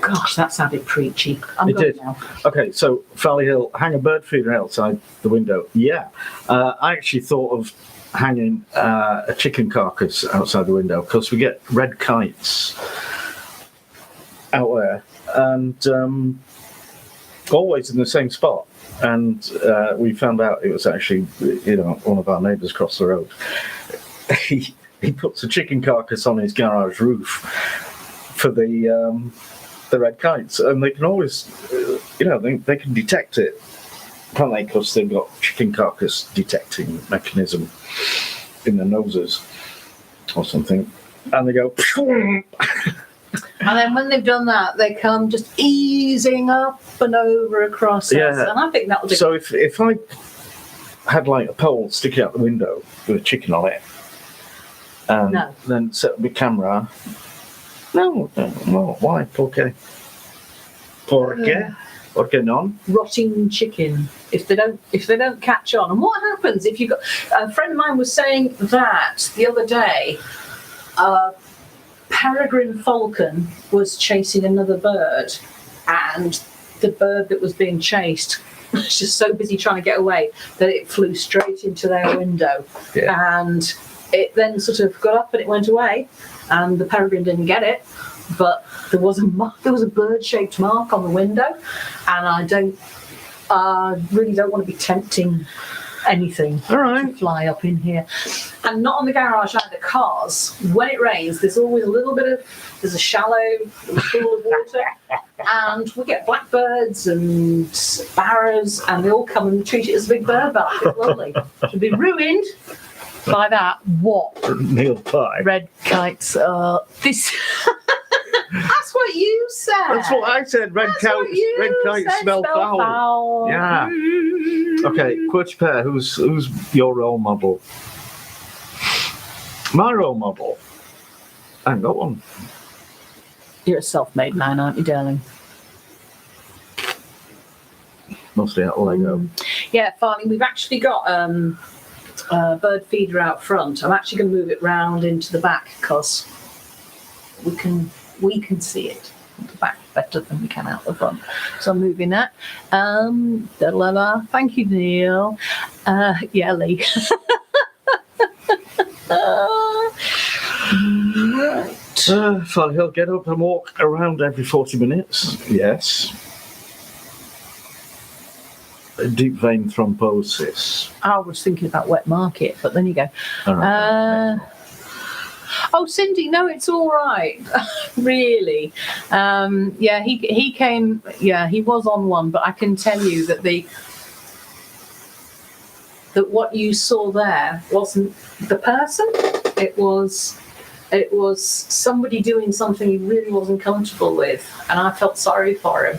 Gosh, that sounded preachy. I'm it going did. now. Okay, so Valley Hill, hang a bird feeder outside the window. Yeah. I actually thought of hanging a chicken carcass outside the window because we get red kites out there and always in the same spot. And we found out it was actually, one of our neighbours across the road. He puts a chicken carcass on his garage roof for the red kites, and they can always they can detect it, can't they? Because they've got chicken carcass detecting mechanism in their noses or something, and they go. And then when they've done that, they come just easing up and over across us. And I think that'll do. So if I had like a pole sticking out the window with a chicken on it, and then set up my camera. No, why? ¿Por qué? ¿Por qué no? Rotting chicken. If they don't catch on. And what happens if you got? A friend of mine was saying that the other day. Peregrine falcon was chasing another bird, and the bird that was being chased was just so busy trying to get away that it flew straight into their window. And it then sort of got up and it went away, and the peregrine didn't get it, but there was a bird-shaped mark on the window, and I really don't want to be tempting anything to fly up in here. And not on the garage either, because when it rains, there's always there's a shallow pool of water, and we get blackbirds and sparrows, and they all come and treat it as a big bird bath. It's lovely. To be ruined by that, what? Meal pie. Red kites are this. That's what you said. That's what I said. Red kites smell foul. Yeah. Okay, Quirty Pear, who's your role model? My role model? I haven't got one. You're a self-made man, aren't you, darling? Mostly out of Lego. Yeah, Farley, we've actually got a bird feeder out front. I'm actually going to move it round into the back because we can see it at the back better than we can out the front. So I'm moving that. Thank you, Neil. Yeah, Lee. Right. So he'll get up and walk around every 40 minutes. Yes. Deep vein thrombosis. I was thinking about wet market, but then you go. Oh, Cindy, no, it's all right. Really. Yeah, he came. Yeah, he was on one, but I can tell you that that what you saw there wasn't the person. It was somebody doing something he really wasn't comfortable with, and I felt sorry for him.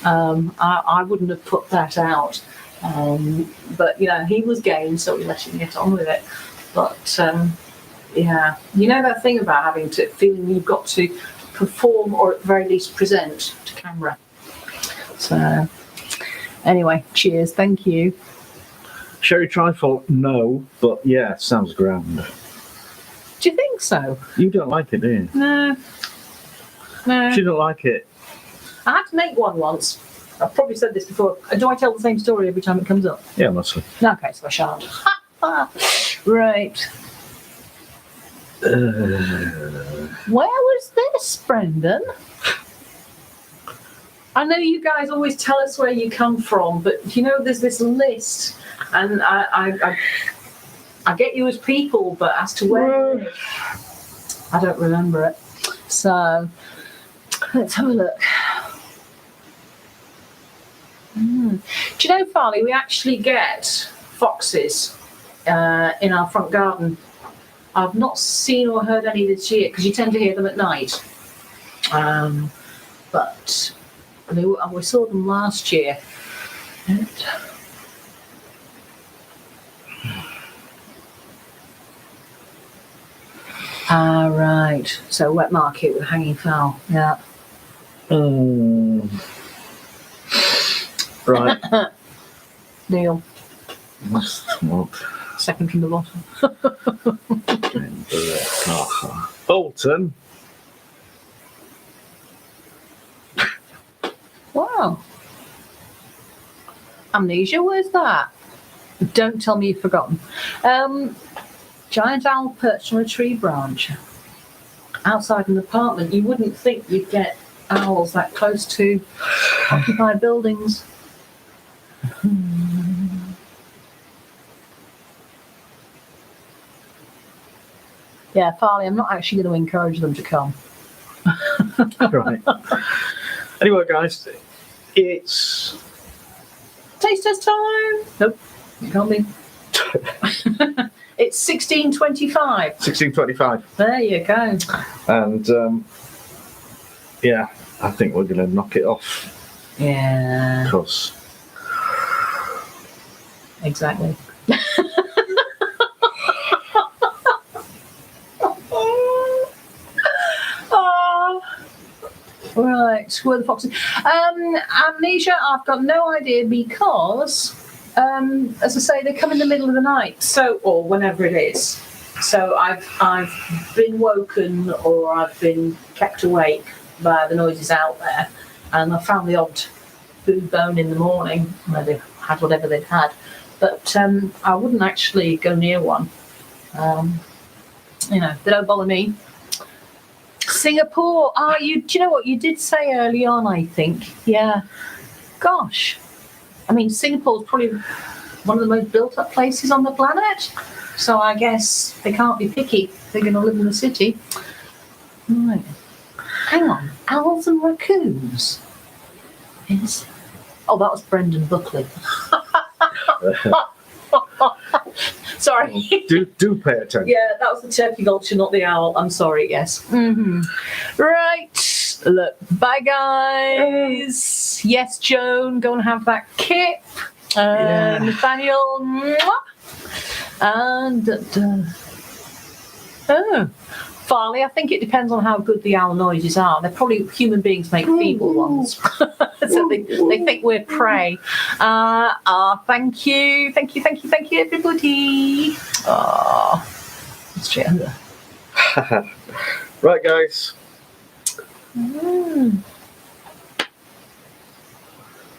I wouldn't have put that out, but he was game, so we let him get on with it. But yeah, that thing about having to feeling you've got to perform or at the very least present to camera. So anyway, cheers, thank you. Sherry trifle, no, but yeah, sounds grand. Do you think so? You don't like it, do you? No. She don't like it. I had to make one once. I've probably said this before. Do I tell the same story every time it comes up? Yeah, mostly. Okay, so I shan't. Right. Where was this, Brendan? I know you guys always tell us where you come from, but there's this list, and I get you as people, but as to where, I don't remember it. So let's have a look. Do you know, Farley, we actually get foxes in our front garden. I've not seen or heard any this year because you tend to hear them at night. But we saw them last year. Right. So wet market with hanging fowl. Yeah. Right. Neil. What? Second from the bottom. Bolton. Wow. Amnesia, where's that? Don't tell me you've forgotten. Giant owl perched on a tree branch outside an apartment. You wouldn't think you'd get owls that close to occupied buildings. Yeah, Farley, I'm not actually going to encourage them to come. Right. Anyway, guys, It's Taste test time. Nope, it can't be. It's 16:25. 16:25. There you go. And yeah, I think we're going to knock it off. Yeah, Because exactly. Oh, right, where the foxes? Amnesia, I've got no idea because, as I say, they come in the middle of the night, so or whenever it is. So I've been woken or I've been kept awake by the noises out there, and I found the odd food bone in the morning where they've had whatever they've had, but I wouldn't actually go near one. They don't bother me. Singapore. Do you know what you did say early on? I think, yeah. Gosh, I mean, Singapore's probably one of the most built-up places on the planet. So I guess they can't be picky. They're going to live in the city. Right. Hang on. Owls and raccoons. Oh, that was Brendan Buckley. Sorry. do pay attention. Yeah, that was the turkey vulture, not the owl. I'm sorry, yes. Mm-hmm. Right. Look. Bye, guys. Yes, Joan, go and have that kip. Yeah. Nathaniel. Mwah. And Farley, I think it depends on how good the owl noises are. They're probably human beings make feeble ones. So they think we're prey. Thank you, everybody. Straight under. Right, guys.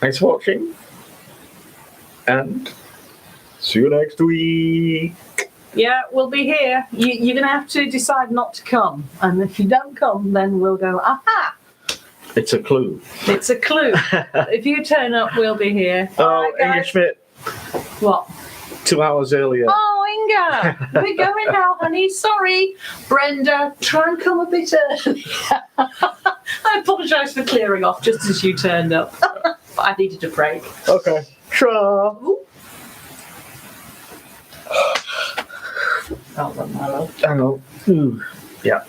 Thanks for watching. And see you next week. Yeah, we'll be here. You're going to have to decide not to come. And if you don't come, then we'll go, aha! It's a clue. It's a clue. If you turn up, we'll be here. Oh, All right, Inga guys. Schmidt, What? 2 hours earlier. Oh, Inga! We're going now, honey. Sorry. Brenda, try and come a bit early. I apologise for clearing off just as you turned up. But I needed a break. Okay. Sure. Ooh. That was my love. Hang on. Ooh. Yeah.